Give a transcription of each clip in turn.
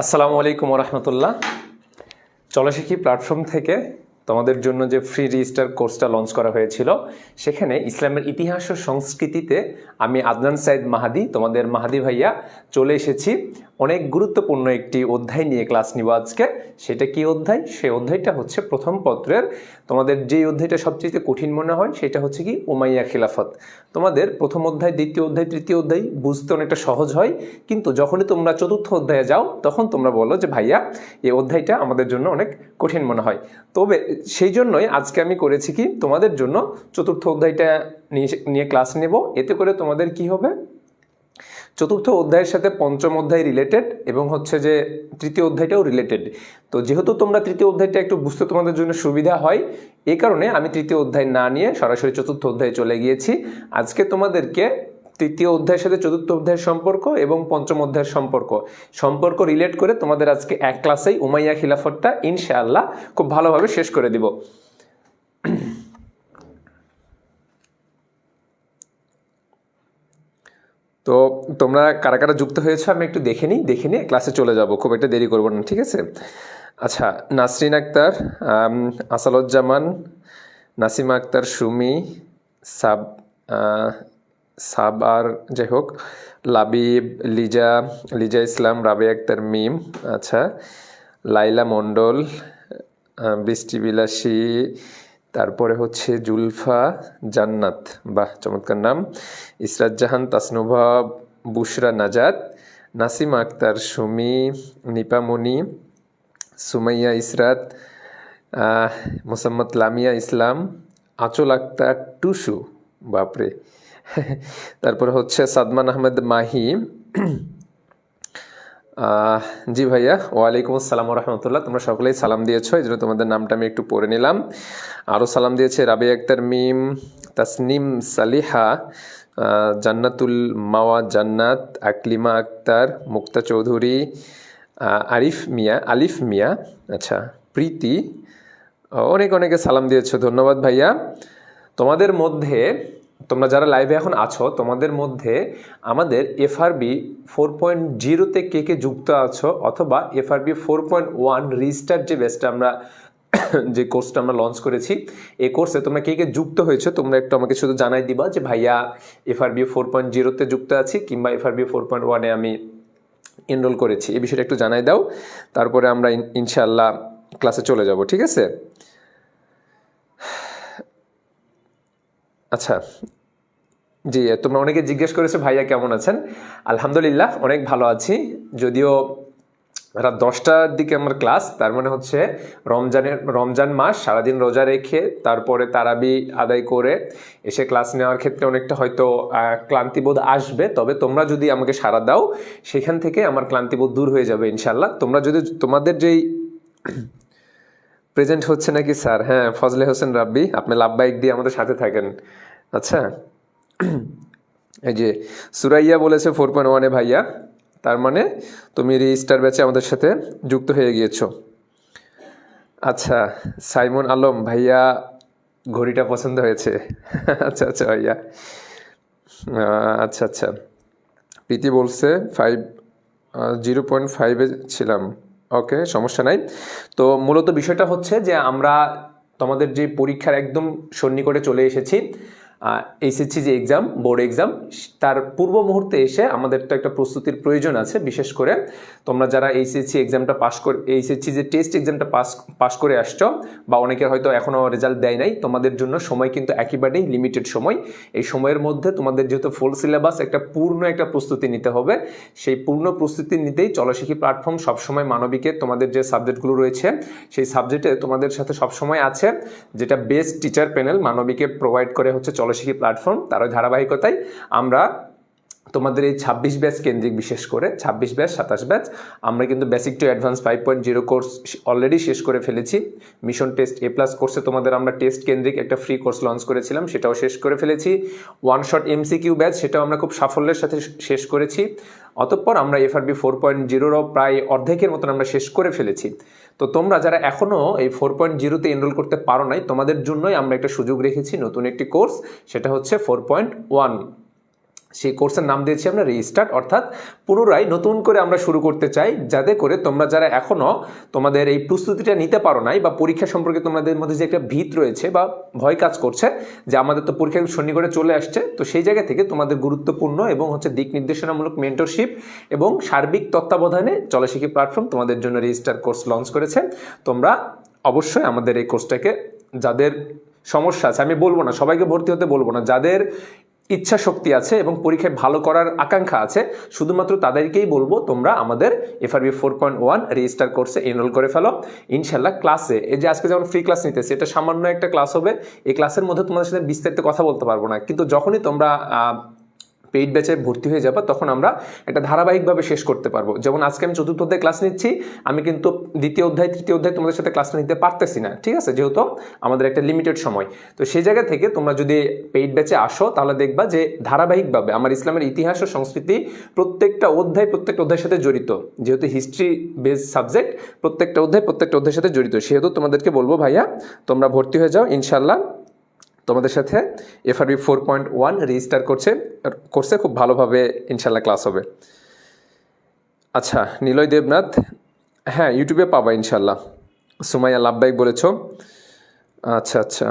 আসসালামু আলাইকুম রহমতুল্লাহ। চলো শিখি প্ল্যাটফর্ম থেকে তোমাদের জন্য যে ফ্রি রেজিস্টার কোর্সটা লঞ্চ করা হয়েছিল, সেখানে ইসলামের ইতিহাস ও সংস্কৃতিতে আমি আদনান সাইদ মাহাদি, তোমাদের মাহাদি ভাইয়া চলে এসেছি। অনেক গুরুত্বপূর্ণ একটি অধ্যায় নিয়ে ক্লাস নিব আজকে। সেটা কি অধ্যায়? সেই অধ্যায়টা হচ্ছে প্রথম পত্রের তোমাদের যেই অধ্যায়টা সবচেয়ে কঠিন মনে হয় সেটা হচ্ছে কি উমাইয়া খিলাফত। তোমাদের প্রথম অধ্যায়, দ্বিতীয় অধ্যায়, তৃতীয় অধ্যায় বুঝতে অনেকটা সহজ হয়, কিন্তু যখনই তোমরা চতুর্থ অধ্যায়ে যাও তখন তোমরা বলো যে ভাইয়া এই অধ্যায়টা আমাদের জন্য অনেক কঠিন মনে হয়। তবে সেই জন্যই আজকে আমি করেছি কি তোমাদের জন্য চতুর্থ অধ্যায়টা নিয়ে ক্লাস নেব। এতে করে তোমাদের কি হবে, চতুর্থ অধ্যায়ের সাথে পঞ্চম অধ্যায় রিলেটেড এবং হচ্ছে যে তৃতীয় অধ্যায়টাও রিলেটেড। তো যেহেতু তোমরা তৃতীয় অধ্যায়টা একটু বুঝতে তোমাদের জন্য সুবিধা হয়, এই কারণে আমি তৃতীয় অধ্যায় না নিয়ে সরাসরি চতুর্থ অধ্যায়ে চলে গিয়েছি। আজকে তোমাদেরকে তৃতীয় অধ্যায়ের সাথে চতুর্থ অধ্যায়ের সম্পর্ক এবং পঞ্চম অধ্যায়ের সম্পর্ক রিলেট করে তোমাদের আজকে এক ক্লাসেই উমাইয়া খিলাফতটা ইনশাআল্লাহ খুব ভালোভাবে শেষ করে দিব। তো তোমরা কারা কারা যুক্ত হয়েছো আমি একটু দেখে নিয়ে ক্লাসে চলে যাব, খুব একটা দেরি করবো না, ঠিক আছে? আচ্ছা, নাসরিন আক্তার, আসালুজ্জামান, নাসিমা আক্তার, সুমি, সাবার, যাই হোক, লাবিব, লিজা ইসলাম, রাবিয়া আক্তার মিম, আচ্ছা, লাইলা মণ্ডল, বৃষ্টি বিলাসী, তারপরে হচ্ছে জুলফা জান্নাত, বাহ চমৎকার নাম, ইসরাত জাহান, তাসনুভা, বুশরা নাজাত, নাসিমা আক্তার, সুমি, নিপামণি, সুমাইয়া ইসরাত, মোসাম্মদ লামিয়া ইসলাম, আঁচল আক্তার, টুসু, বাপরে, তারপরে হচ্ছে সাদমান আহমেদ মাহি। জি ভাইয়া, ওয়ালাইকুম আসসালাম রহমতুল্লাহ। তোমরা সকলেই সালাম দিয়েছো, এই জন্য তোমাদের নামটা আমি একটু পড়ে নিলাম। আরও সালাম দিয়েছে রাবিয়া আক্তার মিম, তাসনিম সালিহা, জান্নাতুল মাওয়া জান্নাত, আকলিমা আক্তার, মুক্তা চৌধুরী, আলিফ মিয়া, আচ্ছা, প্রীতি, অনেকে সালাম দিয়েছো, ধন্যবাদ ভাইয়া। তোমাদের মধ্যে, তোমরা যারা লাইভে এখন আছো, তোমাদের মধ্যে আমাদের FRB 4.0-তে কে যুক্ত আছো, অথবা FRB 4.1 রিস্টার্ট যে বেসটা আমরা যে কোর্সটা আমরা লঞ্চ করেছি, এই কোর্সে তোমরা কে যুক্ত হয়েছো তোমরা একটু আমাকে শুধু জানাই দিবা যে ভাইয়া FRB 4.0-তে যুক্ত আছি কিংবা FRB 4.1-এ আমি এনরোল করেছি, এই বিষয়টা একটু জানাই দাও। তারপরে আমরা ইনশাআল্লাহ ক্লাসে চলে যাব, ঠিক আছে? আচ্ছা, জি, তোমরা অনেকে জিজ্ঞেস করেছো ভাইয়া কেমন আছেন। আলহামদুলিল্লাহ অনেক ভালো আছি, যদিও রাত 10টার দিকে আমার ক্লাস, তার মানে হচ্ছে রমজান মাস সারাদিন রোজা রেখে তারপরে তারাবি আদায় করে এসে ক্লাস নেওয়ার ক্ষেত্রে অনেকটা হয়তো ক্লান্তিবোধ আসবে। তবে তোমরা যদি আমাকে সাড়া দাও সেখান থেকে আমার ক্লান্তিবোধ দূর হয়ে যাবে ইনশাল্লাহ। তোমরা যদি তোমাদের যেই প্রেজেন্ট হচ্ছে নাকি স্যার? হ্যাঁ, ফজলে হোসেন রাব্বি, আপনি লাভবাহিক দিয়ে আমাদের সাথে থাকেন। আচ্ছা, এই যে সুরাইয়া বলেছে 4.1-এ ভাইয়া, তার মানে তুমি রেজিস্টার ব্যাচে আমাদের সাথে যুক্ত হয়ে গিয়েছো। আচ্ছা, সাইমন আলম ভাইয়া ঘড়িটা পছন্দ হয়েছে। আচ্ছা ভাইয়া, আচ্ছা, প্রীতি বলছে 0.5-এ ছিলাম, ওকে, সমস্যা নাই। তো মূলত বিষয়টা হচ্ছে যে আমরা তোমাদের যে পরীক্ষার একদম সন্নিকটে চলে এসেছি, HSC যে এক্সাম, বোর্ড এক্সাম, তার পূর্ব মুহূর্তে এসে আমাদের তো একটা প্রস্তুতির প্রয়োজন আছে। বিশেষ করে তোমরা যারা HSC এক্সামটা HSC যে টেস্ট এক্সামটা পাস করে আসছো, বা অনেকে হয়তো এখনও রেজাল্ট দেয় নাই, তোমাদের জন্য সময় কিন্তু একেবারেই লিমিটেড সময়। এই সময়ের মধ্যে তোমাদের যেহেতু ফুল সিলেবাস, পূর্ণ একটা প্রস্তুতি নিতে হবে। সেই পূর্ণ প্রস্তুতি নিতেই চলো শিখি প্ল্যাটফর্ম সবসময় মানবিকের তোমাদের যে সাবজেক্টগুলো রয়েছে সেই সাবজেক্টে তোমাদের সাথে সবসময় আছে, যেটা বেস্ট টিচার প্যানেল মানবিকে প্রোভাইড করে হচ্ছে চলো শিখি প্ল্যাটফর্ম। তারও ধারাবাহিকতায় আমরা তোমাদের এই 26 ব্যাচ কেন্দ্রিক, বিশেষ করে 26 ব্যাচ 27 ব্যাচ, আমরা কিন্তু basic to advance 5.0 course already শেষ করে ফেলেছি। মিশন টেস্ট A+ কোর্সে তোমাদের আমরা টেস্ট কেন্দ্রিক একটা ফ্রি কোর্স লঞ্চ করেছিলাম, সেটাও শেষ করে ফেলেছি। ওয়ান শট MCQ ব্যাচ, সেটাও আমরা খুব সাফল্যের সাথে শেষ করেছি। অতঃপর আমরা FRB 4.0-ও প্রায় অর্ধেকের মতন আমরা শেষ করে ফেলেছি। তো তোমরা যারা এখনও এই 4.0-তে এনরোল করতে পারো নাই, তোমাদের জন্যই আমরা একটা সুযোগ রেখেছি, নতুন একটি কোর্স, সেটা হচ্ছে 4.1। সেই কোর্সের নাম দিয়েছি আমরা রিস্টার্ট, অর্থাৎ পুনরায় নতুন করে আমরা শুরু করতে চাই, যাতে করে তোমরা যারা এখনও তোমাদের এই প্রস্তুতিটা নিতে পারো নাই বা পরীক্ষা সম্পর্কে তোমাদের মধ্যে যে একটা ভীত রয়েছে বা ভয় কাজ করছে যে আমাদের তো পরীক্ষা সন্নিকটে চলে আসছে, তো সেই জায়গা থেকে তোমাদের গুরুত্বপূর্ণ এবং হচ্ছে দিক নির্দেশনামূলক মেন্টরশিপ এবং সার্বিক তত্ত্বাবধানে চলশিক্ষা প্ল্যাটফর্ম তোমাদের জন্য রেজিস্টার কোর্স লঞ্চ করেছে। তোমরা অবশ্যই আমাদের এই কোর্সটাকে, যাদের সমস্যা আছে, আমি বলবো না সবাইকে ভর্তি হতে বলবো না, যাদের ইচ্ছা শক্তি আছে এবং পরীক্ষায় ভালো করার আকাঙ্ক্ষা আছে, শুধুমাত্র তাদেরকেই বলবো তোমরা আমাদের FRB 4.1 রেজিস্টার কোর্সে এনরোল করে ফেলো। ইনশাল্লাহ ক্লাসে, এই যে আজকে যেমন ফ্রি ক্লাস নিতেছি, এটা সামান্য একটা ক্লাস হবে, এই ক্লাসের মধ্যে তোমাদের সাথে বিস্তারিত কথা বলতে পারবো না, কিন্তু যখনই তোমরা পেইড ব্যাচে ভর্তি হয়ে যাবে তখন আমরা এটা ধারাবাহিকভাবে শেষ করতে পারবো। যেমন আজকে আমি চতুর্থ অধ্যায় ক্লাস নিচ্ছি, আমি কিন্তু দ্বিতীয় অধ্যায় তৃতীয় অধ্যায় তোমাদের সাথে ক্লাসটা নিতে পারতেছি না, ঠিক আছে, যেহেতু আমাদের একটা লিমিটেড সময়। তো সেই জায়গা থেকে তোমরা যদি পেইড ব্যাচে আসো তাহলে দেখবা যে ধারাবাহিকভাবে আমার ইসলামের ইতিহাস ও সংস্কৃতি প্রত্যেকটা অধ্যায়ের সাথে জড়িত, যেহেতু হিস্ট্রি বেস সাবজেক্ট, প্রত্যেকটা অধ্যায়ের সাথে জড়িত, সেহেতু তোমাদেরকে বলবো ভাইয়া তোমরা ভর্তি হয়ে যাও। ইনশাল্লাহ তোমাদের সাথে FRB 4.1 রেজিস্টার কোর্সে খুব ভালোভাবে ইনশাল্লাহ ক্লাস হবে। আচ্ছা, নিলয় দেবনাথ, হ্যাঁ ইউটিউবে পাবা ইনশাল্লাহ। সুমাইয়া লাভবাইক বলেছ, আচ্ছা আচ্ছা,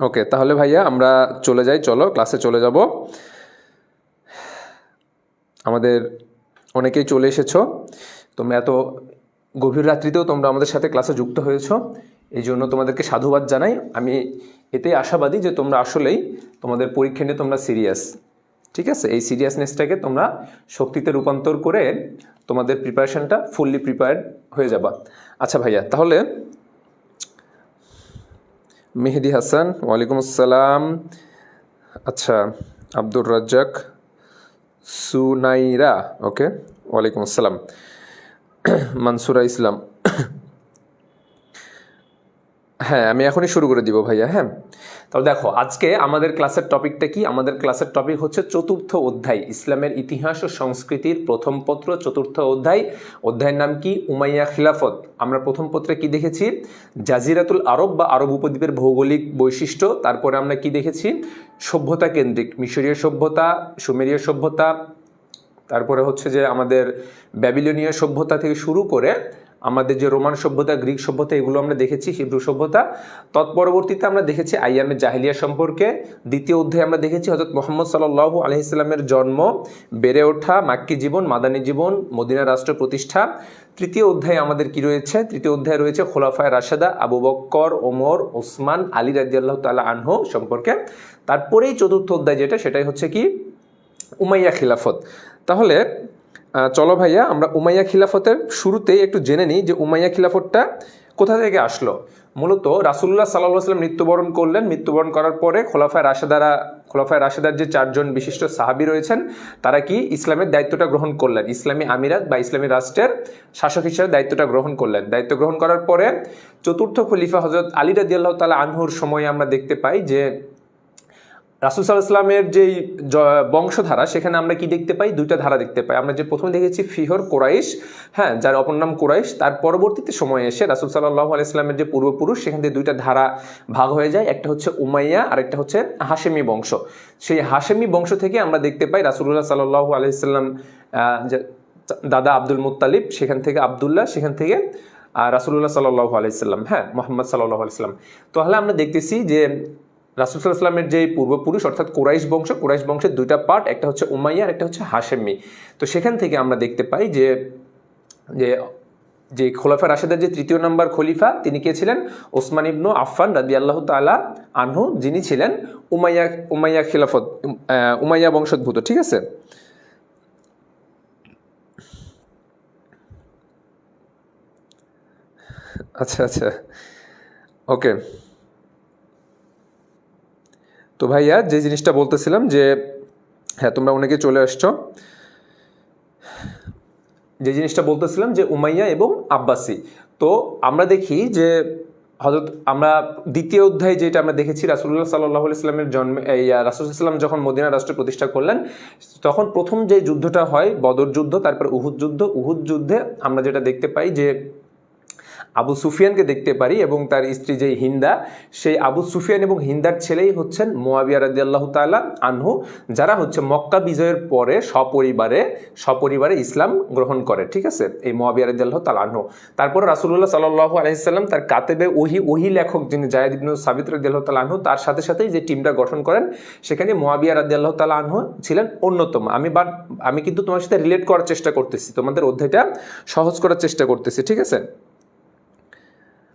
ওকে, তাহলে ভাইয়া আমরা চলে যাই, চলো ক্লাসে চলে যাব। আমাদের অনেকেই চলে এসেছো, তোমরা এত গভীর রাত্রিতেও তোমরা আমাদের সাথে ক্লাসে যুক্ত হয়েছো, এই জন্য তোমাদেরকে সাধুবাদ জানাই। আমি এতেই আশাবাদী যে তোমরা আসলেই তোমাদের পরীক্ষা নিয়ে তোমরা সিরিয়াস, ঠিক আছে, এই সিরিয়াসনেসটাকে তোমরা শক্তিতে রূপান্তর করে তোমাদের প্রিপারেশনটা ফুললি প্রিপেয়ার্ড হয়ে যাবা। আচ্ছা ভাইয়া, তাহলে মেহেদি হাসান, ওয়ালাইকুম আসসালাম। আচ্ছা, আব্দুর রাজ্জাক, সুনাইরা, ওকে, ওয়ালাইকুম আসসালাম। মানসুরা ইসলাম, হ্যাঁ আমি এখনই শুরু করে দিব ভাইয়া। হ্যাঁ, তাহলে দেখো আজকে আমাদের ক্লাসের টপিকটা কি, আমাদের ক্লাসের টপিক হচ্ছে চতুর্থ অধ্যায়, ইসলামের ইতিহাস ও সংস্কৃতির প্রথম পত্র, চতুর্থ অধ্যায়। অধ্যায়ের নাম কি? উমাইয়া খিলাফত। আমরা প্রথম পত্রে কি দেখেছি? জাজিরাতুল আরব বা আরব উপদ্বীপের ভৌগোলিক বৈশিষ্ট্য। তারপরে আমরা কি দেখেছি? সভ্যতা কেন্দ্রিক মিশরীয় সভ্যতা, সুমেরীয় সভ্যতা, তারপরে হচ্ছে যে আমাদের ব্যাবিলনীয় সভ্যতা থেকে শুরু করে আমাদের যে রোমান সভ্যতা, গ্রিক সভ্যতা, এগুলো আমরা দেখেছি, হিব্রু সভ্যতা। তৎপরবর্তীতে আমরা দেখেছি আইয়ামে জাহিলিয়া সম্পর্কে। দ্বিতীয় অধ্যায়ে আমরা দেখেছি হযরত মুহাম্মদ সাল্লাল্লাহু আলাইহি সাল্লামের জন্ম, বেড়ে ওঠা, মাক্কি জীবন, মাদানী জীবন, মদিনা রাষ্ট্র প্রতিষ্ঠা। তৃতীয় অধ্যায়ে আমাদের কি রয়েছে? তৃতীয় অধ্যায়ে রয়েছে খোলাফায়ে রাশেদা, আবু বকর, ওমর, ওসমান, আলী রাদিয়াল্লাহু তাআলা আনহু সম্পর্কে। তারপরেই চতুর্থ অধ্যায় যেটা, সেটাই হচ্ছে কি? উমাইয়া খিলাফত। তাহলে চলো ভাইয়া আমরা উমাইয়া খিলাফতের শুরুতেই একটু জেনে নিই যে উমাইয়া খিলাফতটা কোথা থেকে আসলো। মূলত রাসূলুল্লাহ সাল্লাল্লাহু আলাইহি ওয়াসাল্লাম মৃত্যুবরণ করলেন। মৃত্যুবরণ করার পরে খোলাফায়ে রাশেদার যে চারজন বিশিষ্ট সাহাবী রয়েছেন, তারা কি ইসলামের দায়িত্বটা গ্রহণ করলেন, ইসলামী আমিরাত বা ইসলামী রাষ্ট্রের শাসক হিসেবে দায়িত্বটা গ্রহণ করলেন। দায়িত্ব গ্রহণ করার পরে চতুর্থ খলিফা হযরত আলী রাদিয়াল্লাহু তাআলা আনহুর সময়ে আমরা দেখতে পাই যে রাসূল সাল্লাল্লাহু আলাইহি ওয়াসাল্লামের যেই বংশধারা, সেখানে আমরা কি দেখতে পাই? দুইটা ধারা দেখতে পাই। আমরা যে প্রথমে দেখেছি ফিহর কুরাইশ, হ্যাঁ, যার অপর নাম কুরাইশ। তার পরবর্তীতে সময়ে এসে রাসূল সাল্লাল্লাহু আলাইহি ওয়াসাল্লামের যে পূর্বপুরুষ, সেখান থেকে দুইটা ধারা ভাগ হয়ে যায়, একটা হচ্ছে উমাইয়া আর একটা হচ্ছে হাশেমি বংশ। সেই হাশেমি বংশ থেকে আমরা দেখতে পাই রাসূলুল্লাহ সাল্লাল্লাহু আলাইহি ওয়াসাল্লাম দাদা আব্দুল মুত্তালিব, সেখান থেকে আব্দুল্লাহ, সেখান থেকে রাসূলুল্লাহ সাল্লাল্লাহু আলাইহি ওয়াসাল্লাম, হ্যাঁ, মুহাম্মদ সাল্লাল্লাহু আলাইহি ওয়াসাল্লাম। তাহলে আমরা দেখতেছি যে রাসূল সাল্লাল্লাহু আলাইহি ওয়াসাল্লামের যে পূর্বপুরুষ অর্থাৎ কুরাইশ বংশের দুইটা পার্ট, একটা হচ্ছে উমাইয়া আর একটা হচ্ছে হাশেমি। তো সেখান থেকে আমরা দেখতে পাই যে যে খোলাফা রাশেদের যে তৃতীয় নম্বর খলিফা, তিনি কে ছিলেন? ওসমান ইবনু আফফান রাদিয়াল্লাহু তাআলা আনহু, যিনি ছিলেন উমাইয়া খিলাফত, উমাইয়া বংশোদ্ভূত, ঠিক আছে। আচ্ছা আচ্ছা, ওকে। তো ভাইয়া যে জিনিসটা বলতেছিলাম যে হ্যাঁ, তোমরা অনেকে চলে আসছো, যে জিনিসটা বলতেছিলাম যে উমাইয়া এবং আব্বাসি। তো আমরা দেখি যে আমরা দ্বিতীয় অধ্যায় যেটা আমরা দেখেছি, রাসূলুল্লাহ সাল্লাল্লাহু আলাইহি ওয়াসাল্লামের জন্মে রাসূল সাল্লাম যখন মদিনা রাষ্ট্র প্রতিষ্ঠা করলেন, তখন প্রথম যে যুদ্ধটা হয় বদর যুদ্ধ, তারপর উহুদ যুদ্ধ। উহুদ যুদ্ধে আমরা যেটা দেখতে পাই যে আবু সুফিয়ানকে দেখতে পারি এবং তার স্ত্রী যে হিন্দা, সেই আবু সুফিয়ান এবং হিন্দার ছেলেই হচ্ছেন মুয়াবিয়া রাদিয়াল্লাহু তাআলা আনহু, যারা হচ্ছে মক্কা বিজয়ের পরে সপরিবারে ইসলাম গ্রহণ করে। ঠিক আছে, এই মুয়াবিয়া রাদিয়াল্লাহু তাআলা আনহু। তারপর রাসূলুল্লাহ সাল্লাল্লাহু আলাইহি সাল্লাম তার কাতেবে ওহী লেখক যিনি যায়েদ ইবনে সাবিত রাদিয়াল্লাহু তাআলা আনহু, তার সাথে সাথেই যে টিমটা গঠন করেন সেখানে মুয়াবিয়া রাদিয়াল্লাহু তাআলা আনহু ছিলেন অন্যতম। আমি কিন্তু তোমার সাথে রিলেট করার চেষ্টা করতেছি, তোমাদের অধ্যায়টা সহজ করার চেষ্টা করতেছি। ঠিক আছে,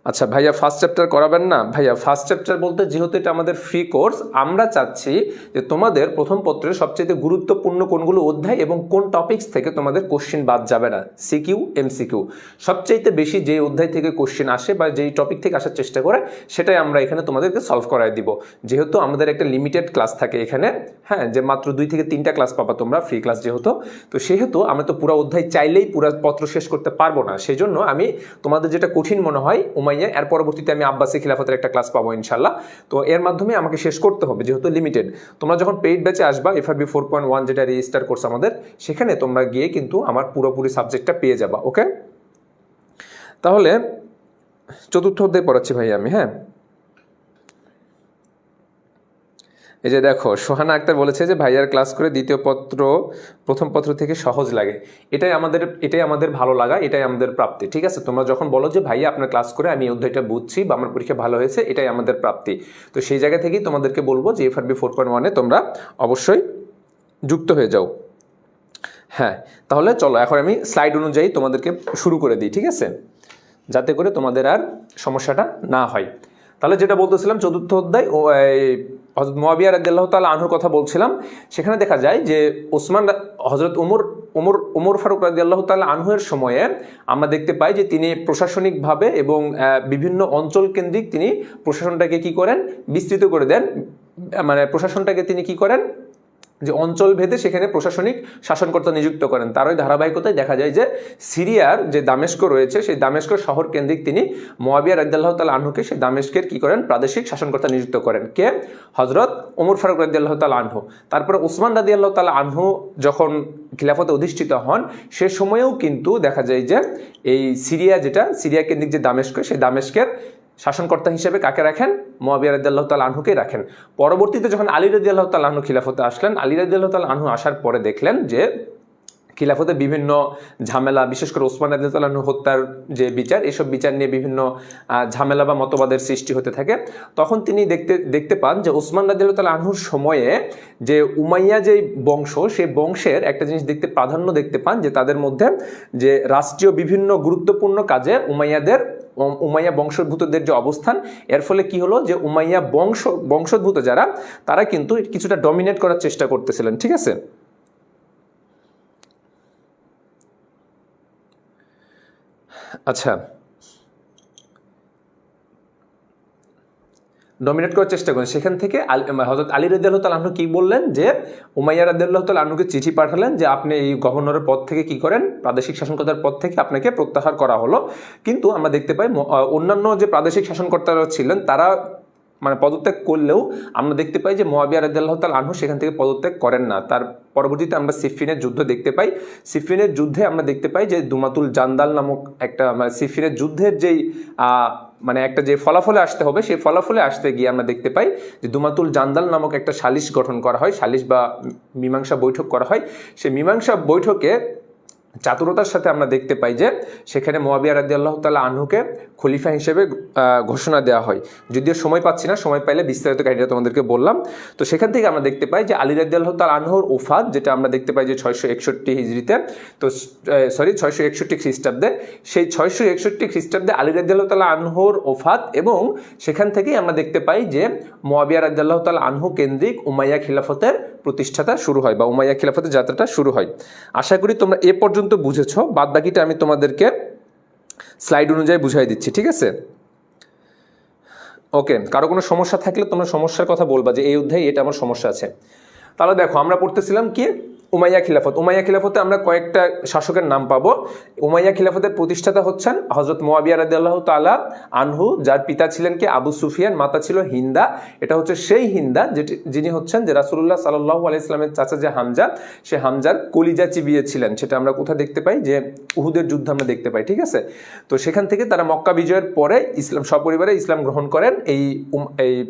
আচ্ছা ভাইয়া ফার্স্ট চ্যাপ্টার করাবেন না? ভাইয়া ফার্স্ট চ্যাপ্টার বলতে, যেহেতু এটা আমাদের ফ্রি কোর্স, আমরা চাচ্ছি যে তোমাদের প্রথম পত্রের সবচেয়ে গুরুত্বপূর্ণ কোনগুলো অধ্যায় এবং কোন টপিকস থেকে তোমাদের কোশ্চেন বাদ যাবে না, সিকিউ এমসিকিউ, সবচাইতে বেশি যে অধ্যায় থেকে কোশ্চেন আসে বা যেই টপিক থেকে আসার চেষ্টা করে সেটাই আমরা এখানে তোমাদেরকে সলভ করায় দিব। যেহেতু আমাদের একটা লিমিটেড ক্লাস থাকে এখানে, হ্যাঁ, যে মাত্র 2 থেকে 3টা ক্লাস পাবা তোমরা ফ্রি ক্লাস যেহেতু, তো সেহেতু আমরা তো পুরো অধ্যায় চাইলেই পুরো পত্র শেষ করতে পারবো না। সেই জন্য আমি তোমাদের যেটা কঠিন মনে হয় উমাইয়া, এর পরবর্তীতে আমি আব্বাসী খিলাফতের একটা ক্লাস পাবো ইনশাল্লাহ, তো এর মাধ্যমে আমাকে শেষ করতে হবে যেহেতু লিমিটেড। তোমরা যখন পেইড ব্যাচে আসবা, FRB 4.1 যেটা রেজিস্টার কোর্স আমাদের, সেখানে তোমরা গিয়ে কিন্তু আমার পুরোপুরি সাবজেক্টটা পেয়ে যাবা। ওকে, তাহলে চতুর্থ অধ্যায় পড়াচ্ছি ভাই আমি। হ্যাঁ, এই যে দেখো, সোহানা আক্তার বলেছে যে ভাইয়ার ক্লাস করে প্রথম পত্র থেকে সহজ লাগে। এটাই আমাদের ভালো লাগা, এটাই আমাদের প্রাপ্তি। ঠিক আছে, তোমরা যখন বলো যে ভাইয়া আপনার ক্লাস করে আমি এই অধ্যায়টা বুঝছি বা আমার পরীক্ষা ভালো হয়েছে, এটাই আমাদের প্রাপ্তি। তো সেই জায়গা থেকেই তোমাদেরকে বলবো যে FRB 4.1-এ তোমরা অবশ্যই যুক্ত হয়ে যাও। হ্যাঁ, তাহলে চলো এখন আমি স্লাইড অনুযায়ী তোমাদেরকে শুরু করে দিই। ঠিক আছে, যাতে করে তোমাদের আর সমস্যাটা না হয়। তাহলে যেটা বলতেছিলাম, চতুর্থ অধ্যায় হযরত মুয়াবিয়া রাদিয়াল্লাহু তাআলা আনহুর কথা বলছিলাম। সেখানে দেখা যায় যে হযরত ওমর ফারুক রাদিয়াল্লাহু তাআলা আনহুর সময়ে আমরা দেখতে পাই যে তিনি প্রশাসনিকভাবে এবং বিভিন্ন অঞ্চল কেন্দ্রিক তিনি প্রশাসনটাকে কি করেন, বিস্তৃত করে দেন। মানে প্রশাসনটাকে তিনি কি করেন, যে অঞ্চল ভেদে সেখানে প্রশাসনিক শাসনকর্তা নিযুক্ত করেন। তারই ধারাবাহিকতায় দেখা যায় যে সিরিয়ার যে দামেস্ক রয়েছে, সেই দামেস্ক শহর কেন্দ্রিক তিনি মুয়াবিয়া রাদিয়াল্লাহু তাআলা আনহুকে সেই দামেস্কের কি করেন, প্রাদেশিক শাসনকর্তা নিযুক্ত করেন। কে? হযরত ওমর ফারুক রাদিয়াল্লাহু তাআলা আনহু। তারপরে ওসমান রাদিয়াল্লাহু তাআলা আনহু যখন খিলাফতে অধিষ্ঠিত হন, সে সময়েও কিন্তু দেখা যায় যে এই সিরিয়া কেন্দ্রিক যে দামেস্ক, সেই দামেস্কের শাসনকর্তা হিসেবে কাকে রাখেন? মুয়াবিয়া রাদিয়াল্লাহু তাআলা আনহুকেই রাখেন। পরবর্তীতে যখন আলী রাদিয়াল্লাহু তাআলা আনহু খিলাফতে আসলেন, আলী রাদিয়াল্লাহু তাআলা আনহু আসার পরে দেখলেন যে খিলাফতে বিভিন্ন ঝামেলা, বিশেষ করে ওসমান রাদিয়াল্লাহু তাআলা আনহু হত্যার যে বিচার, এসব বিচার নিয়ে বিভিন্ন ঝামেলা বা মতবাদের সৃষ্টি হতে থাকে। তখন তিনি দেখতে পান যে ওসমান রাদিয়াল্লাহু তাআলা আনহুর সময়ে যে উমাইয়া যে বংশ, সেই বংশের একটা জিনিস প্রাধান্য দেখতে পান, যে তাদের মধ্যে যে রাষ্ট্রীয় বিভিন্ন গুরুত্বপূর্ণ কাজে উমাইয়া বংশোদ্ভূতদের যে অবস্থান, এর ফলে কি হলো, যে উমাইয়া বংশোদ্ভূত যারা, তারা কিন্তু কিছুটা ডমিনেট করার চেষ্টা করতেছিলেন। ঠিক আছে, আচ্ছা, ডমিনেট করার চেষ্টা করেন। সেখান থেকে হযরত আলী রাদিয়াল্লাহু তাআলা আনহু কি বললেন, যে উমাইয়া রাদিয়াল্লাহু তাআলা আনহুকে চিঠি পাঠালেন যে আপনি এই গভর্নরের পদ থেকে কি করেন, প্রাদেশিক শাসনকর্তার পদ থেকে আপনাকে প্রত্যাহার করা হলো। কিন্তু আমরা দেখতে পাই অন্যান্য যে প্রাদেশিক শাসনকর্তারা ছিলেন, তারা মানে পদত্যাগ করলেও আমরা দেখতে পাই যে মুয়াবিয়া রাদিয়াল্লাহু তাআলা আনহু সেখান থেকে পদত্যাগ করেন না। তার পরবর্তীতে আমরা সিফিনের যুদ্ধ দেখতে পাই। সিফিনের যুদ্ধে আমরা দেখতে পাই যে দুমাতুল জান্দাল নামক একটা, মানে সিফিনের যুদ্ধের যেই মানে একটা যে ফলাফলে আসতে হবে, সেই ফলাফলে আসতে গিয়ে আমরা দেখতে পাই যে দুমাতুল জান্দাল নামক একটা সালিশ গঠন করা হয়, সালিশ বা মীমাংসা বৈঠক করা হয়। সেই মীমাংসা বৈঠকে চাতুরতার সাথে আমরা দেখতে পাই যে সেখানে মুয়াবিয়া রাদিয়াল্লাহু তাআলা আনহুকে খলিফা হিসেবে ঘোষণা দেওয়া হয়। যদিও সময় পাচ্ছি না, সময় পাইলে বিস্তারিত কাহিনীটা তোমাদেরকে বললাম। তো সেখান থেকে আমরা দেখতে পাই যে আলী রাদিয়াল্লাহু তাআলা আনহুর ওফাত, যেটা আমরা দেখতে পাই যে 661 হিজরিতে, তো 661 খ্রিস্টাব্দে, সেই 661 খ্রিস্টাব্দে আলী রাদিয়াল্লাহু তাআলা আনহুর ওফাত, এবং সেখান থেকেই আমরা দেখতে পাই যে মুয়াবিয়া রাদিয়াল্লাহু তাআলা আনহু কেন্দ্রিক উমাইয়া খিলাফতের প্রতিষ্ঠাতা শুরু হয় বা উমাইয়া খিলাফতের যাত্রাটা শুরু হয়। আশা করি তোমরা এ পর্যন্ত বুঝেছো। বাদ বাকিটা আমি তোমাদেরকে স্লাইড অনুযায়ী বুঝাই দিচ্ছি। ঠিক আছে, ওকে। কারো কোনো সমস্যা থাকলে তোমরা সমস্যার কথা বলবা যে এই অধ্যায়ে এটা আমার সমস্যা আছে। তাহলে দেখো, আমরা পড়তেছিলাম কি, উমাইয়া খিলাফত। উমাইয়া খিলাফতে আমরা কয়েকটা শাসকের নাম পাবো। উমাইয়া খিলাফতের প্রতিষ্ঠাতা হচ্ছেন হযরত মুয়াবিয়া রাদিয়াল্লাহু তাআলা আনহু, যার পিতা ছিলেন কি আবু সুফিয়ান, মাতা ছিল হিন্দা। এটা হচ্ছে সেই হিন্দা যিনি হচ্ছেন যে রাসূলুল্লাহ সাল্লাল্লাহু আলাইহি ওয়াসাল্লামের চাচা যে হামজা, সে হামজার কলিজা চিবিয়েছিলেন। সেটা আমরা কোথায় দেখতে পাই, যে উহুদের যুদ্ধে আমরা দেখতে পাই, ঠিক আছে। তো সেখান থেকে তারা মক্কা বিজয়ের পরে ইসলাম সপরিবারে ইসলাম গ্রহণ করেন এই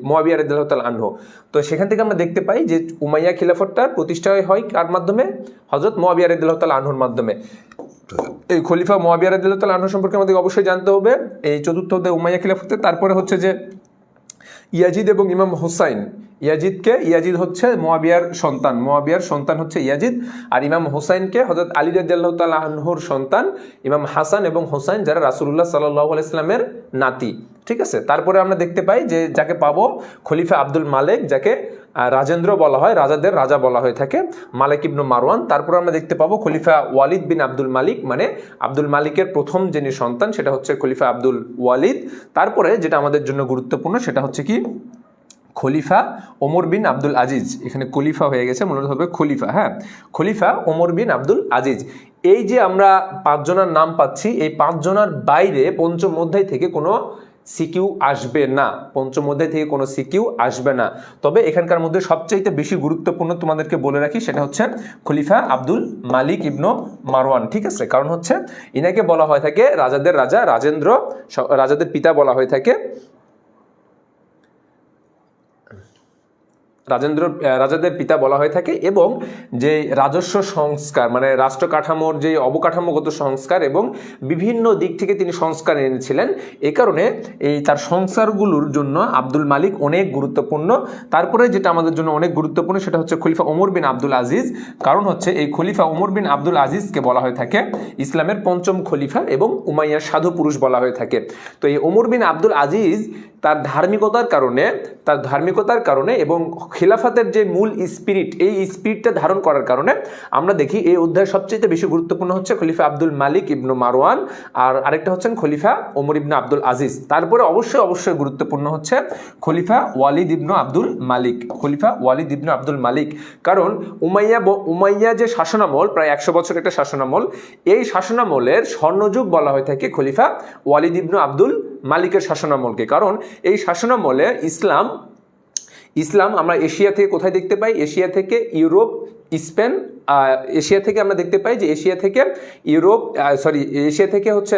মুয়াবিয়া রাদিয়াল্লাহু তাআলা আনহু। তো সেখান থেকে আমরা দেখতে পাই যে উমাইয়া খিলাফতটার প্রতিষ্ঠা হয় কার মাধ্যমে, হযরত মুয়াবিয়া রাদিয়াল্লাহু তাআলা আনহুর মাধ্যমে। এই খলিফা মুয়াবিয়া রাদিয়াল্লাহু তাআলা আনহু সম্পর্কে আমাদের অবশ্যই জানতে হবে এই চতুর্থ অধ্যায় উমাইয়া খিলাফতে। তারপরে হচ্ছে যে ইয়াজিদ এবং ইমাম হুসাইন। ইয়াজিদ হচ্ছে মুয়াবিয়ার সন্তান হচ্ছে ইয়াজিদ, আর ইমাম হুসাইনকে হযরত আলী রাদিয়াল্লাহু তাআলা আনহুর সন্তান ইমাম হাসান এবং হুসাইন, যারা রাসূলুল্লাহ সাল্লাল্লাহু আলাইহি ওয়াসাল্লামের নাতি, ঠিক আছে। তারপরে আমরা দেখতে পাই যে যাকে পাবো খলিফা আব্দুল মালিক, যাকে রাজেন্দ্র বলা হয়, রাজাদের রাজা বলা হয়ে থাকে, মালিক ইবনু মারওয়ান। তারপরে আমরা দেখতে পাবো খলিফা ওয়ালিদ বিন আব্দুল মালিক, মানে আব্দুল মালিকের প্রথম যিনি সন্তান সেটা হচ্ছে খলিফা আব্দুল ওয়ালিদ। তারপরে যেটা আমাদের জন্য গুরুত্বপূর্ণ সেটা হচ্ছে কি খলিফা ওমর বিন আব্দুল আজিজ। এখানে খলিফা হয়ে গেছে, মনে হবে খলিফা, হ্যাঁ, খলিফা ওমর বিন আব্দুল আজিজ। এই যে আমরা 5 জনের নাম পাচ্ছি, এই 5 জনের বাইরে পঞ্চম অধ্যায় থেকে কোনো সিকিউ আসবে না, পঞ্চম অধ্যায় থেকে কোনো সিকিউ আসবে না। তবে এখানকার মধ্যে সবচাইতে বেশি গুরুত্বপূর্ণ তোমাদেরকে বলে রাখি, সেটা হচ্ছে খলিফা আব্দুল মালিক ইবনু মারওয়ান, ঠিক আছে। কারণ হচ্ছে ইনাকে বলা হয়ে থাকে রাজাদের রাজা, রাজাদের পিতা বলা হয়ে থাকে, রাজাদের পিতা বলা হয়ে থাকে। এবং যে রাজস্ব সংস্কার, মানে রাষ্ট্র কাঠামোর যে অবকাঠামোগত সংস্কার এবং বিভিন্ন দিক থেকে তিনি সংস্কার এনেছিলেন, এ কারণে এই তার সংস্কারগুলোর জন্য আব্দুল মালিক অনেক গুরুত্বপূর্ণ। তারপরে যেটা আমাদের জন্য অনেক গুরুত্বপূর্ণ সেটা হচ্ছে খলিফা ওমর বিন আব্দুল আজিজ। কারণ হচ্ছে এই খলিফা ওমর বিন আব্দুল আজিজকে বলা হয়ে থাকে ইসলামের 5ম খলিফা এবং উমাইয়ার সাধু পুরুষ বলা হয়ে থাকে। তো এই ওমর বিন আব্দুল আজিজ তার ধার্মিকতার কারণে এবং খিলাফতের যে মূল স্পিরিট, এই স্পিরিটটা ধারণ করার কারণে আমরা দেখি এই অধ্যায় সবচেয়ে বেশি গুরুত্বপূর্ণ হচ্ছে খলিফা আব্দুল মালিক ইবনু মারওয়ান, আর আরেকটা হচ্ছেন খলিফা ওমর ইবনু আব্দুল আজিজ। তারপরে অবশ্যই গুরুত্বপূর্ণ হচ্ছে খলিফা ওয়ালিদ ইবনু আব্দুল মালিক। কারণ উমাইয়া যে শাসনামল, প্রায় 100 বছর একটা শাসনামল, এই শাসনামলের স্বর্ণযুগ বলা হয়ে থাকে খলিফা ওয়ালিদ ইবনু আব্দুল মালিকের শাসনামলকে। কারণ এই শাসনামলে ইসলাম আমরা এশিয়া থেকে কোথায় দেখতে পাই, এশিয়া থেকে ইউরোপ, স্পেন, এশিয়া থেকে আমরা দেখতে পাই যে এশিয়া থেকে হচ্ছে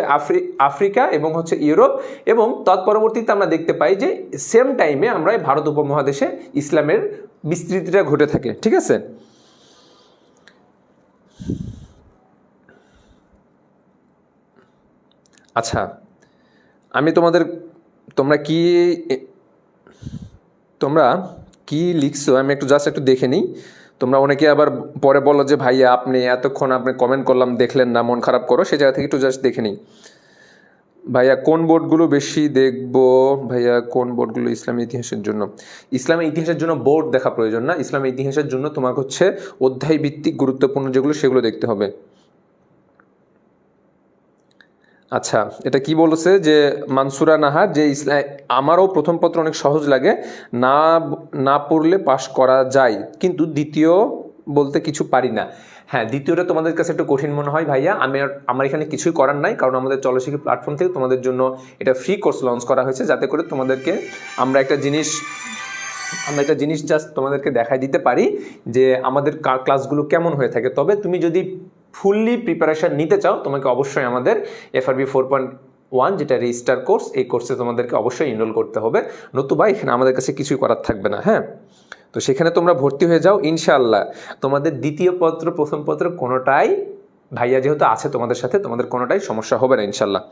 আফ্রিকা এবং হচ্ছে ইউরোপ, এবং তৎপরবর্তীতে আমরা দেখতে পাই যে সেম টাইমে আমরা ভারত উপমহাদেশে ইসলামের বিস্তৃতিটা ঘটে থাকে, ঠিক আছে। আচ্ছা, আমি তোমরা কি লিখছো আমি জাস্ট একটু দেখে নিই। তোমরা অনেকে আবার পরে বলো যে ভাইয়া আপনি এতক্ষণ কমেন্ট করলাম দেখলেন না, মন খারাপ করো, সেই জায়গা থেকে একটু জাস্ট দেখে নিই। ভাইয়া কোন বোর্ডগুলো বেশি দেখবো? ভাইয়া কোন বোর্ডগুলো ইসলামের ইতিহাসের জন্য বোর্ড দেখা প্রয়োজন না। ইসলামের ইতিহাসের জন্য তোমার হচ্ছে অধ্যায় ভিত্তিক গুরুত্বপূর্ণ সেগুলো দেখতে হবে। আচ্ছা, এটা কি বলেছে যে মানসুরা নাহার, যে আমারও প্রথম পত্র অনেক সহজ লাগে, না পড়লে পাশ করা যায়, কিন্তু দ্বিতীয় বলতে কিছু পারি না। হ্যাঁ, দ্বিতীয়টা তোমাদের কাছে একটু কঠিন মনে হয় ভাইয়া। আমার এখানে কিছুই করার নাই, কারণ আমাদের চলশিক্ষা প্ল্যাটফর্ম থেকে তোমাদের জন্য এটা ফ্রি কোর্স লঞ্চ করা হয়েছে, যাতে করে তোমাদেরকে আমরা একটা জিনিস জাস্ট তোমাদেরকে দেখাই দিতে পারি যে আমাদের ক্লাসগুলো কেমন হয়ে থাকে। তবে তুমি যদি ফুললি প্রিপারেশন নিতে চাও, তোমাকে অবশ্যই আমাদের FRB 4.1 যেটা রেজিস্টার কোর্স, এই কোর্সে তোমাদেরকে অবশ্যই এনরোল করতে হবে, নতুবা এখানে আমাদের কাছে কিছুই করার থাকবে না। হ্যাঁ, তো সেখানে তোমরা ভর্তি হয়ে যাও ইনশাআল্লাহ। তোমাদের দ্বিতীয় পত্র প্রথম পত্র কোনোটাই, ভাইয়া যেহেতু আছে তোমাদের সাথে, তোমাদের কোনোটাই সমস্যা হবে না ইনশাআল্লাহ।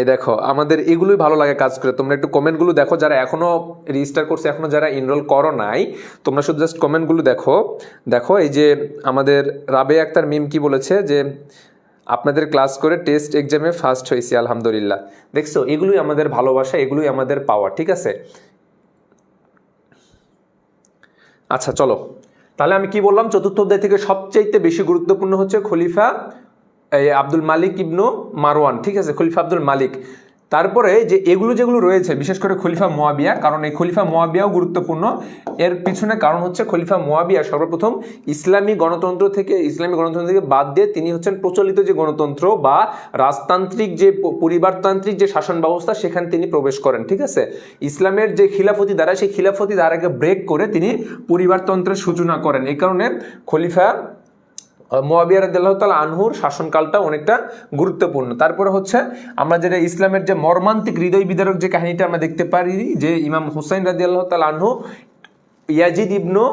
এই দেখো, আমাদের এগুলোই ভালো লাগে কাজ করে। তোমরা একটু কমেন্টগুলো দেখো, যারা এখনও রেজিস্টার কোর্সে যারা এনরোল করো নাই, তোমরা শুধু জাস্ট কমেন্টগুলো দেখো। এই যে আমাদের রাবে আক্তার মিম কি বলেছে যে আপনাদের ক্লাস করে টেস্ট এক্সামে ফার্স্ট হয়েছি আলহামদুলিল্লাহ। দেখছো, এগুলোই আমাদের ভালোবাসা, এগুলোই আমাদের পাওয়ার, ঠিক আছে। আচ্ছা চলো, তাহলে আমি কি বললাম, চতুর্থ অধ্যায় থেকে সবচাইতে বেশি গুরুত্বপূর্ণ হচ্ছে খলিফা আব্দুল মালিক ইবনু মারওয়ান, ঠিক আছে, খলিফা আব্দুল মালিক। তারপরে যে এগুলো যেগুলো রয়েছে বিশেষ করে খলিফা মুয়াবিয়া, কারণ এই খলিফা মুয়াবিয়াও গুরুত্বপূর্ণ। এর পিছনে কারণ হচ্ছে খলিফা মুয়াবিয়া সর্বপ্রথম ইসলামী গণতন্ত্র থেকে বাদ দিয়ে তিনি হচ্ছেন প্রচলিত যে গণতন্ত্র বা রাজতান্ত্রিক যে পরিবারতান্ত্রিক যে শাসন ব্যবস্থা সেখানে তিনি প্রবেশ করেন। ঠিক আছে, ইসলামের যে খিলাফতি ধারা সেই খিলাফতি ধারাকে ব্রেক করে তিনি পরিবারতন্ত্রের সূচনা করেন। এই কারণে খলিফা মুয়াবিয়া রাদিয়াল্লাহু তাআলা আনহুর শাসনকালটা অনেকটা গুরুত্বপূর্ণ। তারপরে হচ্ছে আমরা যেটা ইসলামের যে মর্মান্তিক হৃদয় বিদারক যে কাহিনীটা আমরা দেখতে পারি যে ইমাম হুসাইন রাদিয়াল্লাহু তাআলা আনহু ইয়াজিদ ইবনু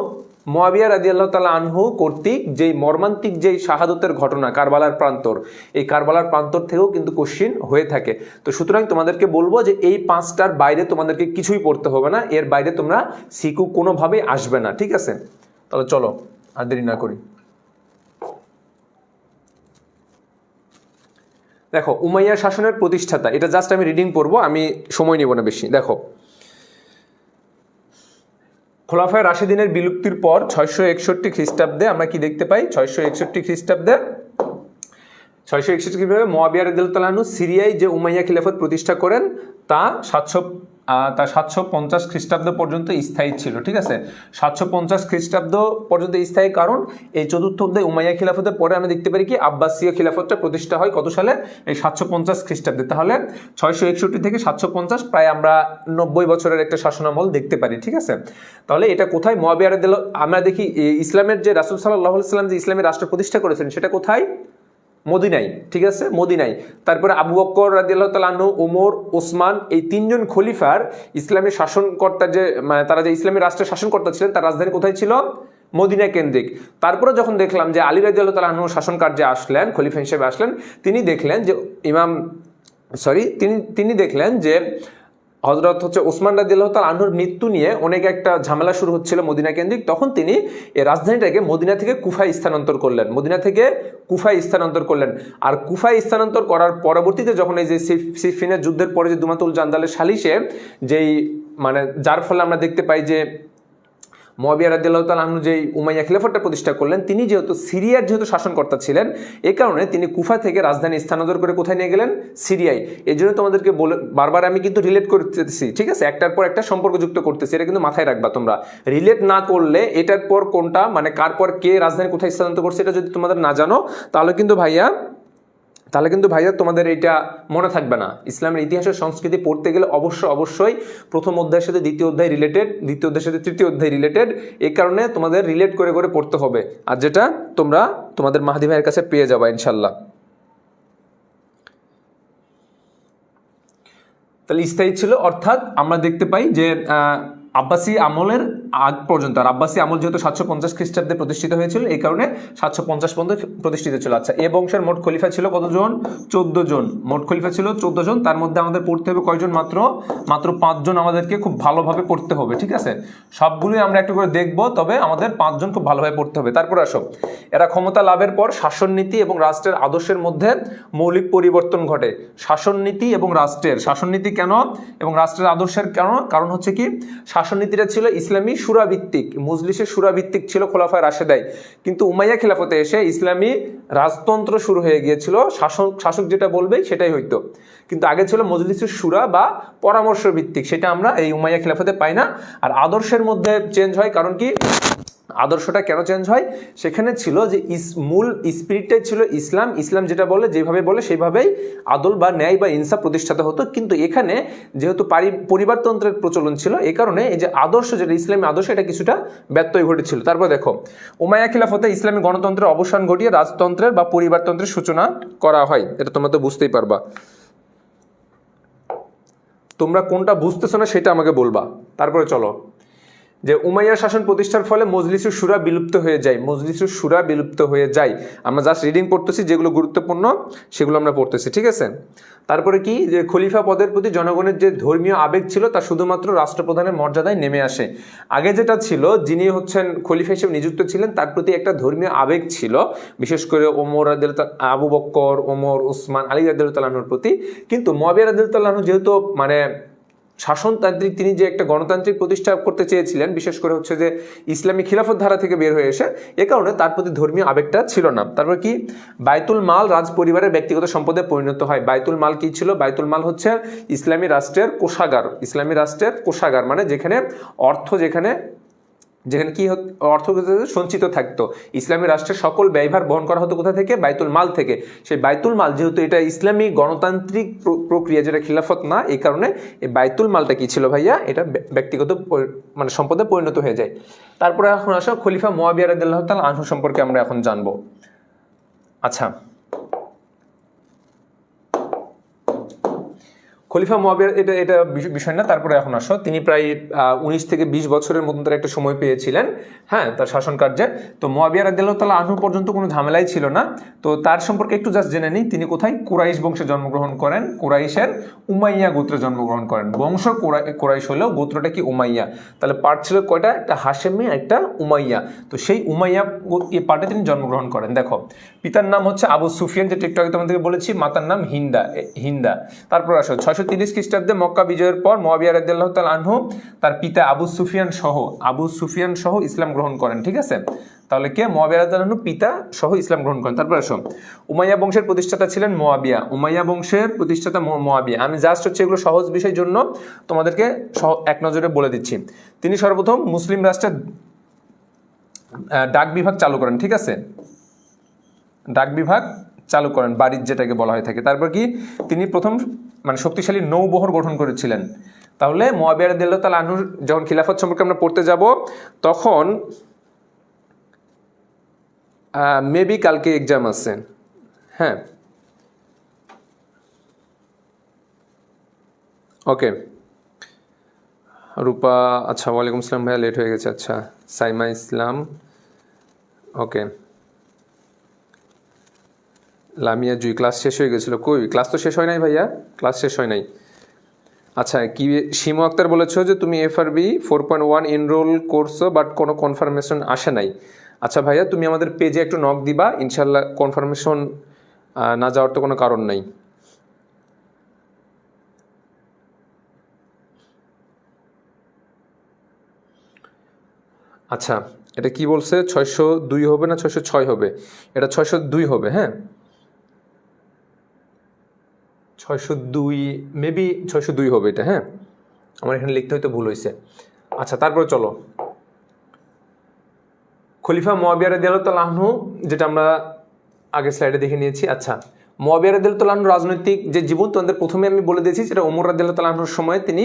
মুয়াবিয়া রাদিয়াল্লাহু তাআলা আনহু কর্তৃক যেই মর্মান্তিক যেই শাহাদতের ঘটনা কারবালার প্রান্তর, এই কারবালার প্রান্তর থেকেও কিন্তু কোশ্চিন হয়ে থাকে। তো সুতরাং তোমাদেরকে বলবো যে এই 5টার বাইরে তোমাদেরকে কিছুই পড়তে হবে না, এর বাইরে তোমরা সিকিউ কোনোভাবেই আসবে না। ঠিক আছে, তাহলে চলো আর দেরি না করি। দেখো, উমাইয়া শাসনের প্রতিষ্ঠাতা, এটা জাস্ট আমি রিডিং পড়বো, আমি সময় নেব না বেশি। দেখো, খোলাফায়ে রাশিদিনের বিলুপ্তির পর 661 খ্রিস্টাব্দে আমরা কি দেখতে পাই? 661 খ্রিস্টাব্দে মুয়াবিয়া রাদিয়াল্লাহু তাআলা আনহু সিরিয়ায় যে উমাইয়া খিলাফত প্রতিষ্ঠা করেন তা 750 খ্রিস্টাব্দ পর্যন্ত স্থায়ী ছিল। ঠিক আছে, 750 খ্রিস্টাব্দ পর্যন্ত স্থায়ী, কারণ এই চতুর্থ অধ্যায় উমাইয়া খিলাফতের পরে আমরা দেখতে পারি কি আব্বাসীয় খিলাফতটা প্রতিষ্ঠা হয় কত সালে? এই 750 খ্রিস্টাব্দে। তাহলে 661 থেকে 750 প্রায় আমরা 90 বছরের একটা শাসনামল দেখতে পারি। ঠিক আছে, তাহলে এটা কোথায়? মুয়াবিয়া রাদিয়াল্লাহু, আমরা দেখি ইসলামের যে রাসূল সাল্লাল্লাহু আলাইহি ওয়াসাল্লাম যে ইসলামের রাষ্ট্র প্রতিষ্ঠা করেছেন সেটা কোথায়? মদিনায়। ঠিক আছে, মদিনায়। তারপরে আবু বকর রাদিয়াল্লাহু তাআলা আনহু, ওমর, ওসমান, এই 3জন খলিফার ইসলামের শাসনকর্তা যে মানে তারা যে ইসলামের রাষ্ট্রের শাসনকর্তা ছিলেন তার রাজধানী কোথায় ছিল? মদিনা কেন্দ্রিক। তারপরে যখন দেখলাম যে আলী রাদিয়াল্লাহু তাআলা আনহু শাসন কার্যে আসলেন, খলিফা হিসেবে আসলেন, তিনি দেখলেন যে হযরত হচ্ছে ওসমান রাদিয়াল্লাহু তাআলা আনহুর মৃত্যু নিয়ে অনেক একটা ঝামেলা শুরু হচ্ছিল মদিনা কেন্দ্রিক। তখন তিনি এই রাজধানীটাকে মদিনা থেকে কুফায় স্থানান্তর করলেন। আর কুফায় স্থানান্তর করার পরবর্তীতে যখন এই যে সিফিনের যুদ্ধের পরে যে দুমাতুল জান্দালের সালিশে যেই মানে যার ফলে আমরা দেখতে পাই যে মুয়াবিয়া রাদিয়াল্লাহু তাআলা আনহু যেই উমাইয়া খিলাফতটা প্রতিষ্ঠা করলেন, তিনি যেহেতু সিরিয়ার শাসনকর্তা ছিলেন, এই কারণে তিনি কুফা থেকে রাজধানী স্থানান্তর করে কোথায় নিয়ে গেলেন? সিরিয়ায়। এই জন্য তোমাদেরকে বারবার আমি কিন্তু রিলেট করতেছি। ঠিক আছে, একটার পর একটা সম্পর্কযুক্ত করতেছি, এটা কিন্তু মাথায় রাখবা তোমরা। রিলেট না করলে এটার পর কোনটা মানে কার পর কে রাজধানী কোথায় স্থানান্তর করছে এটা যদি তোমাদের না জানো তাহলে কিন্তু ভাইয়া তোমাদের এটা মনে থাকবে না। ইসলামের ইতিহাসের সংস্কৃতি পড়তে গেলে অবশ্যই প্রথম অধ্যায়ের সাথে দ্বিতীয় অধ্যায় রিলেটেড, দ্বিতীয় অধ্যায়ের সাথে তৃতীয় অধ্যায় রিলেটেড, এই কারণে তোমাদের রিলেট করে করে পড়তে হবে। আর যেটা তোমরা তোমাদের মাহদি ভাইয়ের কাছে পেয়ে যাবা ইনশাল্লাহ। তাহলে স্থায়ী ছিল, অর্থাৎ আমরা দেখতে পাই যে আব্বাসী আমলের আগ পর্যন্ত, আর আব্বাসী আমল যেহেতু 750 খ্রিস্টাব্দে প্রতিষ্ঠিত হয়েছিল এই কারণে 750 পর্যন্ত প্রতিষ্ঠিত ছিল। আচ্ছা, এ বংশের মোট খলিফা ছিল কতজন? 14 জন। মোট খলিফা ছিল 14 জন। তার মধ্যে আমাদের পড়তে হবে কয়জন? মাত্র 5 জন আমাদেরকে খুব ভালোভাবে পড়তে হবে। ঠিক আছে, সবগুলোই আমরা একটু করে দেখব, তবে আমাদের 5 জন খুব ভালোভাবে পড়তে হবে। তারপর আসো, এরা ক্ষমতা লাভের পর শাসননীতি এবং রাষ্ট্রের আদর্শের মধ্যে মৌলিক পরিবর্তন ঘটে। শাসননীতি এবং রাষ্ট্রের, শাসননীতি কেন এবং রাষ্ট্রের আদর্শের কেন? কারণ হচ্ছে কি শাসননীতিটা ছিল ইসলামী সুরা ভিত্তিক, মজলিসের সুরা ভিত্তিক ছিল খোলাফায়ে রাশেদায়, কিন্তু উমাইয়া খিলাফতে এসে ইসলামী রাজতন্ত্র শুরু হয়ে গিয়েছিল। শাসক যেটা বলবে সেটাই হইতো, কিন্তু আগে ছিল মজলিসের সুরা বা পরামর্শ ভিত্তিক, সেটা আমরা এই উমাইয়া খিলাফতে পাই না। আর আদর্শের মধ্যে চেঞ্জ হয়, কারণ কি আদর্শটা কেন চেঞ্জ হয়? সেখানে ছিল যে মূল স্পিরিটটাই ছিল ইসলাম যেটা বলে, যেভাবে বলে সেইভাবেই আদল বা ন্যায় বা ইনসাফ প্রতিষ্ঠাতা হতো। কিন্তু এখানে যেহেতু পরিবারতন্ত্রের প্রচলন ছিল, এই কারণে এই যে আদর্শ, যেটা ইসলামী আদর্শ, এটা কিছুটা ব্যত্যয় ঘটেছিল। তারপর দেখো, উমাইয়া খিলাফতে ইসলামী গণতন্ত্রের অবসান ঘটিয়ে রাজতন্ত্রের বা পরিবারতন্ত্রের সূচনা করা হয়। এটা তোমরা তো বুঝতেই পারবা। তোমরা কোনটা বুঝতেছো না সেটা আমাকে বলবা। তারপরে চলো, যে উমাইয়া শাসন প্রতিষ্ঠার ফলে মজলিসুস শুরা বিলুপ্ত হয়ে যায়। আমরা জাস্ট রিডিং পড়তেছি, যেগুলো গুরুত্বপূর্ণ সেগুলো আমরা পড়তেছি। ঠিক আছে, তারপরে কি, যে খলিফা পদের প্রতি জনগণের যে ধর্মীয় আবেগ ছিল তা শুধুমাত্র রাষ্ট্রপ্রধানের মর্যাদায় নেমে আসে। আগে যেটা ছিল, যিনি হচ্ছেন খলিফা হিসেবে নিযুক্ত ছিলেন তার প্রতি একটা ধর্মীয় আবেগ ছিল, বিশেষ করে আবু বকর, ওমর, ওসমান, আলী রাদিয়াল্লাহু তাআলা আনহুর প্রতি। কিন্তু মুয়াবিয়া রাদিয়াল্লাহু তাআলা আনহু যেহেতু মানে শাসনতান্ত্রিক, তিনি যে একটা গণতান্ত্রিক প্রতিষ্ঠা করতে চেয়েছিলেন, বিশেষ করে হচ্ছে যে ইসলামী খিলাফত ধারা থেকে বের হয়ে এসে, এ কারণে তার প্রতি ধর্মীয় আবেগটা ছিল না। তারপর কি, বাইতুল মাল রাজ পরিবারের ব্যক্তিগত সম্পদে পরিণত হয়। বাইতুল মাল কি ছিল? বাইতুল মাল হচ্ছে ইসলামী রাষ্ট্রের কোষাগার। ইসলামী রাষ্ট্রের কোষাগার মানে যেখানে অর্থ, যেখানে কি অর্থ সঞ্চিত থাকতো। ইসলামী রাষ্ট্রের সকল ব্যয়ভার বহন করা হতো কোথা থেকে? বাইতুল মাল থেকে। সেই বাইতুল মাল, যেহেতু এটা ইসলামী গণতান্ত্রিক প্রক্রিয়া, যেটা খিলাফত না, এই কারণে এই বাইতুল মালটা কি ছিল ভাইয়া? এটা ব্যক্তিগত মানে সম্পদে পরিণত হয়ে যায়। তারপরে এখন আসো খলিফা মুয়াবিয়া রাদিয়াল্লাহু তাআলা আনহু সম্পর্কে আমরা এখন জানবো। আচ্ছা, খলিফা মুয়াবিয়া এটা বিষয় না। তারপরে এখন আসো, তিনি প্রায় 19 থেকে 20 বছরের মতন তার একটা সময় পেয়েছিলেন, হ্যাঁ, তার শাসন কার্যে। তো মুয়াবিয়া রাদিয়াল্লাহু তাআলা আনহু পর্যন্ত কোনো ঝামেলাই ছিল না। তো তার সম্পর্কে একটু জাস্ট জেনে নিই। তিনি কোথায়? কুরাইশ বংশে জন্মগ্রহণ করেন। কুরাইশের উমাইয়া গোত্রে জন্মগ্রহণ করেন। বংশ কুরাইশ হলেও গোত্রটা কি? উমাইয়া। তাহলে পার্ট ছিল কয়টা? একটা হাশেমি, একটা উমাইয়া। তো সেই উমাইয়া পার্টে তিনি জন্মগ্রহণ করেন। দেখো, পিতার নাম হচ্ছে আবু সুফিয়ান, যেটা একটু আগে তোমাদেরকে বলেছি। মাতার নাম হিন্দা। তারপর আসো 630 খ্রিস্টাব্দে মক্কা বিজয়ের পর মুয়াবিয়া রাদিয়াল্লাহু তাআলা আনহু তার পিতা আবু সুফিয়ান সহ ইসলাম গ্রহণ করেন। ঠিক আছে, তাহলে কে? মুয়াবিয়া রাদিয়াল্লাহু আনহু পিতা সহ ইসলাম গ্রহণ করেন। তারপর আসো, উমাইয়া বংশের প্রতিষ্ঠাতা ছিলেন মুয়াবিয়া। উমাইয়া বংশের প্রতিষ্ঠাতা মুয়াবিয়া। আমি জাস্ট হচ্ছে এগুলো সহজ বিষয়ের জন্য তোমাদেরকে এক নজরে বলে দিচ্ছি। তিনি সর্বপ্রথম মুসলিম রাষ্ট্রের ডাক বিভাগ চালু করেন। ঠিক আছে, ডাক বিভাগ চালু করেন, বাড়ির যেটাকে বলা হয়ে থাকে। তারপর কি, তিনি প্রথম মানে শক্তিশালী নৌবহর গঠন করেছিলেন। তাহলে মুয়াবিয়া রাদিয়াল্লাহু তাআলা আনহু যখন খিলাফত সম্পর্কে আমরা পড়তে যাব, তখন মেবি কালকে এক্সাম আছে, হ্যাঁ, ওকে। রূপা, আচ্ছা, ওয়ালাইকুম আসসালাম ভাইয়া, লেট হয়ে গেছে। আচ্ছা, সাইমা ইসলাম, ওকে। লামিয়া জুই, ক্লাস শেষ হয়ে গেছিলো? কই, ক্লাস তো শেষ হয় নাই ভাইয়া, ক্লাস শেষ হয় নাই। আচ্ছা, কি শিমু আক্তার বলেছো যে তুমি FRB 4.1 এনরোল করছো, বাট কোনো কনফার্মেশন আসে নাই। আচ্ছা ভাইয়া, তুমি আমাদের পেজে একটু নক দিবা, ইনশাল্লাহ কনফার্মেশন না যাওয়ার তো কোনো কারণ নাই। আচ্ছা, এটা কি বলছে? 602 হবে না 606 হবে? এটা 602 হবে, হ্যাঁ, 602, মেবি 602 হবে এটা, হ্যাঁ, আমার এখানে লিখতে হয়তো ভুল হয়েছে। আচ্ছা, তারপরে চলো, খলিফা মুয়াবিয়া রাদিয়াল্লাহু তাআলা আনহু, যেটা আমরা আগে স্লাইডে দেখে নিয়েছি। আচ্ছা, মুয়াবিয়া রাদিয়াল্লাহু তাআলা আনহু রাজনৈতিক যে জীবন, তোমাদের প্রথমে আমি বলে দিয়েছি, সেটা ওমর রাদিয়াল্লাহু তাআলা আনহুর সময় তিনি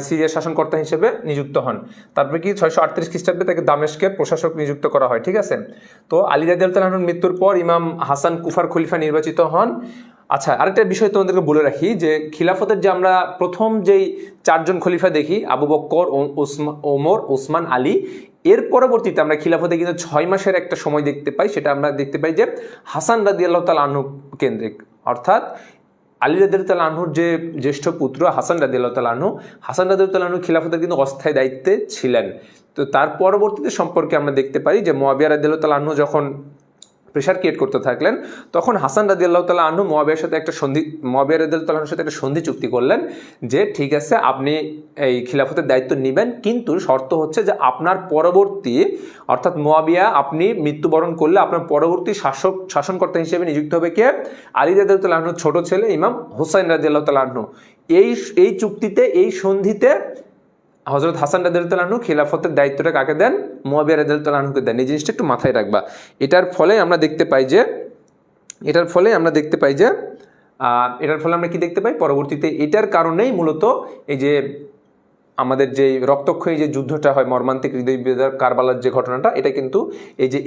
সিরিয়ার শাসনকর্তা হিসেবে নিযুক্ত হন। তারপরে কি 638 খ্রিস্টাব্দে তাকে দামেস্কের প্রশাসক নিযুক্ত করা হয়। ঠিক আছে, তো আলী রাদিয়াল্লাহু তাআলা আনহুর মৃত্যুর পর ইমাম হাসান কুফার খলিফা নির্বাচিত হন। আচ্ছা, আরেকটা বিষয় তোমাদেরকে বলে রাখি, যে খিলাফতের যে আমরা প্রথম যেই 4 জন খলিফা দেখি, আবু বকর, ওমর, ওসমান, আলী, এর পরবর্তীতে আমরা খিলাফতে কিন্তু 6 মাসের একটা সময় দেখতে পাই। সেটা আমরা দেখতে পাই যে হাসান রাদিয়াল্লাহু তাআলা আনহু কেন্দ্রিক, অর্থাৎ আলী রাদিয়াল্লাহু তাআলা আনহুর যে জ্যেষ্ঠ পুত্র হাসান রাদিয়াল্লাহু তাআলা আনহু, হাসান রাদিয়াল্লাহু তাআলা আনহু খিলাফতের কিন্তু অস্থায়ী দায়িত্বে ছিলেন। তো তার পরবর্তীতে সম্পর্কে আমরা দেখতে পারি যে মুয়াবিয়া রাদিয়াল্লাহু তাআলা আনহু যখন প্রেশার ক্রিয়েট করতে থাকলেন, তখন হাসান রাদিয়াল্লাহু তাআলা আনহু মুয়াবিয়া রাদিয়াল্লাহু তাআলা আনহুর সাথে একটা সন্ধি চুক্তি করলেন, যে ঠিক আছে, আপনি এই খিলাফতের দায়িত্ব নেবেন, কিন্তু শর্ত হচ্ছে যে আপনার পরবর্তী, অর্থাৎ মুয়াবিয়া আপনি মৃত্যুবরণ করলে আপনার পরবর্তী শাসনকর্তা হিসেবে নিযুক্ত হবে কে? আলী রাদিয়াল্লাহু তাআলা আনহুর ছোট ছেলে ইমাম হুসাইন রাদিয়াল্লাহু তাআলা আনহু। এই চুক্তিতে, এই সন্ধিতে হযরত হাসান রাদিয়াল্লাহু তাআলা আনহু খিলাফতের দায়িত্বটা কাকে দেন? মুয়াবিয়া রাদিয়াল্লাহু তাআলা আনহুকে দেন। এই জিনিসটা একটু মাথায় রাখবা। এটার ফলে আমরা দেখতে পাই কি দেখতে পাই পরবর্তীতে, এটার কারণেই মূলত এই যে আমাদের যে রক্তক্ষয়ী যে যুদ্ধটা হয়, মর্মান্তিক হৃদয় বিদারক কারবালার যে ঘটনাটা, এটা কিন্তু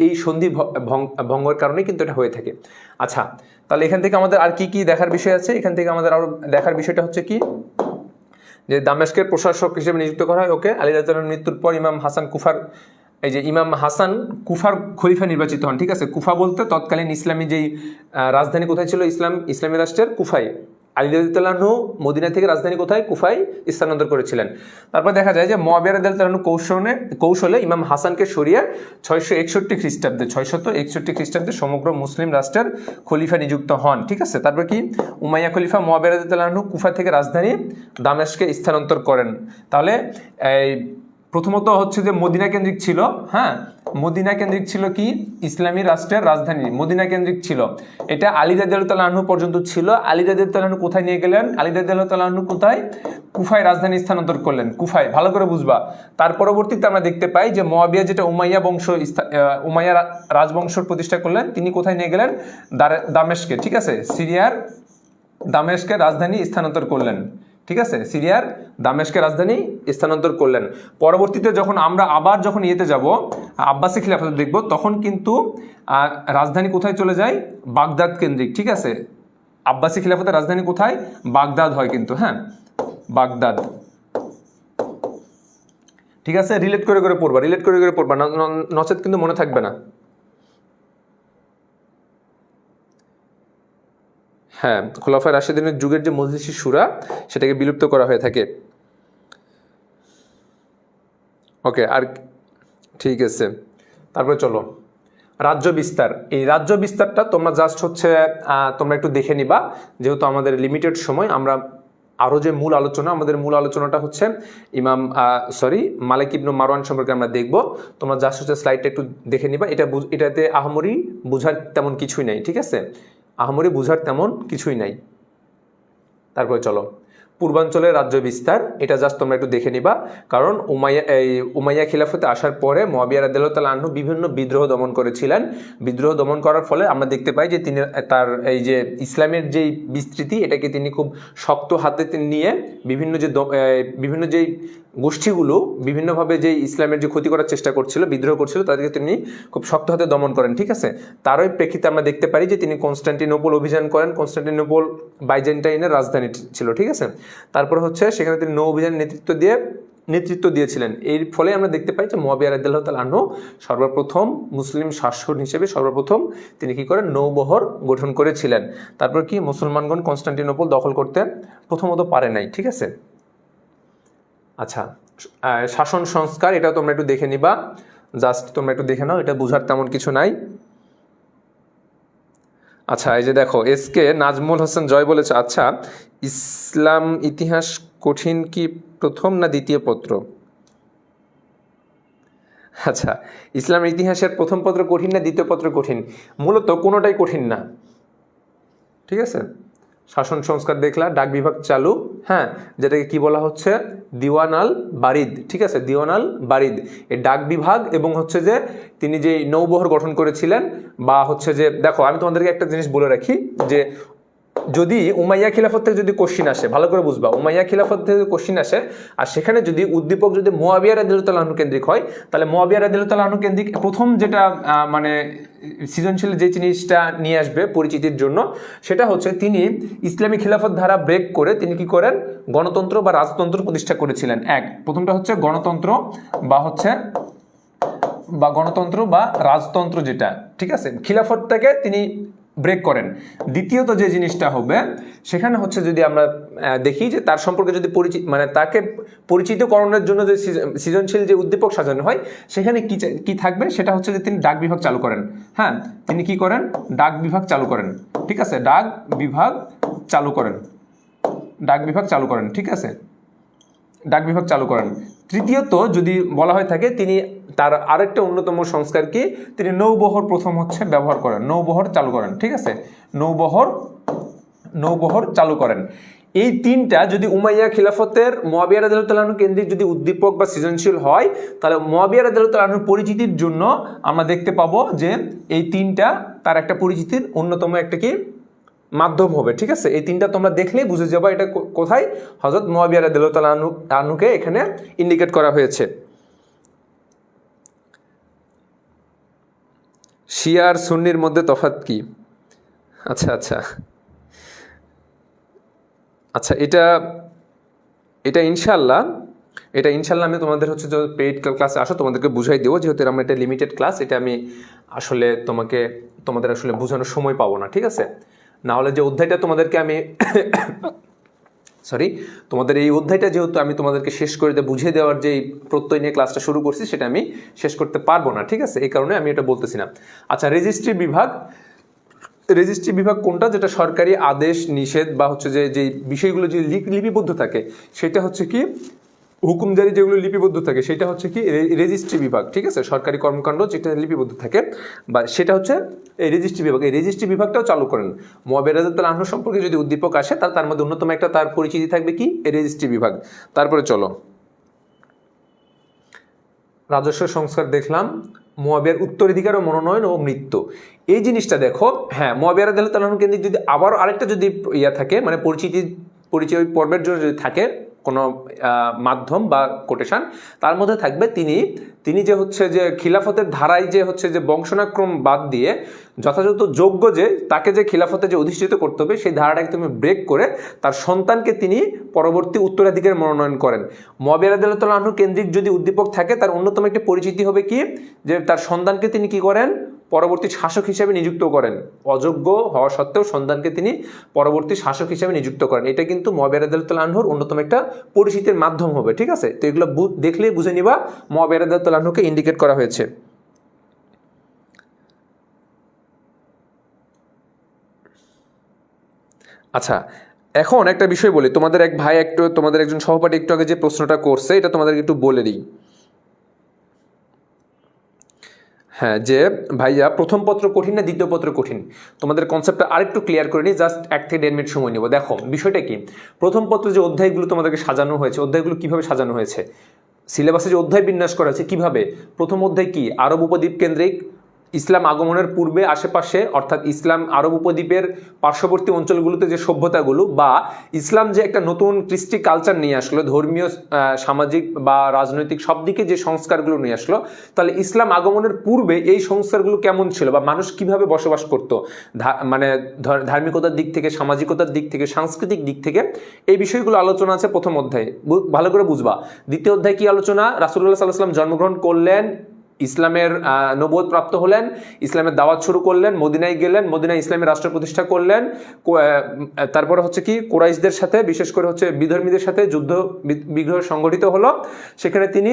এই সন্ধি ভঙ্গের কারণে কিন্তু এটা হয়ে থাকে। আচ্ছা, তাহলে এখান থেকে আমাদের আর কি দেখার বিষয় আছে? এখান থেকে আমাদের আরো দেখার বিষয়টা হচ্ছে কি, যে দামেস্কের প্রশাসক হিসেবে নিযুক্ত করা হয়, ওকে। আলী রাদিয়াল্লাহু তাআলার মৃত্যুর পর ইমাম হাসান কুফার খলিফা নির্বাচিত হন। ঠিক আছে, কুফা বলতে তৎকালীন ইসলামী যেই রাজধানী কোথায় ছিল? ইসলামী রাষ্ট্রের কুফায়, আলী রাদিয়াল্লাহু আনহু মদিনা থেকে রাজধানী কোথায়, কুফায় স্থানান্তর করেছিলেন। তারপর দেখা যায় যে মুআবিয়া রাদিয়াল্লাহু আনহু কৌশলে ইমাম হাসানকে সরিয়ে 661 খ্রিস্টাব্দে সমগ্র মুসলিম রাষ্ট্রের খলিফা নিযুক্ত হন। ঠিক আছে, তারপর কি উমাইয়া খলিফা মুআবিয়া রাদিয়াল্লাহু আনহু কুফা থেকে রাজধানী দামেস্কে স্থানান্তর করেন। তাহলে এই প্রথমত হচ্ছে যে মদিনা কেন্দ্রিক ছিল, হ্যাঁ মদিনা কেন্দ্রিক ছিল কি ইসলামী রাষ্ট্রের রাজধানী মদিনা কেন্দ্রিক ছিল, এটা আলী রাদিয়াল্লাহু আনহু পর্যন্ত ছিল। আলী রাদিয়াল্লাহু আনহু কোথায় নিয়ে গেলেন, আলী রাদিয়াল্লাহু আনহু কোথায়, কুফায় রাজধানী স্থানান্তর করলেন, কুফায়, ভালো করে বুঝবা। তার পরবর্তীতে আমরা দেখতে পাই যে মুআবিয়া যেটা উমাইয়া রাজবংশ প্রতিষ্ঠা করলেন, তিনি কোথায় নিয়ে গেলেন, দামেস্কে। ঠিক আছে, সিরিয়ার দামেস্কের রাজধানী স্থানান্তর করলেন। ঠিক আছে, সিরিয়ার দামেস্কের রাজধানী স্থানান্তর করলেন। পরবর্তীতে আমরা আবার যখন ইয়েতে যাব, আব্বাসী খিলাফত দেখব, তখন কিন্তু রাজধানী কোথায় চলে যায়, বাগদাদ কেন্দ্রিক। ঠিক আছে, আব্বাসী খিলাফতের রাজধানী কোথায়, বাগদাদ হয় কিন্তু, হ্যাঁ বাগদাদ। ঠিক আছে, রিলেট করে পড়বা, নচেত কিন্তু মনে থাকবে না। হ্যাঁ, খোলাফায়ে রাশিদিনের যুগের যে মজলিসি শুরা, সেটাকে বিলুপ্ত করা হয়ে থাকে। ওকে, আর ঠিক আছে, তারপরে চলো রাজ্য বিস্তার। এই রাজ্য বিস্তারটা তোমরা জাস্ট হচ্ছে তোমরা একটু দেখে নিবা, যেহেতু আমাদের লিমিটেড সময়। আমরা আরও যে আমাদের মূল আলোচনাটা হচ্ছে মালিক ইবনে মারওয়ান সম্পর্কে আমরা দেখব। তোমরা জাস্ট হচ্ছে স্লাইডটা একটু দেখে নিবা। এটাতে আহামরি বুঝার তেমন কিছুই নাই। ঠিক আছে, আহামরি বুঝার তেমন কিছুই নাই। তারপরে চলো পূর্বাঞ্চলের রাজ্য বিস্তার, এটা জাস্ট তোমরা একটু দেখে নিবা। কারণ উমাইয়া খিলাফতে আসার পরে মুআবিয়া রাদিয়াল্লাহু তাআলা আনহু বিভিন্ন বিদ্রোহ দমন করেছিলেন। বিদ্রোহ দমন করার ফলে আমরা দেখতে পাই যে তিনি তার এই যে ইসলামের যেই বিস্তৃতি, এটাকে তিনি খুব শক্ত হাতে নিয়ে বিভিন্ন যেই গোষ্ঠীগুলো বিভিন্নভাবে যে ইসলামের যে ক্ষতি করার চেষ্টা করছিল, বিদ্রোহ করছিল, তাদেরকে তিনি খুব শক্ত হাতে দমন করেন। ঠিক আছে, তারই প্রেক্ষিতে আমরা দেখতে পারি যে তিনি কনস্টান্টিনোপল অভিযান করেন। কনস্টান্টিনোপল বাইজেন্টাইনের রাজধানী ছিল। ঠিক আছে, তারপর হচ্ছে সেখানে তিনি নৌ অভিযানের নেতৃত্ব দিয়েছিলেন। এর ফলে আমরা দেখতে পাই যে মুআবিয়া রাদিয়াল্লাহু তাআলা আনহু সর্বপ্রথম মুসলিম শাসক হিসেবে তিনি কি করেন, নৌবহর গঠন করেছিলেন। তারপর কি মুসলমানগণ কনস্টান্টিনোপল দখল করতে প্রথমত পারে নাই। ঠিক আছে, আচ্ছা শাসন সংস্কার, এটাও তোমরা একটু দেখে নিবা, জাস্ট তোমরা একটু দেখে নাও, এটা বোঝার তেমন কিছু নাই। আচ্ছা, এই যে দেখো এসকে নাজমুল হোসেন জয় বলেছে, আচ্ছা ইসলাম ইতিহাস কঠিন কি প্রথম না দ্বিতীয় পত্র? আচ্ছা, ইসলাম ইতিহাসের প্রথম পত্র কঠিন না দ্বিতীয় পত্র কঠিন? মূলত কোনোটাই কঠিন না। ঠিক আছে, শাসন সংস্কার দেখলা, ডাক বিভাগ চালু, হ্যাঁ যেটাকে কি বলা হচ্ছে, দিওয়ান আল বারিদ। ঠিক আছে, দিওয়ান আল বারিদ, এই ডাক বিভাগ এবং হচ্ছে যে তিনি যে নৌবহর গঠন করেছিলেন, বা হচ্ছে যে দেখো আমি তোমাদেরকে একটা জিনিস বলে রাখি, যে যদি উমাইয়া খিলাফত থেকে যদি কোশ্চিন আসে, ভালো করে বুঝবা, উমাইয়া খিলাফত থেকে কোশ্চিন আসে আর সেখানে যদি উদ্দীপক যদি মুআবিয়া রাদিয়াল্লাহু তাআলা আনহু কেন্দ্রিক হয়, তাহলে মুআবিয়া রাদিয়াল্লাহু তাআলা আনহু কেন্দ্রিক প্রথম যেটা মানে সৃজনশীল যে জিনিসটা নিয়ে আসবে পরিচিতির জন্য, সেটা হচ্ছে তিনি ইসলামী খিলাফত ধারা ব্রেক করে তিনি কি করেন, গণতন্ত্র বা রাজতন্ত্র প্রতিষ্ঠা করেছিলেন। প্রথমটা হচ্ছে গণতন্ত্র বা রাজতন্ত্র যেটা, ঠিক আছে, খিলাফতটাকে তিনি ব্রেক করেন। দ্বিতীয়ত যে জিনিসটা হবে সেখানে হচ্ছে যদি আমরা দেখি যে তার সম্পর্কে যদি তাকে পরিচিতকরণের জন্য যে সৃজনশীল যে উদ্দীপক সাজানো হয়, সেখানে কি থাকবে, সেটা হচ্ছে যে তিনি ডাক বিভাগ চালু করেন। হ্যাঁ, তিনি কি করেন, ডাক বিভাগ চালু করেন। ঠিক আছে, ডাক বিভাগ চালু করেন। ঠিক আছে, ডাক বিভাগ চালু করেন। তৃতীয়ত যদি বলা হয়ে থাকে, তিনি তার আরেকটা অন্যতম সংস্কার কি, তিনি নৌবহর প্রথম হচ্ছে ব্যবহার করেন, নৌবহর চালু করেন। ঠিক আছে, নৌবহর চালু করেন। এই তিনটা যদি উমাইয়া খিলাফতের মুআবিয়া রাদিয়াল্লাহু তাআলা আনহু কেন্দ্রিক যদি উদ্দীপক বা সৃজনশীল হয়, তাহলে মুআবিয়া রাদিয়াল্লাহু তাআলা আনহুর পরিচিতির জন্য আমরা দেখতে পাবো যে এই তিনটা তার একটা পরিচিতির অন্যতম একটা কি মাধ্যম হবে। ঠিক আছে, এই তিনটা তোমরা দেখলেই বুঝে যাবে এটা কোথায় হযরত মুআবিয়া রাদিয়াল্লাহু তাআলা আনহুকে এখানে ইন্ডিকেট করা হয়েছে। শিয়া আর সুন্নির মধ্যে তফাৎ কি? আচ্ছা, এটা ইনশাআল্লাহ আমি তোমাদের হচ্ছে যে পেইড ক্লাসে আসো তোমাদেরকে বুঝাই দেবো, যেহেতু আমরা এটা লিমিটেড ক্লাস, এটা আমি আসলে তোমাদের আসলে বোঝানোর সময় পাবো না। ঠিক আছে, না হলে যে অধ্যায়টা তোমাদেরকে আমি সরি, তোমাদের এই অধ্যায়টা যেহেতু আমি তোমাদেরকে শেষ করে বুঝিয়ে দেওয়ার যে প্রত্যয় নিয়ে ক্লাসটা শুরু করছি সেটা আমি শেষ করতে পারবো না, ঠিক আছে, এই কারণে আমি এটা বলতেছি না। আচ্ছা, রেজিস্ট্রি বিভাগ কোনটা, যেটা সরকারি আদেশ নিষেধ বা হচ্ছে যে বিষয়গুলো যে লিপিবদ্ধ থাকে সেটা হচ্ছে কি হুকুমজারি, যেগুলো লিপিবদ্ধ থাকে সেটা হচ্ছে কি রেজিস্ট্রি বিভাগ, ঠিক আছে, সরকারি কর্মকাণ্ড যেটা লিপিবদ্ধ থাকে বা সেটা হচ্ছে এই রেজিস্ট্রি বিভাগ। এই রেজিস্ট্রি বিভাগটাও চালু করেন। মুআবিয়া রাদিয়াল্লাহু আনহু সম্পর্কে যদি উদ্দীপক আসে তার মধ্যে অন্যতম একটা তার পরিচিতি থাকবে কি এই রেজিস্ট্রি বিভাগ। তারপরে চলো, রাজস্ব সংস্কার দেখলাম, মুআবিয়ার উত্তরাধিকার ও মনোনয়ন ও মৃত্যু, এই জিনিসটা দেখো। হ্যাঁ, মুআবিয়া রাদিয়াল্লাহু আনহু কেন্দ্রিক যদি আবারও আরেকটা যদি ইয়া থাকে, মানে পরিচয় পর্বের জন্য যদি থাকে কোনো মাধ্যম বা কোটেশন, তার মধ্যে থাকবে তিনি যে হচ্ছে যে খিলাফতের ধারায় যে হচ্ছে যে বংশনাক্রম বাদ দিয়ে যথাযথ যোগ্য যে তাকে যে খিলাফতে যে অধিষ্ঠিত করতে হবে সেই ধারাটাকে তুমি ব্রেক করে তার সন্তানকে তিনি পরবর্তী উত্তরাধিকার মনোনয়ন করেন। মুআবিয়া রাদিয়াল্লাহু আনহু কেন্দ্রিক যদি উদ্দীপক থাকে তার অন্যতম একটি পরিচিতি হবে কি, যে তার সন্তানকে তিনি কি করেন, পরবর্তী শাসক হিসেবে নিযুক্ত করেন। অযোগ্য হওয়া সত্ত্বেও সন্তানকে তিনি পরবর্তী শাসক হিসেবে নিযুক্ত করেন। এটা কিন্তু মুআবিয়া রাদিয়াল্লাহু আনহুর অন্যতম একটা পরিচিতির মাধ্যম হবে, ঠিক আছে। তো এগুলো দেখলেই বুঝে নিবা মুআবিয়া রাদিয়াল্লাহু আনহুকে ইন্ডিকেট করা হয়েছে। আচ্ছা, এখন একটা বিষয় বলি, তোমাদের একজন সহপাঠী একটু আগে যে প্রশ্নটা করছে এটা তোমাদেরকে একটু বলে দিই। হ্যাঁ, যে ভাইয়া প্রথম পত্র কঠিন না দ্বিতীয় পত্র কঠিন, তোমাদের কনসেপ্টটা আরেকটু ক্লিয়ার করে নিই, জাস্ট 1 থেকে 1.5 মিনিট সময় নেব। দেখো বিষয়টা কি, প্রথম পত্র যে অধ্যায়গুলো তোমাদেরকে সাজানো হয়েছে, অধ্যায়গুলো কিভাবে সাজানো হয়েছে, সিলেবাসে যে অধ্যায় বিন্যাস করা হয়েছে কিভাবে, প্রথম অধ্যায় কি আরব উপদ্বীপ কেন্দ্রিক, ইসলাম আগমনের পূর্বে আশেপাশে অর্থাৎ ইসলাম আরব উপদ্বীপের পার্শ্ববর্তী অঞ্চলগুলোতে যে সভ্যতাগুলো বা ইসলাম যে একটা নতুন কৃষ্টি কালচার নিয়ে আসলো, ধর্মীয় সামাজিক বা রাজনৈতিক সব দিকে যে সংস্কারগুলো নিয়ে আসলো, তাহলে ইসলাম আগমনের পূর্বে এই সংস্কারগুলো কেমন ছিল বা মানুষ কিভাবে বসবাস করত, মানে ধার্মিকতার দিক থেকে, সামাজিকতার দিক থেকে, সাংস্কৃতিক দিক থেকে, এই বিষয়গুলো আলোচনা আছে প্রথম অধ্যায়ে, ভালো করে বুঝবা। দ্বিতীয় অধ্যায় কি আলোচনা, রাসূলুল্লাহ সাল্লাল্লাহু আলাইহি ওয়াসাল্লাম জন্মগ্রহণ করলেন, ইসলামের নবুয়ত প্রাপ্ত হলেন, ইসলামের দাওয়াত শুরু করলেন, মদিনায় গেলেন, মদিনায় ইসলামের রাষ্ট্র প্রতিষ্ঠা করলেন, তারপরে হচ্ছে কি কুরাইশদের সাথে বিশেষ করে হচ্ছে বিধর্মীদের সাথে যুদ্ধ বিগ্রহ সংগঠিত হলো, সেখানে তিনি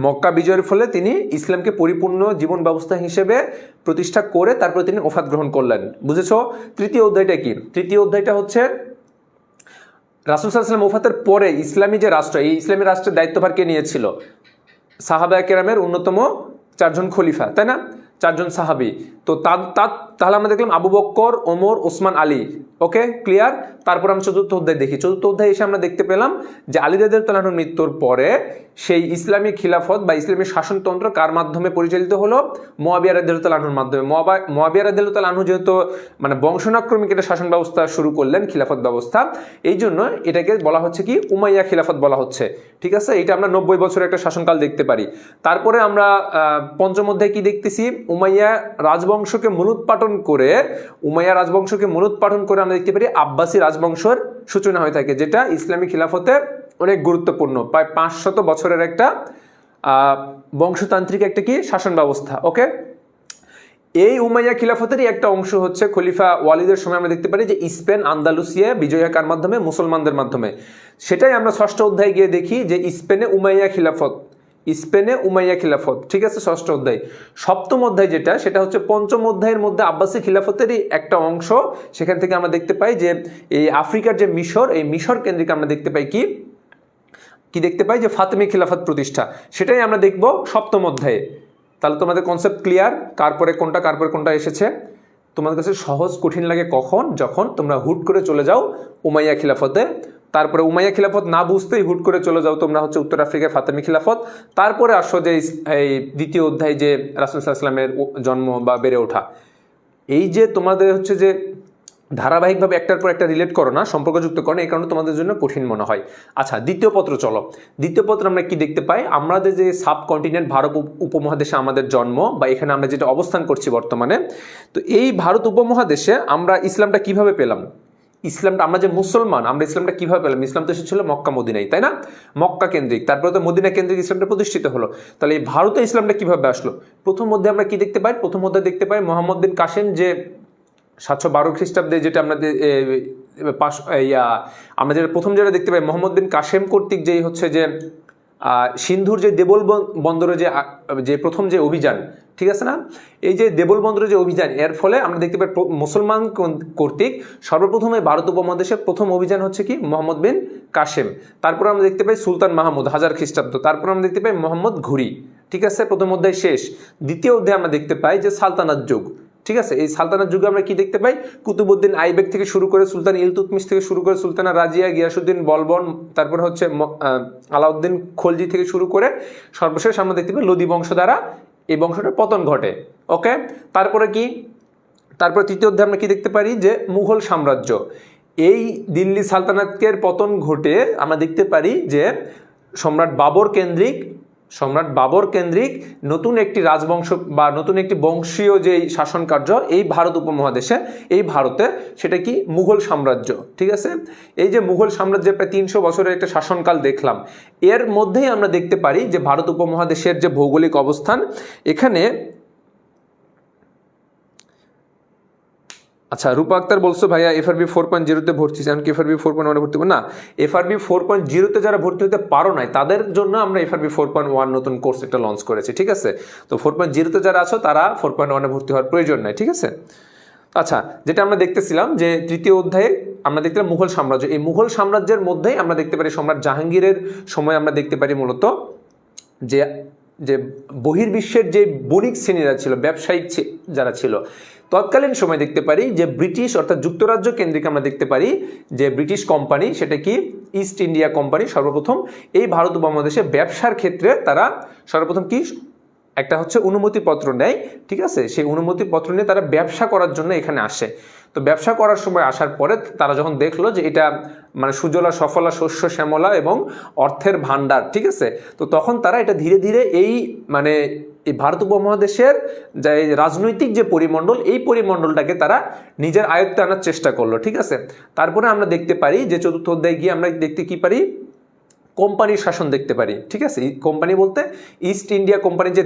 মক্কা বিজয়ের ফলে তিনি ইসলামকে পরিপূর্ণ জীবন ব্যবস্থা হিসেবে প্রতিষ্ঠা করে তারপরে তিনি ওফাত গ্রহণ করলেন। বুঝেছো? তৃতীয় অধ্যায়টা কি, তৃতীয় অধ্যায়টা হচ্ছে রাসূল সাল্লাল্লাহু আলাইহি ওয়াসাল্লাম ওফাতের পরে ইসলামী যে রাষ্ট্র, এই ইসলামী রাষ্ট্রের দায়িত্বভার কে নিয়েছিল, সাহাবায়ে কেরামের অন্যতম 4 জন খলিফা, তাই না, 4 জন সাহাবী। তো তাহলে আমরা দেখলাম আবু বকর, ওমর, ওসমান, আলী, ওকে ক্লিয়ার। তারপর আমরা চতুর্থ অধ্যায় দেখি, চতুর্থ অধ্যায়ে এসে আমরা দেখতে পেলাম যে আলী রাদিয়াল্লাহু আনহুর মৃত্যুর পরে সেই ইসলামী খিলাফত বা ইসলামী শাসনতন্ত্র কার মাধ্যমে পরিচালিত হলো, মুআবিয়া রাদিয়াল্লাহু আনহুর মাধ্যমে। মুআবিয়া রাদিয়াল্লাহু আনহু যেহেতু মানে বংশানুক্রমিক একটা শাসন ব্যবস্থা শুরু করলেন, খিলাফত ব্যবস্থা, এই জন্য এটাকে বলা হচ্ছে কি উমাইয়া খিলাফত বলা হচ্ছে, ঠিক আছে। এটা আমরা 90 বছরের একটা শাসনকাল দেখতে পারি। তারপরে আমরা পঞ্চম অধ্যায়ে কি দেখতেছি, উমাইয়া রাজবংশকে মূলোৎপাটন করে আমরা দেখতে পারি আব্বাসী রাজবংশের সূচনা হয়ে থাকে, যেটা ইসলামী খিলাফতে অনেক গুরুত্বপূর্ণ, প্রায় 500 বছরের একটা বংশতান্ত্রিক একটা কি শাসন ব্যবস্থা, ওকে। এই উমাইয়া খিলাফতেরই একটা অংশ হচ্ছে খলিফা ওয়ালিদের সময় আমরা দেখতে পারি যে স্পেন আন্দালুসিয়া বিজয় কার মাধ্যমে, মুসলমানদের মাধ্যমে। সেটাই আমরা ষষ্ঠ অধ্যায়ে গিয়ে দেখি যে স্পেনে উমাইয়া খিলাফত, ঠিক আছে, ষষ্ঠ অধ্যায়। সপ্তম অধ্যায় যেটা, সেটা হচ্ছে পঞ্চম অধ্যায়ের মধ্যে আব্বাসী খিলাফতেরই একটা অংশ। সেখান থেকে আমরা দেখতে পাই যে এই আফ্রিকার যে মিশর, এই মিশর কেন্দ্রিক আমরা দেখতে পাই কি দেখতে পাই যে ফাতেমি খিলাফত প্রতিষ্ঠা। সেটাই আমরা দেখব সপ্তম অধ্যায়ে। তাহলে তোমাদের কনসেপ্ট ক্লিয়ার, কার পরে কোনটা এসেছে। তোমাদের কাছে সহজ কঠিন লাগে কখন, যখন তোমরা হুট করে চলে যাও উমাইয়া খিলাফতে, তারপরে উমাইয়া খিলাফত না বুঝতেই হুট করে চলে যাও তোমরা হচ্ছে উত্তর আফ্রিকায় ফাতেমি খিলাফত, তারপরে আসো যে এই দ্বিতীয় অধ্যায় যে রাসূল সাল্লাল্লাহু আলাইহি ওয়াসাল্লামের জন্ম বা বেড়ে ওঠা। এই যে তোমাদের হচ্ছে যে ধারাবাহিকভাবে একটার পর একটা রিলেট করো না, সম্পর্কযুক্ত করো না, এই কারণে তোমাদের জন্য কঠিন মনে হয়। আচ্ছা, দ্বিতীয় পত্র চলো। দ্বিতীয় পত্র আমরা কি দেখতে পাই, আমাদের যে সাবকন্টিনেন্ট ভারত উপমহাদেশে আমাদের জন্ম বা এখানে আমরা যেটা অবস্থান করছি বর্তমানে, তো এই ভারত উপমহাদেশে আমরা ইসলামটা কিভাবে পেলাম, ইসলামটা আমরা যে মুসলমান, আমরা ইসলামটা কিভাবে পেলাম, ইসলাম তো এসেছিল মক্কা মদিনায়, তাই না, মক্কা কেন্দ্রিক, তারপরে তো মদিনা কেন্দ্রিক ইসলামটা প্রতিষ্ঠিত হলো। তাহলে এই ভারতে ইসলামটা কিভাবে আসলো, প্রথম মধ্যে আমরা কি দেখতে পাই, প্রথম মধ্যে দেখতে পাই মোহাম্মদ বিন কাসেম যে 712 খ্রিস্টাব্দে যেটা আমাদের আমরা যেটা প্রথম যেটা দেখতে পাই মোহাম্মদ বিন কাসেম কর্তৃক যেই হচ্ছে যে সিন্ধুর যে দেবল বন্দরে যে প্রথম যে অভিযান, ঠিক আছে না, এই যে দেবল বন্দরে যে অভিযান, এর ফলে আমরা দেখতে পাই মুসলমান কর্তৃক সর্বপ্রথম এই ভারত উপমহাদেশের প্রথম অভিযান হচ্ছে কি মোহাম্মদ বিন কাসেম। তারপর আমরা দেখতে পাই সুলতান মাহমুদ 1000 খ্রিস্টাব্দ। তারপর আমরা দেখতে পাই মোহাম্মদ ঘুরি, ঠিক আছে, প্রথম অধ্যায় শেষ। দ্বিতীয় অধ্যায়ে আমরা দেখতে পাই যে সালতানাত যুগ, ঠিক আছে। এই সালতানাত যুগে আমরা কি দেখতে পাই, কুতুবউদ্দিন আইবেক থেকে শুরু করে সুলতান ইলতুৎমিশ থেকে শুরু করে সুলতানা রাজিয়া, গিয়াসউদ্দিন বলবন, তারপর হচ্ছে আলাউদ্দিন খলজি থেকে শুরু করে সর্বশেষ আমরা দেখতে পাই লোদি বংশ দ্বারা এই বংশটার পতন ঘটে। ওকে, তারপরে কি, তারপরে তৃতীয় অধ্যায়ে আমরা কি দেখতে পারি যে মুঘল সাম্রাজ্য, এই দিল্লি সালতানাতের পতন ঘটে আমরা দেখতে পারি যে সম্রাট বাবর কেন্দ্রিক নতুন একটি রাজবংশ বা নতুন একটি বংশীয় যে শাসন কার্য এই ভারত উপমহাদেশে, এই ভারতে, সেটা কি মুঘল সাম্রাজ্য, ঠিক আছে। এই যে মুঘল সাম্রাজ্যের প্রায় 300 বছরের একটা শাসনকাল দেখলাম, এর মধ্যেই আমরা দেখতে পারি যে ভারত উপমহাদেশের যে ভৌগোলিক অবস্থান, এখানে আচ্ছা রূপা আক্তার বলছো ভাইয়া FRB 4.0-তে ভর্তি, এমনকি FRB 4.1-এ ভর্তি না, FRB 4.0-তে যারা ভর্তি হতে পারো নাই তাদের জন্য আমরা FRB 4.1 নতুন কোর্স একটা লঞ্চ করেছি, ঠিক আছে। তো 4.0-তে যারা আছো তারা 4.1-এ ভর্তি হওয়ার প্রয়োজন নাই, ঠিক আছে। আচ্ছা, যেটা আমরা দেখতেছিলাম যে তৃতীয় অধ্যায়ে আমরা দেখতে পাই মুঘল সাম্রাজ্য, এই মুঘল সাম্রাজ্যের মধ্যেই আমরা দেখতে পারি সম্রাট জাহাঙ্গীরের সময় আমরা দেখতে পারি মূলত যে বহির্বিশ্বের যে বণিক শ্রেণীরা ছিল, ব্যবসায়িক যারা ছিল, তৎকালীন সময় দেখতে পারি যে ব্রিটিশ অর্থাৎ যুক্তরাজ্য কেন্দ্রিক আমরা দেখতে পারি যে ব্রিটিশ কোম্পানি, সেটা কি ইস্ট ইন্ডিয়া কোম্পানি, সর্বপ্রথম এই ভারত উপমহাদেশে ব্যবসার ক্ষেত্রে তারা সর্বপ্রথম কি একটা হচ্ছে অনুমতিপত্র নেয়, ঠিক আছে। সেই অনুমতিপত্র নিয়ে তারা ব্যবসা করার জন্য এখানে আসে। তো ব্যবসা করার সময় আসার পরে তারা যখন দেখলো যে এটা মানে সুজলা সফলা শস্য শ্যামলা এবং অর্থের ভাণ্ডার, ঠিক আছে, তো তখন তারা এটা ধীরে ধীরে এই মানে এই ভারত উপমহাদেশের যে রাজনৈতিক যে পরিমণ্ডল, এই পরিমণ্ডলটাকে তারা নিজের আয়ত্তে আনার চেষ্টা করলো, ঠিক আছে। তারপরে আমরা দেখতে পারি যে চতুর্থ অধ্যায়ে গিয়ে আমরা দেখতে কি পারি, কোম্পানির শাসন দেখতে পারি, ঠিক আছে। কোম্পানি বলতে ইস্ট ইন্ডিয়া কোম্পানির যে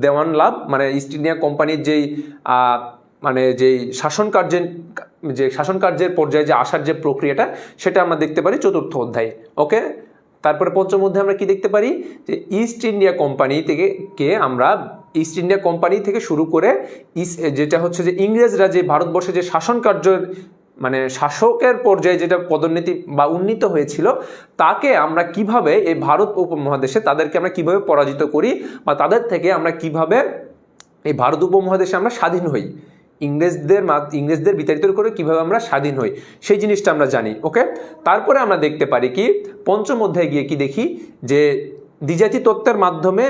দেওয়ান লাভ, মানে ইস্ট ইন্ডিয়া কোম্পানির যেই মানে যেই শাসন কার্যের পর্যায়ে যে আসার যে প্রক্রিয়াটা, সেটা আমরা দেখতে পারি চতুর্থ অধ্যায়ে। ওকে, তারপরে পঞ্চম অধ্যায়ে আমরা কি দেখতে পারি যে ইস্ট ইন্ডিয়া কোম্পানি থেকে শুরু করে যেটা হচ্ছে যে ইংরেজরা যে ভারতবর্ষে যে শাসন কার্যের মানে শাসকের পর্যায়ে যেটা পদোন্নতি বা উন্নীত হয়েছিল, তাকে আমরা কিভাবে এই ভারত উপমহাদেশে তাদেরকে আমরা কিভাবে পরাজিত করি বা তাদের থেকে আমরা কিভাবে এই ভারত উপমহাদেশে আমরা স্বাধীন হই, ইংরেজদের বিতাড়িত করে কিভাবে আমরা স্বাধীন হই, সেই জিনিসটা আমরা জানি। ওকে, তারপরে আমরা দেখতে পারি কি পঞ্চম অধ্যায়ে গিয়ে কি দেখি যে দ্বিজাতি তত্ত্বের মাধ্যমে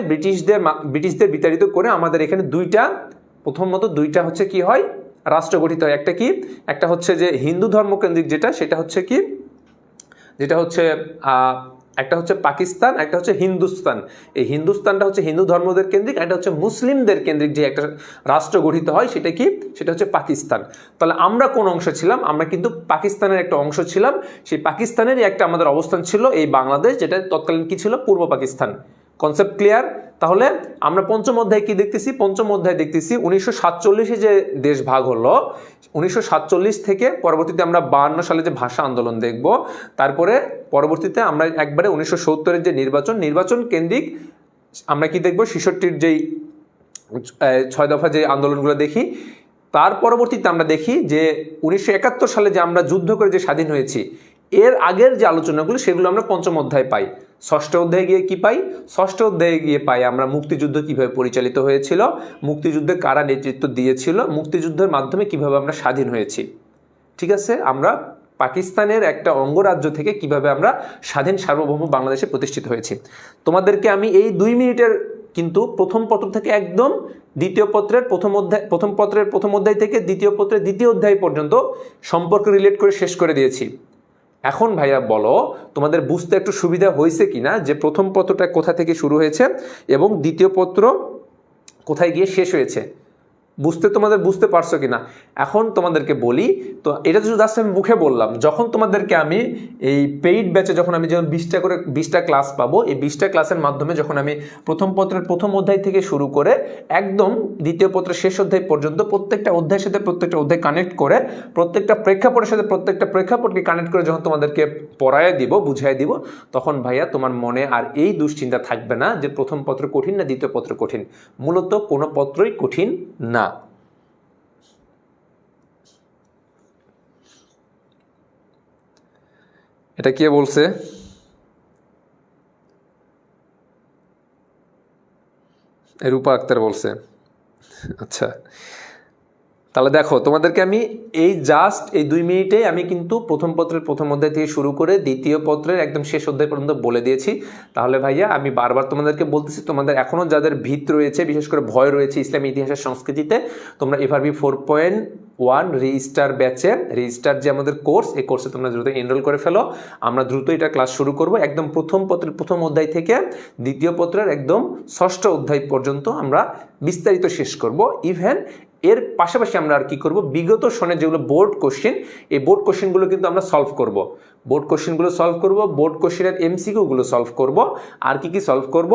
ব্রিটিশদের বিতাড়িত করে আমাদের এখানে প্রথমত দুইটা হচ্ছে কি হয়, রাষ্ট্র গঠিত হয়। একটা হচ্ছে যে হিন্দু ধর্মকেন্দ্রিক সেটা হচ্ছে কি, যেটা হচ্ছে একটা হচ্ছে পাকিস্তান, একটা হচ্ছে হিন্দুস্তান। এই হিন্দুস্তানটা হচ্ছে হিন্দু ধর্মদের কেন্দ্রিক, একটা হচ্ছে মুসলিমদের কেন্দ্রিক যে একটা রাষ্ট্র গঠিত হয়, সেটা হচ্ছে পাকিস্তান। তাহলে আমরা কোন অংশ ছিলাম, আমরা কিন্তু পাকিস্তানের একটা অংশ ছিলাম। সেই পাকিস্তানেরই একটা আমাদের অবস্থান ছিল এই বাংলাদেশ, যেটা তৎকালীন কি ছিল, পূর্ব পাকিস্তান। Concept clear? তাহলে আমরা পঞ্চম অধ্যায়ে কি দেখতেছি, 1947 যে দেশ ভাগ হলো, 1947 থেকে পরবর্তীতে আমরা 52 সালে যে ভাষা আন্দোলন দেখব, তারপরে পরবর্তীতে আমরা একবারে 1970-এর যে নির্বাচন কেন্দ্রিক আমরা কি দেখব, 66-র যেই 6 দফা যে আন্দোলনগুলো দেখি। তার পরবর্তীতে আমরা দেখি যে 1971 সালে যে আমরা যুদ্ধ করে যে স্বাধীন হয়েছি, এর আগের যে আলোচনাগুলো সেগুলো আমরা পঞ্চম অধ্যায়ে পাই। ষষ্ঠ অধ্যায়ে গিয়ে কি পাই, ষষ্ঠ অধ্যায়ে গিয়ে পাই আমরা মুক্তিযুদ্ধ কিভাবে পরিচালিত হয়েছিল, মুক্তিযুদ্ধে কারা নেতৃত্ব দিয়েছিল, মুক্তিযুদ্ধের মাধ্যমে কিভাবে আমরা স্বাধীন হয়েছি, ঠিক আছে। আমরা পাকিস্তানের একটা অঙ্গরাজ্য থেকে কিভাবে আমরা স্বাধীন সার্বভৌম বাংলাদেশে প্রতিষ্ঠিত হয়েছি। তোমাদেরকে আমি এই 2 মিনিটের কিন্তু প্রথম পত্র থেকে একদম দ্বিতীয় পত্রের প্রথম অধ্যায় থেকে দ্বিতীয় পত্রের দ্বিতীয় অধ্যায় পর্যন্ত সম্পর্ক রিলেট করে শেষ করে দিয়েছি। এখন ভাইয়া বলো তোমাদের বুঝতে একটু সুবিধা হয়েছে কিনা যে প্রথম পত্রটা কোথা থেকে শুরু হয়েছে এবং দ্বিতীয় পত্র কোথায় গিয়ে শেষ হয়েছে। বুঝতে পারছো কিনা। এখন তোমাদেরকে বলি, তো এটা তো জাস্ট আমি মুখে বললাম, যখন তোমাদেরকে আমি এই পেইড ব্যাচে যখন আমি যেমন 20টা ক্লাস পাবো, এই 20টা ক্লাসের মাধ্যমে যখন আমি প্রথম পত্রের প্রথম অধ্যায় থেকে শুরু করে একদম দ্বিতীয় পত্রের শেষ অধ্যায় পর্যন্ত প্রত্যেকটা অধ্যায়ের সাথে প্রত্যেকটা অধ্যায় কানেক্ট করে, প্রত্যেকটা প্রেক্ষাপটের সাথে প্রত্যেকটা প্রেক্ষাপটকে কানেক্ট করে যখন তোমাদেরকে পড়ায় দিব, বুঝাই দিব, তখন ভাইয়া তোমার মনে আর এই দুশ্চিন্তা থাকবে না যে প্রথম পত্র কঠিন না দ্বিতীয় পত্র কঠিন। মূলত কোনো পত্রই কঠিন না। এটা কে বলছে? রূপা আক্তার বলছে। আচ্ছা, তাহলে দেখো তোমাদেরকে আমি এই জাস্ট এই 2 মিনিটে আমি কিন্তু প্রথম পত্রের প্রথম অধ্যায় থেকে শুরু করে দ্বিতীয় পত্রের একদম শেষ অধ্যায় পর্যন্ত বলে দিয়েছি। তাহলে ভাইয়া আমি বারবার তোমাদেরকে বলতেছি, তোমাদের এখনও যাদের ভীত রয়েছে, বিশেষ করে ভয় রয়েছে ইসলামী ইতিহাসের সংস্কৃতিতে, তোমরা FRB 4.1 রেজিস্টার ব্যাচে, রেজিস্টার যে আমাদের কোর্স, এই কোর্সে তোমরা দ্রুত এনরোল করে ফেলো। আমরা দ্রুত এটা ক্লাস শুরু করব, একদম প্রথম পত্রের প্রথম অধ্যায় থেকে দ্বিতীয় পত্রের একদম 6ষ্ঠ অধ্যায় পর্যন্ত আমরা বিস্তারিত শেষ করব। ইভেন এর পাশাপাশি আমরা আর কি করব, বিগত সনের যেগুলো বোর্ড কোশ্চেন, এই বোর্ড কোশ্চেনগুলো কিন্তু আমরা সলভ করব। বোর্ড কোশ্চেনগুলো সলভ করব, বোর্ড কোশ্চেনের MCQগুলো সলভ করব। আর কি সলভ করব,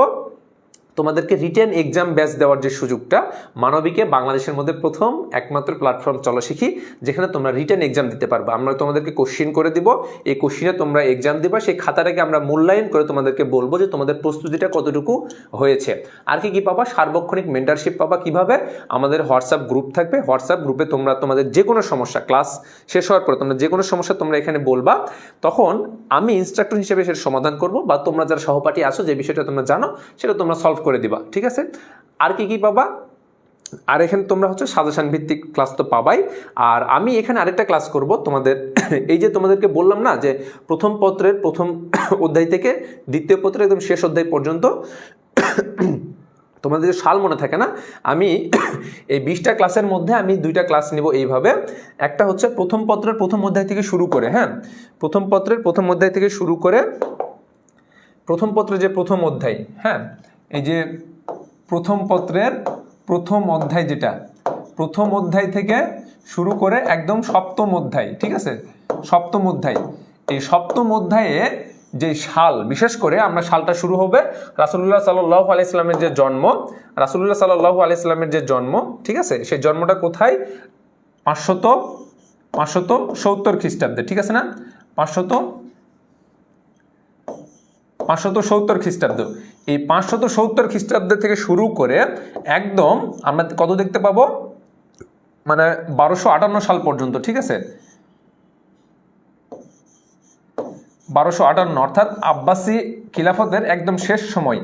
তোমাদেরকে রিটেন এক্সাম ব্যাচ দেওয়ার যে সুযোগটা, মানবিকে বাংলাদেশের মধ্যে প্রথম একমাত্র প্ল্যাটফর্ম চলো শিখি, যেখানে তোমরা রিটেন এক্সাম দিতে পারবে। আমরা তোমাদেরকে কোশ্চেন করে দিব, এই কোশ্চেনে তোমরা এক্সাম দিবা, সেই খাতাটাকে আমরা মূল্যায়ন করে তোমাদেরকে বলবো যে তোমাদের প্রস্তুতিটা কতটুকু হয়েছে। আর কি পাবা, সার্বক্ষণিক মেন্টরশিপ পাবা। কিভাবে? আমাদের হোয়াটসঅ্যাপ গ্রুপ থাকবে, হোয়াটসঅ্যাপ গ্রুপে তোমরা তোমাদের যে কোনো সমস্যা, ক্লাস শেষ হওয়ার পরে তোমরা যে কোনো সমস্যা তোমরা এখানে বলবা, তখন আমি ইনস্ট্রাক্টর হিসেবে সেটা সমাধান করব, বা তোমরা যারা সহপাঠী আছো যে বিষয়টা তোমরা জানো সেটা তোমরা সলভ করে দিবা। ঠিক আছে? আর কি পাবা, আর এখানে তোমরা হচ্ছে সাজেশন ভিত্তিক ক্লাস তো পাবাই। আর আমি এখানে আরেকটা ক্লাস করব তোমাদের, এই যে তোমাদেরকে বললাম না যে প্রথম পত্রের প্রথম অধ্যায় থেকে দ্বিতীয় পত্রের একদম শেষ অধ্যায় পর্যন্ত তোমাদের যে সাল মনে থাকে না, আমি এই 20টা ক্লাসের মধ্যে আমি 2টা ক্লাস নিব এইভাবে। একটা হচ্ছে প্রথম পত্রের প্রথম অধ্যায় থেকে শুরু করে, হ্যাঁ, প্রথম পত্রের প্রথম অধ্যায় থেকে শুরু করে, প্রথম পত্রের যে প্রথম অধ্যায়, হ্যাঁ, এই যে প্রথম পত্রের প্রথম অধ্যায়, যেটা প্রথম অধ্যায় থেকে শুরু করে একদম সপ্তম অধ্যায়, ঠিক আছে, সপ্তম অধ্যায়, এই সপ্তম অধ্যায়ে যে সাল, বিশেষ করে আমরা সালটা শুরু হবে রাসূলুল্লাহ সাল্লাল্লাহু আলাইহি সাল্লামের যে জন্ম, রাসূলুল্লাহ সাল্লাল্লাহু আলাইহি সাল্লামের যে জন্ম, ঠিক আছে, সেই জন্মটা কোথায়? 570 খ্রিস্টাব্দে, ঠিক আছে না, 570 খ্রিস্টাব্দ। এই 570 খ্রিস্টাব্দ থেকে শুরু করে একদম আমরা কত দেখতে পাবো, মানে 1258 সাল পর্যন্ত, ঠিক আছে, 1258, অর্থাৎ আব্বাসী খিলাফতের একদম শেষ সময়।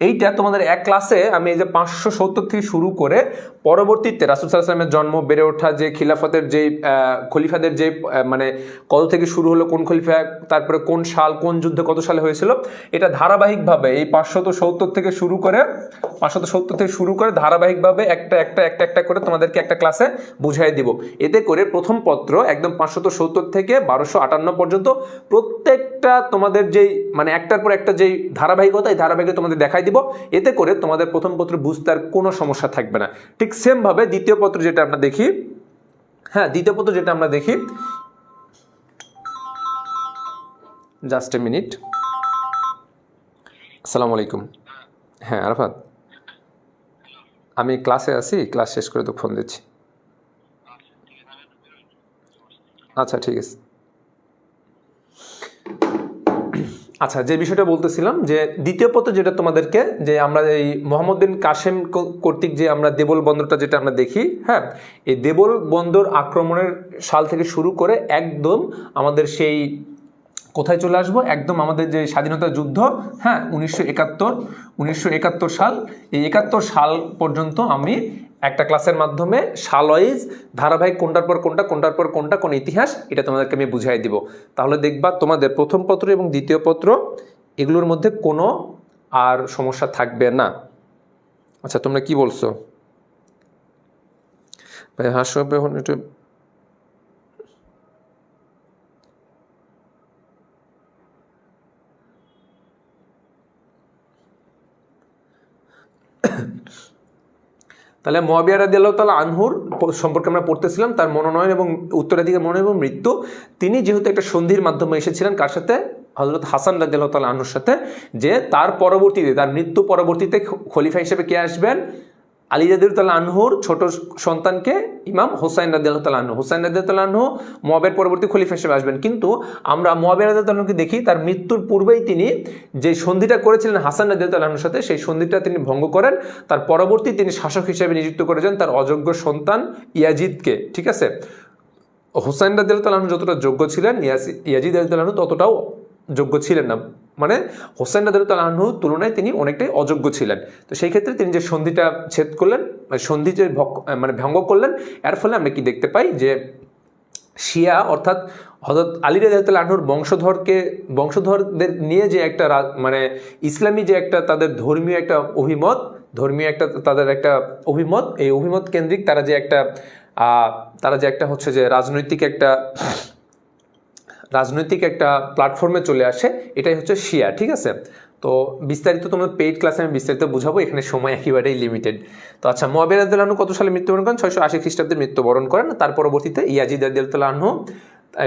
এইটা তোমাদের এক ক্লাসে আমি এই যে 570 থেকে শুরু করে পরবর্তীতে রাসূল সাল্লাল্লাহু আলাইহি ওয়াসাল্লামের জন্ম, বেড়ে ওঠা, যে খিলাফতের যে খলিফাদের যে মানে কত থেকে শুরু হলো, কোন খলিফা, তারপরে কোন সাল, কোন যুদ্ধ কত সালে হয়েছিল, এটা ধারাবাহিকভাবে এই 570 থেকে শুরু করে ধারাবাহিকভাবে একটা করে তোমাদেরকে একটা ক্লাসে বুঝাই দিব। এতে করে প্রথম পত্র একদম 570 থেকে 1258 পর্যন্ত প্রত্যেকটা তোমাদের যেই মানে একটার পর একটা যেই ধারাবাহিকতা, এই ধারাবাহিকতা তোমাদের দেখাই দিব। এতে করে তোমাদের প্রথম পত্র বুঝতে আর কোনো সমস্যা থাকবে না। ঠিক সেম ভাবে দ্বিতীয় পত্র যেটা আমরা দেখি, হ্যাঁ, দ্বিতীয় পত্র যেটা আমরা দেখি, জাস্ট এ মিনিট। আসসালামু আলাইকুম। হ্যাঁ আরাফাত, আমি ক্লাসে আছি, ক্লাস শেষ করে তো ফোন দিচ্ছি। আচ্ছা ঠিক আছে। আচ্ছা, যে বিষয়টা বলতেছিলাম, যে দ্বিতীয় পত্র যেটা তোমাদেরকে, যে আমরা এই মোহাম্মদ বিন কাসেম কর্তৃক যে আমরা দেবল বন্দরটা যেটা আমরা দেখি, হ্যাঁ, এই দেবল বন্দর আক্রমণের সাল থেকে শুরু করে একদম আমাদের সেই কোথায় চলে আসবো, একদম আমাদের যে স্বাধীনতা যুদ্ধ, হ্যাঁ, 1971 সাল, এই 71 সাল পর্যন্ত আমি একটা ক্লাসের মাধ্যমে সাল ওয়াইজ ধারাবাহিক কোনটার পর কোনটা কোন ইতিহাস, এটা তোমাদেরকে আমি বুঝাই দিব। তাহলে দেখবা তোমাদের প্রথম পত্র এবং দ্বিতীয় পত্র এগুলোর মধ্যে কোনো আর সমস্যা থাকবে না। আচ্ছা, তোমরা কি বলছো ভাই? হাসবে এখন একটু। তাহলে মুয়াবিয়া রাদিয়াল্লাহু তাআলা আনহুর সম্পর্কে আমরা পড়তেছিলাম, তার মনোনয়ন এবং উত্তরাধিকার মনোনয়ন এবং মৃত্যু। তিনি যেহেতু একটা সন্ধির মাধ্যমে এসেছিলেন কার সাথে, হযরত হাসান রাদিয়াল্লাহু তাআলা আনহুর সাথে, যে তার পরবর্তীতে, তার মৃত্যু পরবর্তীতে খলিফা হিসেবে কে আসবেন, আলী রাদিয়াল্লাহু তাআলা আনহুর ছোট সন্তানকে ইমাম হুসাইন রাদিয়াল্লাহু তাআলা আনহু, হুসাইন রাদিয়াল্লাহু তাআলা আনহু মুয়াবিয়ার পরবর্তী খলিফা হিসেবে আসবেন। কিন্তু আমরা মুয়াবিয়া রাদিয়াল্লাহু তাআলা আনহুকে দেখি তার মৃত্যুর পূর্বেই তিনি যে সন্ধিটা করেছিলেন হাসান রাদিয়াল্লাহু তাআলা আনহুর সাথে, সেই সন্ধিটা তিনি ভঙ্গ করেন। তার পরবর্তী তিনি শাসক হিসেবে নিযুক্ত করেছেন তার অযোগ্য সন্তান ইয়াজিদকে। ঠিক আছে, হুসাইন রাদিয়াল্লাহু তাআলা আনহু যতটা যোগ্য ছিলেন, ইয়াজিদ রাদিয়াল্লাহু তাআলা আনহু ততটাও যোগ্য ছিলেন না, মানে হোসেন রাদিয়াল্লাহু তাআলা আনহুর তুলনায় তিনি অনেকটাই অযোগ্য ছিলেন। তো সেই ক্ষেত্রে তিনি যে সন্ধিটা ছেদ করলেন, সন্ধি যে ভঙ্গ করলেন, এর ফলে আমরা কি দেখতে পাই যে শিয়া অর্থাৎ হযরত আলী রাদিয়াল্লাহু তাআলা আনহুর বংশধরদের নিয়ে যে একটা মানে ইসলামী যে একটা তাদের ধর্মীয় একটা অভিমত, এই অভিমত কেন্দ্রিক তারা যে একটা হচ্ছে যে রাজনৈতিক একটা প্ল্যাটফর্মে চলে আসে, এটাই হচ্ছে শিয়া। ঠিক আছে, তো বিস্তারিত তোমরা পেইড ক্লাসে আমি বিস্তারিত বুঝাবো, এখানে সময় একেবারেই লিমিটেড। তো আচ্ছা, মুয়াবিয়া রাদিয়াল্লাহু আনহু কত সালে মৃত্যুবরণ করেন? 680 খ্রিস্টাব্দে মৃত্যুবরণ করেন। তার পরবর্তীতে ইয়াজিদ রাদিয়াল্লাহু আনহু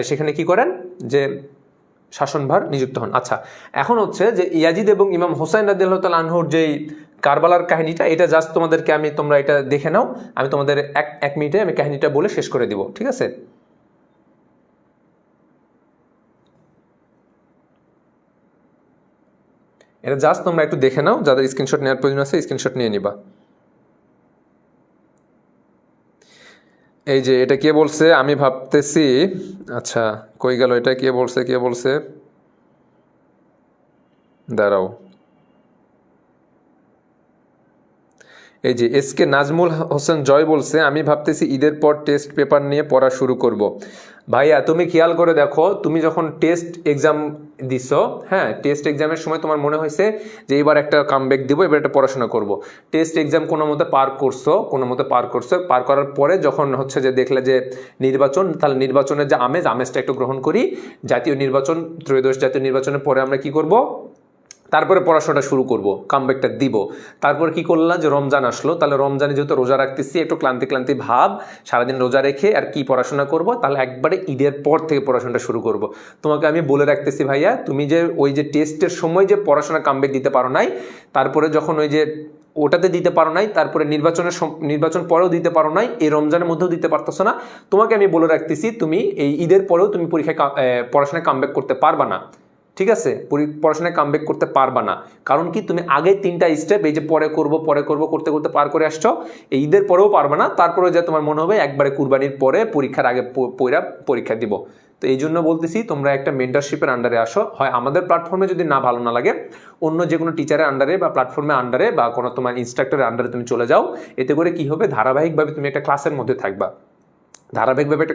সেখানে কি করেন, যে শাসনভার নিযুক্ত হন। আচ্ছা, এখন হচ্ছে যে ইয়াজিদ এবং ইমাম হোসাইন রাদিয়াল্লাহু তাআলা আনহুর যেই কারবালার কাহিনীটা, এটা জাস্ট তোমাদেরকে তোমরা এটা দেখে নাও, আমি তোমাদের এক মিনিটে আমি কাহিনীটা বলে শেষ করে দিব। ঠিক আছে, এটা জাস্ট তোমরা একটু দেখে নাও, যাদের স্ক্রিনশট নেওয়ার প্রয়োজন আছে স্ক্রিনশট নিয়ে নিবা। এই যে এটা কে বলছে, আমি ভাবতেছি, আচ্ছা কই গেল এটা, কে বলছে দাঁড়াও, এই যে এসকে নাজমুল হোসেন জয় বলছে, আমি ভাবতেছি ঈদের পর টেস্ট পেপার নিয়ে পড়া শুরু করব। ভাইয়া তুমি খেয়াল করে দেখো, তুমি যখন টেস্ট এক্সাম দিছো, হ্যাঁ টেস্ট এক্সামের সময় তোমার মনে হয়েছে যে এবার একটা কামব্যাক দিব, এবার একটা পড়াশোনা করব। টেস্ট এক্সাম কোনো মতে পার করছো, পার করার পরে যখন হচ্ছে যে দেখলে যে নির্বাচন, তাহলে নির্বাচনের যে আমেজটা একটু গ্রহণ করি। জাতীয় নির্বাচন, ত্রয়োদশ জাতীয় নির্বাচনের পরে আমরা কি করব, তারপরে পড়াশোনাটা শুরু করব, কামব্যাকটা দিব। তারপর কি করলাম, যে রমজান আসলো, তাহলে রমজানে যেহেতু রোজা রাখতেছি, একটু ক্লান্তি ভাব, সারাদিন রোজা রেখে আর কি পড়াশোনা করব, তাহলে একবারে ঈদের পর থেকে পড়াশোনাটা শুরু করব। তোমাকে আমি বলে রাখতেছি ভাইয়া, তুমি যে ওই যে টেস্টের সময় যে পড়াশোনা কামব্যাক দিতে পারো নাই, তারপরে যখন ওই যে ওটাতে দিতে পারো নাই, তারপরে নির্বাচন পরেও দিতে পারো নাই, এই রমজানের মধ্যেও দিতে পারতেছো না, তোমাকে আমি বলে রাখতেছি তুমি এই ঈদের পরেও তুমি পড়াশোনায় কামব্যাক করতে পারবা না। ঠিক আছে, পড়াশোনায় কামব্যাক করতে পারবা না। কারণ কি, তুমি আগে 3টা স্টেপ এই যে পরে করব করতে করতে পার করে আসছো, এই ঈদের পরেও পারবা না। তারপরে যে তোমার মনে হবে একবারে কুরবানির পরে পরীক্ষার আগে পরীক্ষা দিব। তো এই জন্য বলতেছি, তোমরা একটা মেন্টরশিপের আন্ডারে আসো, হয় আমাদের প্ল্যাটফর্মে যদি না ভালো না লাগে, অন্য যে কোনো টিচারের আন্ডারে বা প্ল্যাটফর্মের আন্ডারে বা কোনো তোমার ইনস্ট্রাক্টরের আন্ডারে তুমি চলে যাও। এতে করে কি হবে, ধারাবাহিকভাবে তুমি একটা ক্লাসের মধ্যে থাকবা, আর ধারাবাহিকভাবে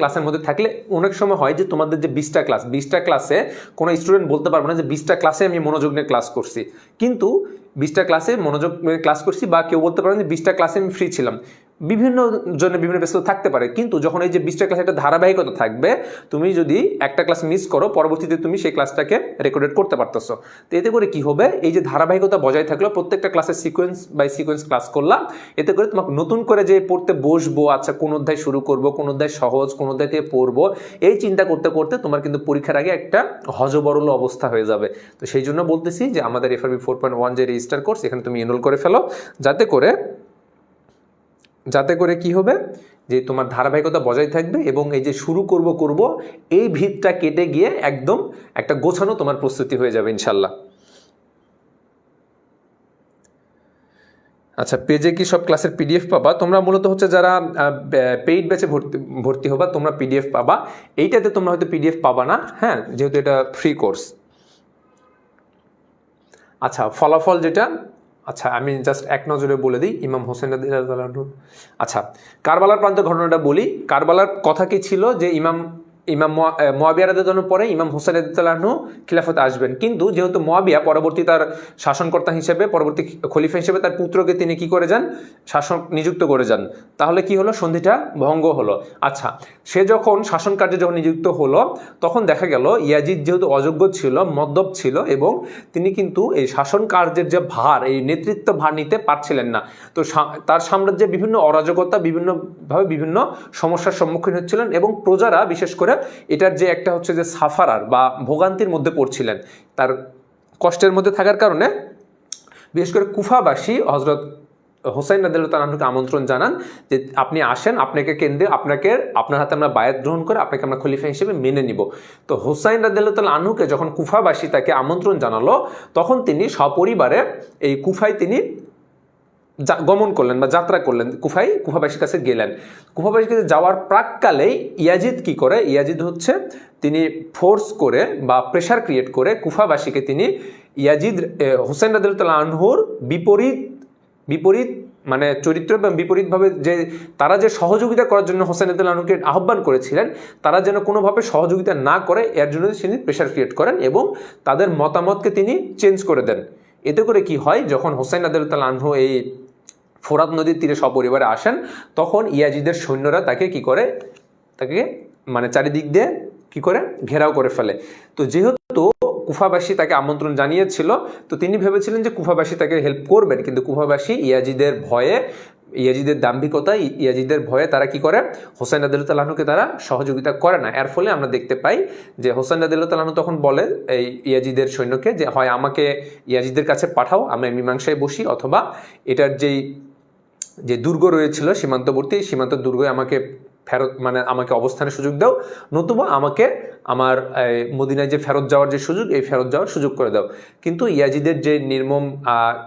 ক্লাসের মধ্যে থাকলে অনেক সময় হয় যে তোমাদের যে 20টা ক্লাসে কোনো স্টুডেন্ট বলতে পারবে না যে 20টা ক্লাসে আমি মনোযোগ নিয়ে ক্লাস করছি, কিন্তু 20টা ক্লাসে মনোযোগ নিয়ে ক্লাস করছি, বা কেউ বলতে পারবেন যে 20টা ক্লাসে আমি ফ্রি ছিলাম। বিভিন্ন জন্য বিভিন্ন ব্যস্ততা থাকতে পারে, কিন্তু যখন এই যে 20টা ক্লাসে একটা ধারাবাহিকতা থাকবে, তুমি যদি একটা ক্লাস মিস করো, পরবর্তীতে তুমি সেই ক্লাসটাকে রেকর্ডেড করতে পারতেছো। তো এতে করে কি হবে, এই যে ধারাবাহিকতা বজায় থাকলো, প্রত্যেকটা ক্লাসের সিকোয়েন্স বাই সিকোয়েন্স ক্লাস করলাম, এতে করে তোমাকে নতুন করে যে পড়তে বসবো, আচ্ছা কোন অধ্যায় শুরু করব, কোন অধ্যায় সহজ, কোন অধ্যায় থেকে পড়বো, এই চিন্তা করতে করতে তোমার কিন্তু পরীক্ষার আগে একটা হজবরল অবস্থা হয়ে যাবে। তো সেই জন্য বলতেছি যে আমাদের FRB 4.1 যে রেজিস্টার কোর্স, এখানে তুমি এনরোল করে ফেলো, যাতে করে কি হবে, যে তোমার ধারাবাহিকতা বজায় থাকবে, এবং এই যে শুরু করব এই ভিতটা কেটে গিয়ে একদম একটা গোছানো তোমার প্রস্তুতি হয়ে যাবে ইনশাল্লাহ। আচ্ছা, পেজে কি সব ক্লাসের PDF পাবা? তোমরা মূলত হচ্ছে যারা পেইড ব্যাচে ভর্তি হবা, তোমরা PDF পাবা। এইটাতে তোমরা হয়তো PDF পাবা না, হ্যাঁ, যেহেতু এটা ফ্রি কোর্স। আচ্ছা, ফলাফল যেটা, আচ্ছা আমি জাস্ট এক নজরে বলে দিই, ইমাম হোসেন রাদিয়াল্লাহু আনহু, আচ্ছা কারবালার প্রান্তের ঘটনাটা বলি। কারবালার কথা কি ছিল, যে ইমাম মুয়াবিয়া রাদিয়াল্লাহু আনহুর পরে ইমাম হোসেন রাদিয়াল্লাহু আনহু খিলাফতে আসবেন, কিন্তু যেহেতু মুয়াবিয়া পরবর্তী তার শাসনকর্তা হিসেবে, পরবর্তী খলিফা হিসেবে তার পুত্রকে তিনি কি করে যান, শাসক নিযুক্ত করে যান। তাহলে কি হলো, সন্ধিটা ভঙ্গ হলো। আচ্ছা, সে যখন শাসন কার্যে যখন নিযুক্ত হলো, তখন দেখা গেল ইয়াজিদ যেহেতু অযোগ্য ছিল, মদ্যপ ছিল, এবং তিনি কিন্তু এই শাসন কার্যের যে ভার, এই নেতৃত্ব ভার নিতে পারছিলেন না। তো তার সাম্রাজ্যে বিভিন্ন অরাজকতা, বিভিন্নভাবে বিভিন্ন সমস্যার সম্মুখীন হচ্ছিলেন, এবং প্রজারা বিশেষ করে এটার যে একটা হচ্ছে যে সাফারার বা ভোগান্তির মধ্যে পড়ছিলেন। তার কষ্টের মধ্যে থাকার কারণে বিশেষ করে কুফাবাসী হজরত হোসাইন রাদিয়াল্লাহু তাআলা আনহুকে আমন্ত্রণ জানান যে আপনি আসেন, আপনার হাতে আমরা বায়াত গ্রহণ করে আপনাকে আমরা খলিফা হিসেবে মেনে নিব। তো হোসাইন রাদিয়াল্লাহু তাআলা আনহুকে যখন কুফাবাসী তাকে আমন্ত্রণ জানালো, তখন তিনি সপরিবারে এই কুফায় তিনি গমন করলেন বা যাত্রা করলেন, কুফাবাসীর কাছে গেলেন। কুফাবাসীর কাছে যাওয়ার প্রাককালেই ইয়াজিদ কি করে, ইয়াজিদ হচ্ছে তিনি ফোর্স করে বা প্রেশার ক্রিয়েট করে কুফাবাসীকে তিনি হোসেন রাদিয়াল্লাহু তাআলা আনহুর বিপরীত মানে চরিত্র এবং বিপরীতভাবে যে তারা যে সহযোগিতা করার জন্য হোসেন রাদিয়াল্লাহু আনহুকে আহ্বান করেছিলেন, তারা যেন কোনোভাবে সহযোগিতা না করে এর জন্য তিনি প্রেশার ক্রিয়েট করেন এবং তাদের মতামতকে তিনি চেঞ্জ করে দেন। এতে করে কি হয়, যখন হোসেন রাদিয়াল্লাহু তাআলা আনহু এই ফোরাত নদীর তীরে সপরিবারে আসেন, তখন ইয়াজিদের সৈন্যরা তাকে মানে চারিদিক দিয়ে কি করে ঘেরাও করে ফেলে। তো যেহেতু কুফাবাসী তাকে আমন্ত্রণ জানিয়েছিল, তো তিনি ভেবেছিলেন যে কুফাবাসী তাকে হেল্প করবেন, কিন্তু কুফাবাসী ইয়াজিদের দাম্ভিকতা, ইয়াজিদের ভয়ে তারা কি করে, হোসেন রাদিয়াল্লাহু তাআলা আনহুকে তারা সহযোগিতা করে না। এর ফলে আমরা দেখতে পাই যে হোসেন রাদিয়াল্লাহু তাআলা আনহু তখন বলে এই ইয়াজিদের সৈন্যকে যে হয় আমাকে ইয়াজিদের কাছে পাঠাও, আমরা মীমাংসায় বসি, অথবা এটার যে দুর্গ রয়েছিল সীমান্তবর্তী, সীমান্ত দুর্গে আমাকে অবস্থানের সুযোগ দাও, নতুবা আমাকে আমার মদিনায় যে ফেরত যাওয়ার যে সুযোগ, এই ফেরত যাওয়ার সুযোগ করে দাও। কিন্তু ইয়াজিদের যে নির্মম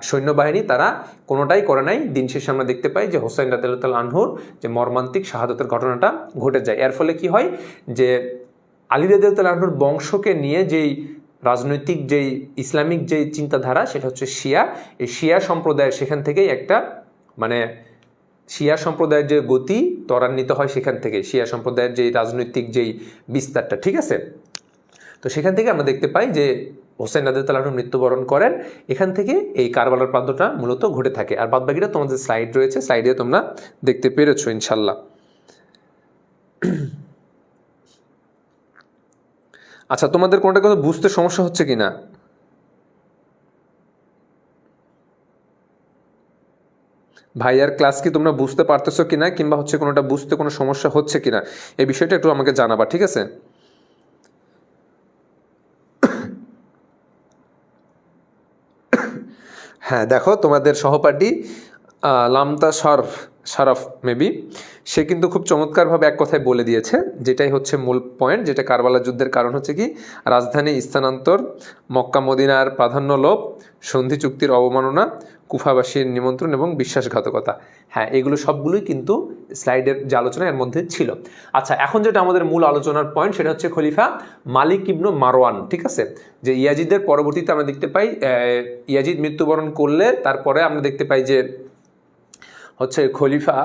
সৈন্যবাহিনী, তারা কোনোটাই করে নাই। দিন শেষে আমরা দেখতে পাই যে হোসেন রাদিয়াল্লাহু তাআলা আনহুর যে মর্মান্তিক শাহাদাতের ঘটনাটা ঘটে যায়। এর ফলে কি হয় যে আলী রাদিয়াল্লাহু তাআলা আনহুর বংশকে নিয়ে যেই রাজনৈতিক যেই ইসলামিক যেই চিন্তাধারা, সেটা হচ্ছে শিয়া, এই শিয়া সম্প্রদায়ের সেখান থেকেই একটা মানে শিয়া সম্প্রদায়ের যে গতি ত্বরান্বিত হয় সেখান থেকে, শিয়া সম্প্রদায়ের যে রাজনৈতিক যেই বিস্তারটা, ঠিক আছে। তো সেখান থেকে আমরা দেখতে পাই যে হোসেন রাদিয়াল্লাহু তাআলা আনহু মৃত্যুবরণ করেন। এখান থেকে এই কারবালার প্রান্তটা মূলত ঘটে থাকে। আর বাদবাকিটা তোমাদের স্লাইড রয়েছে, স্লাইডে তোমরা দেখতে পেরেছো ইনশাল্লাহ। আচ্ছা, তোমাদের কোনটা কোনো বুঝতে সমস্যা হচ্ছে কিনা? ভাইয়ার ক্লাস কি তোমরা বুঝতে পারতেছো কিনা, কিংবা হচ্ছে কোনোটা বুঝতে কোনো সমস্যা হচ্ছে কিনা, এই বিষয়টা একটু আমাকে জানাবা, ঠিক আছে? হ্যাঁ, দেখো তোমাদের সহপাঠী লামতা শারফ মেবি, সে কিন্তু খুব চমৎকারভাবে এক কথায় বলে দিয়েছে, যেটাই হচ্ছে মূল পয়েন্ট, যেটা কারবালা যুদ্ধের কারণ হচ্ছে কি রাজধানী স্থানান্তর, মক্কা মদিনার প্রাধান্য লোভ, সন্ধি চুক্তির অবমাননা, কুফাবাসীর নিমন্ত্রণ এবং বিশ্বাসঘাতকতা। হ্যাঁ, এগুলো সবগুলোই কিন্তু স্লাইডের যে আলোচনা এর মধ্যে ছিল। আচ্ছা, এখন যেটা আমাদের মূল আলোচনার পয়েন্ট, সেটা হচ্ছে খলিফা মালিক ইবনু মারওয়ান, ঠিক আছে। যে ইয়াজিদের পরবর্তীতে আমরা দেখতে পাই ইয়াজিদ মৃত্যুবরণ করলে তারপরে আমরা দেখতে পাই যে হচ্ছে খলিফা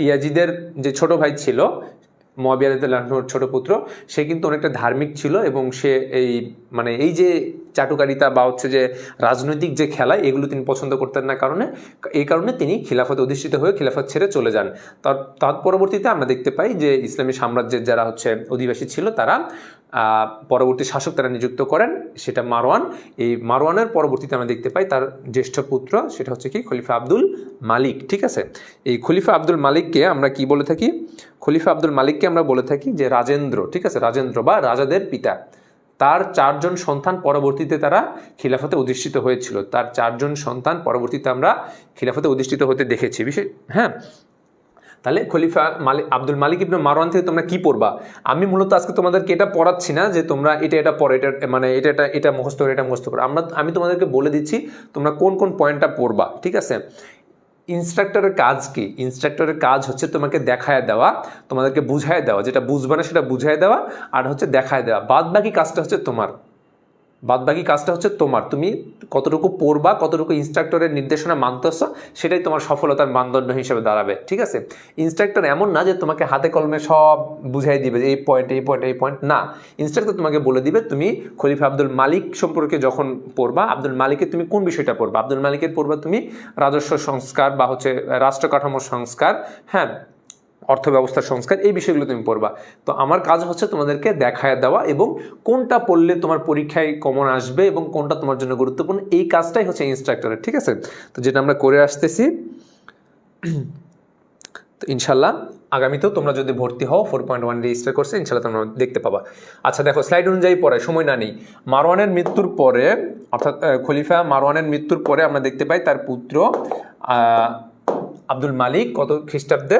ইয়াজিদের যে ছোট ভাই ছিল মুয়াবিয়া রাদিয়াল্লাহু আনহুর ছোট পুত্র, সে কিন্তু অনেকটা ধার্মিক ছিল, এবং সে এই যে চাটুকারিতা বা হচ্ছে যে রাজনৈতিক যে খেলা, এগুলো তিনি পছন্দ করতেন না, এই কারণে তিনি খিলাফতে অধিষ্ঠিত হয়ে খিলাফত ছেড়ে চলে যান। তার পরবর্তীতে আমরা দেখতে পাই যে ইসলামী সাম্রাজ্যের যারা হচ্ছে অধিবাসী ছিল, তারা পরবর্তী শাসক তারা নিযুক্ত করেন, সেটা মারওয়ান। এই মারওয়ানের পরবর্তীতে আমরা দেখতে পাই তার জ্যেষ্ঠ পুত্র, সেটা হচ্ছে কি খলিফা আব্দুল মালিক, ঠিক আছে। এই খলিফা আব্দুল মালিককে আমরা কি বলে থাকি, খলিফা আব্দুল মালিককে আমরা বলে থাকি যে রাজেন্দ্র, ঠিক আছে, রাজেন্দ্র বা রাজাদের পিতা। তার 4 জন সন্তান পরবর্তীতে তারা খিলাফতে অধিষ্ঠিত হয়েছিল, তার 4 জন সন্তান পরবর্তীতে আমরা খিলাফতে অধিষ্ঠিত হতে দেখেছি হ্যাঁ। তাহলে খলিফা আব্দুল মালিক ইবনে মারওয়ান থেকে তোমরা কি পড়বা? আমি মূলত আজকে তোমাদেরকে এটা পড়াচ্ছি না যে তোমরা এটা পড়ো, এটা মুখস্থ করে, এটা মুখস্থ করো। আমি তোমাদেরকে বলে দিচ্ছি তোমরা কোন কোন পয়েন্টটা পড়বা, ঠিক আছে। ইনস্ট্রাক্টরের কাজ কি? ইনস্ট্রাক্টরের কাজ হচ্ছে তোমাকে দেখায় দেওয়া, তোমাদেরকে বুঝায় দেওয়া, যেটা বুঝবে না সেটা বুঝায় দেওয়া, আর হচ্ছে দেখায় দেওয়া। বাদ বাকি কাজটা হচ্ছে তোমার, বাদবাকি কাজটা হচ্ছে তোমার, তুমি কতটুকু পড়বা, কতটুকু ইনস্ট্রাক্টরের নির্দেশনা মানতেছ, সেটাই তোমার সফলতার মানদণ্ড হিসেবে দাঁড়াবে। ঠিক আছে, ইনস্ট্রাক্টর এমন না যে তোমাকে হাতে কলমে সব বুঝাই দিবে যে এই পয়েন্ট এই পয়েন্ট এই পয়েন্ট, না, ইনস্ট্রাক্টর তোমাকে বলে দিবে তুমি খলিফা আব্দুল মালিক সম্পর্কে যখন পড়বা, আব্দুল মালিকের তুমি কোন বিষয়টা পড়বা, আব্দুল মালিকের পড়বা তুমি রাজস্ব সংস্কার বা হচ্ছে রাষ্ট্র কাঠামোর সংস্কার, হ্যাঁ, অর্থ ব্যবস্থার সংস্কার, এই বিষয়গুলো তুমি পড়বা। তো আমার কাজ হচ্ছে তোমাদেরকে দেখায় দেওয়া এবং কোনটা পড়লে তোমার পরীক্ষায় কমন আসবে এবং কোনটা তোমার জন্য গুরুত্বপূর্ণ, এই কাজটাই হচ্ছে ইনস্ট্রাক্টরের। ঠিক আছে, তো যেটা আমরা করে আসতেছি, তো ইনশাল্লাহ আগামীতেও তোমরা যদি ভর্তি হও 4.1 রেজিস্টার কোর্সে, ইনশাল্লাহ তোমরা দেখতে পাবা। আচ্ছা দেখো, স্লাইড অনুযায়ী পড়ে সময় না নেই। মারওয়ানের মৃত্যুর পরে, অর্থাৎ খলিফা মারওয়ানের মৃত্যুর পরে আমরা দেখতে পাই তার পুত্র আব্দুল মালিক কত খ্রিস্টাব্দে,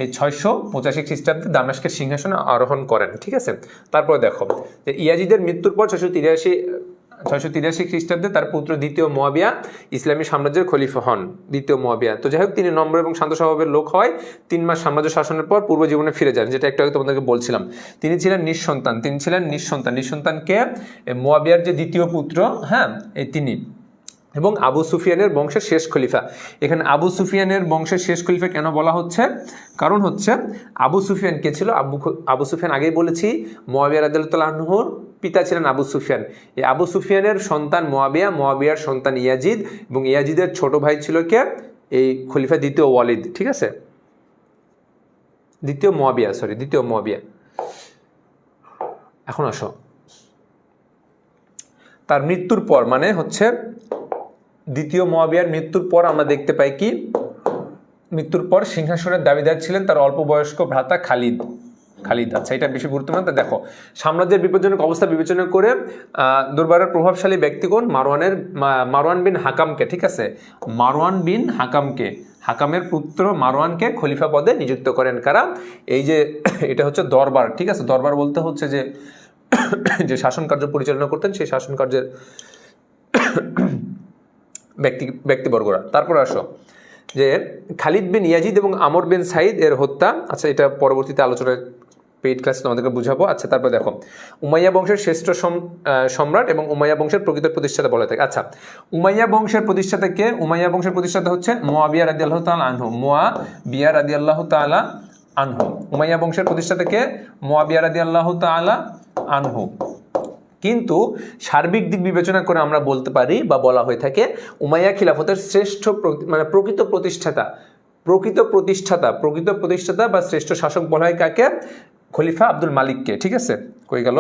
এই 685 খ্রিস্টাব্দে দামেস্কের সিংহাসনে আরোহণ করেন। ঠিক আছে, তারপরে দেখো যে ইয়াজিদের মৃত্যুর পর 683 খ্রিস্টাব্দে তার পুত্র দ্বিতীয় মুয়াবিয়া ইসলামী সাম্রাজ্যের খলিফা হন, দ্বিতীয় মুয়াবিয়া। তো যাই হোক, তিনি নম্র এবং শান্ত স্বভাবের লোক হয়। 3 মাস সাম্রাজ্য শাসনের পর পূর্ব জীবনে ফিরে যান, যেটা একটু আগে তোমাদেরকে বলছিলাম। তিনি ছিলেন নিঃসন্তান। নিঃসন্তানকে মুয়াবিয়ার যে দ্বিতীয় পুত্র, হ্যাঁ, এই তিনি, এবং আবু সুফিয়ানের বংশের শেষ খলিফা। এখানে আবু সুফিয়ানের বংশের শেষ খলিফা কেন বলা হচ্ছে? কারণ হচ্ছে আবু সুফিয়ান কে ছিল? আবু সুফিয়ান আগেই বলেছি, মুয়াবিয়া রাদিয়াল্লাহু আনহুর পিতা ছিলেন আবু সুফিয়ান। এই আবু সুফিয়ানের সন্তান মুয়াবিয়া, মুয়াবিয়ার সন্তান ইয়াজিদ, এবং ইয়াজিদের ছোট ভাই ছিল কে? এই খলিফা দ্বিতীয় ওয়ালিদ। ঠিক আছে, দ্বিতীয় মুয়াবিয়া। এখন আসো, তার মৃত্যুর পর, মানে হচ্ছে দ্বিতীয় মুয়াবিয়ার মৃত্যুর পর আমরা দেখতে পাই কি, মৃত্যুর পর সিংহাসনের দাবিদার ছিলেন তার অল্প বয়স্ক ভ্রাতা খালিদ। আচ্ছা, এটা বেশি গুরুত্বপূর্ণ। দেখো, সাম্রাজ্যের বিপজ্জনক অবস্থা বিবেচনা করে দরবারের প্রভাবশালী ব্যক্তিগণ মারওয়ান বিন হাকামকে, ঠিক আছে, হাকামের পুত্র মারওয়ানকে খলিফা পদে নিযুক্ত করেন। কারা? এই যে এটা হচ্ছে দরবার। ঠিক আছে, দরবার বলতে হচ্ছে যে শাসন কার্য পরিচালনা করতেন, সেই শাসন কার্যের ব্যক্তিবর্গরা। তারপর আসো যে খালিদ বিন ইয়াজিদ এবং আমর বিন সাইদ এর হত্যা। আচ্ছা, এটা পরবর্তীতে আলোচনায় পেইড ক্লাস তোমাদেরকে বুঝাবো। আচ্ছা, তারপর দেখো উমাইয়া বংশের শ্রেষ্ঠ সম্রাট এবং উমাইয়া বংশের প্রকৃত প্রতিষ্ঠাতা বলা থাকে। আচ্ছা, উমাইয়া বংশের প্রতিষ্ঠাতা কে? উমাইয়া বংশের প্রতিষ্ঠাতা হচ্ছে মুয়াবিয়া রাদিয়াল্লাহু তাআলা আনহু। উমাইয়া বংশের প্রতিষ্ঠাতা কে? মুয়াবিয়া রাদিয়াল্লাহু তাআলা আনহু। কিন্তু সার্বিক দিক বিবেচনা করে আমরা বলতে পারি বা বলা হয়ে থাকে উমাইয়া খিলাফতের শ্রেষ্ঠ মানে প্রকৃত প্রতিষ্ঠাতা বা শ্রেষ্ঠ শাসক বলা হয় কাকে? খলিফা আব্দুল মালিককে। ঠিক আছে, কই গেল?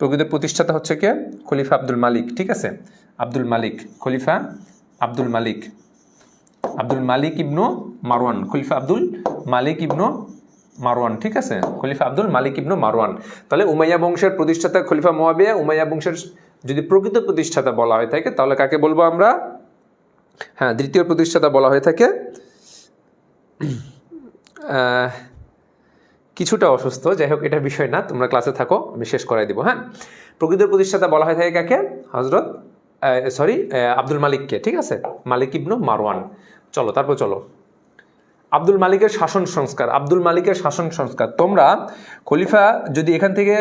প্রকৃত প্রতিষ্ঠাতা হচ্ছে কে? খলিফা আব্দুল মালিক। ঠিক আছে, খলিফা আব্দুল মালিক ইবনু মারওয়ান, খলিফা আব্দুল মালিক ইবনু মারওয়ান। ঠিক আছে, খলিফা আব্দুল মালিক ইবনু মারওয়ান। তাহলে উমাইয়া বংশের প্রতিষ্ঠাতা খলিফা মুয়াবিয়া। উমাইয়া বংশের যদি প্রকৃত প্রতিষ্ঠাতা বলা হয়ে থাকে তাহলে কাকে বলবো আমরা? হ্যাঁ, দ্বিতীয় প্রতিষ্ঠাতা বলা হয়ে থাকে। কিছুটা অসুস্থ, যাই হোক এটা বিষয় না, তোমরা ক্লাসে থাকো, আমি শেষ করাই দিব। হ্যাঁ, প্রকৃত প্রতিষ্ঠাতা বলা হয়ে থাকে কাকে? আব্দুল মালিককে। ঠিক আছে, মালিক ইবনু মারওয়ান। তারপর চলো আব্দুল মালিকের শাসন সংস্কার। তোমরা খলিফা যদি এখান থেকে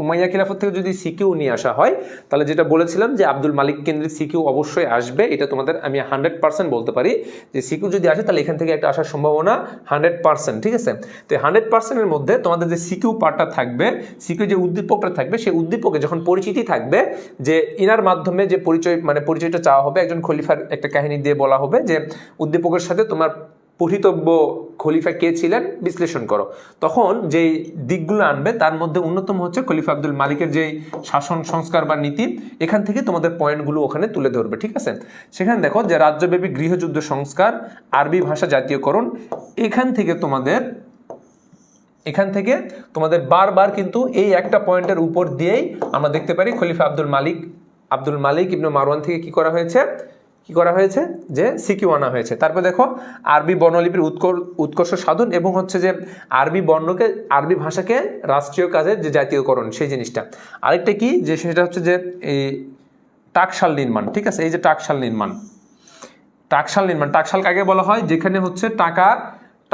উমাইয়া খিলাফত থেকে যদি সিকিউ নিয়ে আসা হয়, তাহলে যেটা বলেছিলাম যে আব্দুল মালিক কেন্দ্রিক সিকিউ অবশ্যই আসবে, এটা তোমাদের আমি 100% বলতে পারি যে সিকিউ যদি আসে তাহলে এখান থেকে একটা আসার সম্ভাবনা 100%। ঠিক আছে, তো 100%-এর মধ্যে তোমাদের যে সিকিউ পার্টটা থাকবে, সিকিউ যে উদ্দীপকটা থাকবে, সেই উদ্দীপকে যখন পরিচিতি থাকবে, যে ইনার মাধ্যমে যে পরিচয়টা চাওয়া হবে, একজন খলিফার একটা কাহিনী দিয়ে বলা হবে যে উদ্দীপকের সাথে তোমার পঠিতব্য খলিফা কে ছিলেন বিশ্লেষণ করো, তখন যেই দিকগুলো আনবে তার মধ্যে অন্যতম হচ্ছে খলিফা আব্দুল মালিকের যেই শাসন সংস্কার বা নীতি, এখান থেকে তোমাদের পয়েন্টগুলো ওখানে তুলে ধরবে। ঠিক আছে, সেখানে দেখো যে রাজ্যব্যাপী গৃহযুদ্ধ সংস্কার, আরবি ভাষা জাতীয়করণ, এখান থেকে তোমাদের বারবার কিন্তু এই একটা পয়েন্টের উপর দিয়েই আমরা দেখতে পারি খলিফা আব্দুল মালিক ইবনে মারওয়ান থেকে কি করা হয়েছে যে সিকিউ আনা হয়েছে। তারপর দেখো আরবি বর্ণলিপির উৎকর্ষ সাধন এবং হচ্ছে যে আরবি ভাষাকে রাষ্ট্রীয় কাজের যে জাতীয়করণ, সেই জিনিসটা। আরেকটা কি, যে সেটা হচ্ছে যে এই টাকশাল নির্মাণ। ঠিক আছে, এই যে টাকশাল কাকে বলা হয়? যেখানে হচ্ছে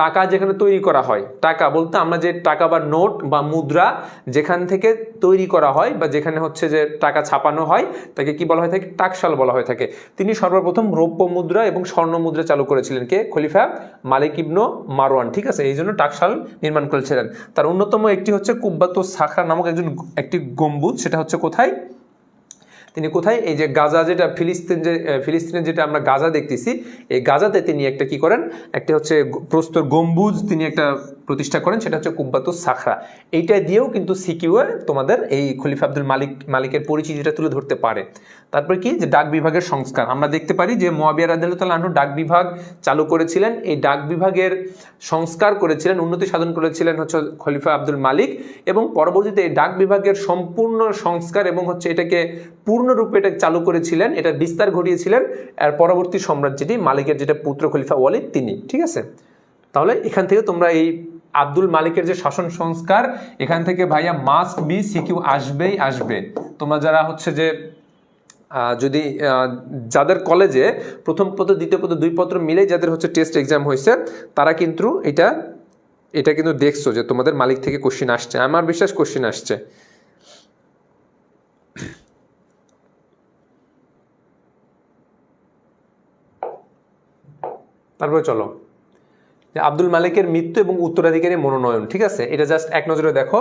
টাকা যেখানে তৈরি করা হয়, টাকা বলতে আমরা যে টাকা বা নোট বা মুদ্রা যেখান থেকে তৈরি করা হয় বা যেখানে হচ্ছে যে টাকা ছাপানো হয় তাকে কি বলা হয়ে থাকে, টাকশাল বলা হয়ে থাকে। তিনি সর্বপ্রথম রৌপ্য মুদ্রা এবং স্বর্ণ মুদ্রা চালু করেছিলেন কে, খলিফা মালিক ইবনু মারওয়ান, ঠিক আছে। এই জন্য টাকশাল নির্মাণ করেছিলেন। তার অন্যতম একটি হচ্ছে কুব্বাতুস সাখরা নামক একটি গম্বুজ, সেটা হচ্ছে কোথায়, তিনি কোথায়, এই যে গাজা, যেটা ফিলিস্তিনের যেটা আমরা গাজা দেখতেছি, এই গাজাতে তিনি একটা কি করেন, একটা হচ্ছে প্রস্তর গম্বুজ তিনি একটা প্রতিষ্ঠা করেন, সেটা হচ্ছে কুব্বাতুস সাখরা। এইটা দিয়েও কিন্তু সিকিউয়ে তোমাদের এই খলিফা আব্দুল মালিকের পরিচিতিটা তুলে ধরতে পারে। তারপরে কি, যে ডাক বিভাগের সংস্কার আমরা দেখতে পারি যে মুয়াবিয়া রাদিয়াল্লাহু তাআলা আনহু ডাক বিভাগ চালু করেছিলেন। এই ডাক বিভাগের সংস্কার করেছিলেন, উন্নতি সাধন করেছিলেন হচ্ছে খলিফা আব্দুল মালিক, এবং পরবর্তীতে এই ডাক বিভাগের সম্পূর্ণ সংস্কার এবং হচ্ছে এটাকে পূর্ণরূপে এটা চালু করেছিলেন, এটা বিস্তার ঘটিয়েছিলেন আর পরবর্তী সম্রাট যেটি মালিকের যেটা পুত্র খলিফা ওয়ালিদ তিনি, ঠিক আছে। তাহলে এখান থেকে তোমরা এই আব্দুল মালিকের যে শাসন সংস্কার, এখান থেকে ভাইয়া মাস্ট বি সিকিউ আসবেই আসবে। তোমরা যারা হচ্ছে যে যদি যাদের কলেজে প্রথম পত্র দ্বিতীয় পত্র দুই পত্র মিলেই যাদের হচ্ছে টেস্ট এক্সাম হয়েছে, তারা কিন্তু এটা কিন্তু দেখছো যে তোমাদের মালিক থেকে কোশ্চিন আসছে, আমার বিশ্বাস কোশ্চিন আসছে। তারপরে চলো, যে আব্দুল মালিকের মৃত্যু এবং উত্তরাধিকারী মনোনয়ন, ঠিক আছে। এটা জাস্ট এক নজরে দেখো,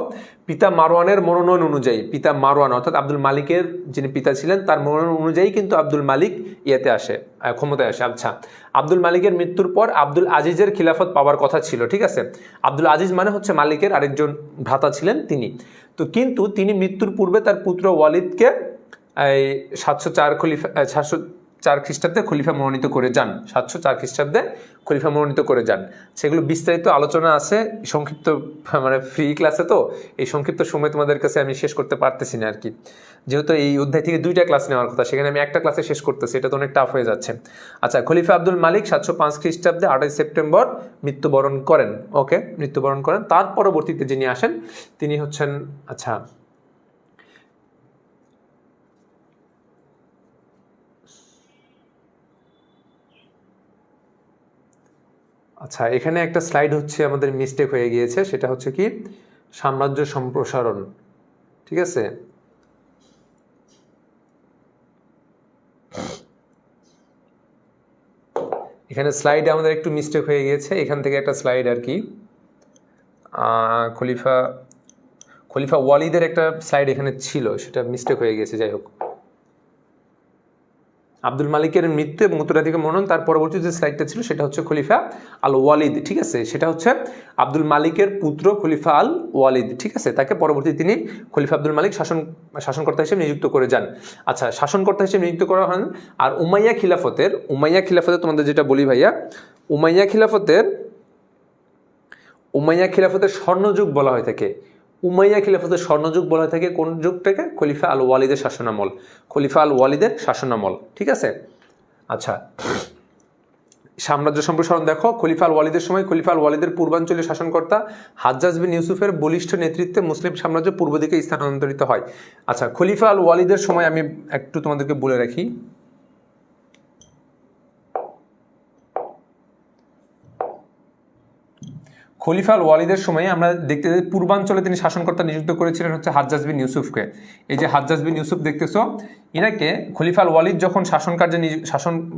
পিতা মারওয়ানের মনোনয়ন অনুযায়ী, পিতা মারওয়ান অর্থাৎ আব্দুল মালিকের যিনি পিতা ছিলেন তার মনোনয়ন অনুযায়ী কিন্তু আব্দুল মালিক ক্ষমতায় আসে। আচ্ছা, আব্দুল মালিকের মৃত্যুর পর আব্দুল আজিজের খিলাফত পাওয়ার কথা ছিল, ঠিক আছে। আব্দুল আজিজ মানে হচ্ছে মালিকের আরেকজন ভ্রাতা ছিলেন তিনি। তো কিন্তু তিনি মৃত্যুর পূর্বে তার পুত্র ওয়ালিদকে 704 খ্রিস্টাব্দে খলিফা মনোনীত করে যান, 704 খ্রিস্টাব্দে খলিফা মনোনীত করে যান। সেগুলো বিস্তারিত আলোচনা আছে সংক্ষিপ্ত, মানে ফ্রি ক্লাসে, তো এই সংক্ষিপ্ত সময় তোমাদের কাছে আমি শেষ করতে পারতেছি না আর কি, যেহেতু এই অধ্যায় থেকে 2টা ক্লাস নেওয়ার কথা, সেখানে আমি একটা ক্লাসে শেষ করতেছি, এটা তো অনেক টাফ হয়ে যাচ্ছে। আচ্ছা, খলিফা আব্দুল মালিক 705 খ্রিস্টাব্দে 28 সেপ্টেম্বর মৃত্যুবরণ করেন। ওকে, মৃত্যুবরণ করেন। তার পরবর্তীতে যিনি আসেন তিনি হচ্ছেন, আচ্ছা এখানে একটা স্লাইড হচ্ছে আমাদের মিস্টেক হয়ে গিয়েছে, সেটা হচ্ছে কি সাম্রাজ্য সম্প্রসারণ, ঠিক আছে। এখানে স্লাইডে আমাদের একটু মিস্টেক হয়ে গিয়েছে, এখান থেকে একটা স্লাইড আর কি খলিফা ওয়ালিদের একটা স্লাইড এখানে ছিল, সেটা মিস্টেক হয়ে গেছে। যাই হোক, আব্দুল মালিকের মৃত্যু এবং উত্তরাধিকার মনোনয়ন, তার পরবর্তী যে স্লাইডটা ছিল সেটা হচ্ছে খলিফা আল ওয়ালিদ, ঠিক আছে। সেটা হচ্ছে আব্দুল মালিকের পুত্র খলিফা আল ওয়ালিদ, ঠিক আছে। তাকে পরবর্তী তিনি খলিফা আব্দুল মালিক শাসনকর্তা হিসেবে নিযুক্ত করে যান। আচ্ছা, শাসনকর্তা হিসেবে নিযুক্ত করা হন। আর উমাইয়া খিলাফতের তোমাদের যেটা বলি ভাইয়া, উমাইয়া খিলাফতের স্বর্ণযুগ বলা হয়ে থাকে। উমাইয়া খিলাফতের স্বর্ণযুগ বলা হয়ে থাকে কোন যুগটাকে? খলিফা আল ওয়ালিদের শাসনামল, ঠিক আছে। আচ্ছা, সাম্রাজ্য সম্প্রসারণ দেখো, খলিফা আল ওয়ালিদের সময় খলিফা আল ওয়ালিদের পূর্বাঞ্চলীয় শাসনকর্তা হাজ্জাজ বিন ইউসুফের বলিষ্ঠ নেতৃত্বে মুসলিম সাম্রাজ্য পূর্ব দিকে স্থানান্তরিত হয়। আচ্ছা, খলিফা আল ওয়ালিদের সময় আমি একটু তোমাদেরকে বলে রাখি, খলিফা আল ওয়ালিদের সময় আমরা দেখতে পূর্বাঞ্চলে তিনি শাসনকর্তা নিযুক্ত করেছিলেন হচ্ছে হাজ্জাজ বিন ইউসুফকে। এই যে হাজ্জাজ বিন ইউসুফ দেখতেছো, ইনাকে খলিফা আল ওয়ালিদ যখন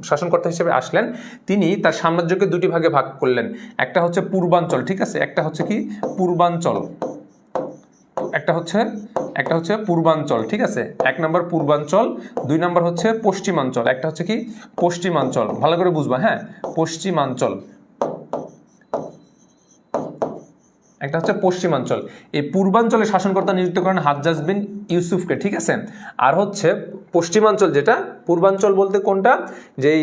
শাসনকর্তা হিসেবে আসলেন, তিনি তার সাম্রাজ্যকে দুটি ভাগে ভাগ করলেন। একটা হচ্ছে পূর্বাঞ্চল, ঠিক আছে, একটা হচ্ছে পূর্বাঞ্চল, ঠিক আছে। 1 নম্বর পূর্বাঞ্চল, 2 নম্বর হচ্ছে পশ্চিমাঞ্চল। একটা হচ্ছে কি পশ্চিমাঞ্চল, ভালো করে বুঝবা, হ্যাঁ, পশ্চিমাঞ্চল, একটা হচ্ছে পশ্চিমাঞ্চল। এই পূর্বাঞ্চলে শাসনকর্তা নিযুক্ত করেন হাজ্জাজ বিন ইউসুফকে, ঠিক আছে। আর হচ্ছে পশ্চিমাঞ্চল, যেটা পূর্বাঞ্চল বলতে কোনটা, যেই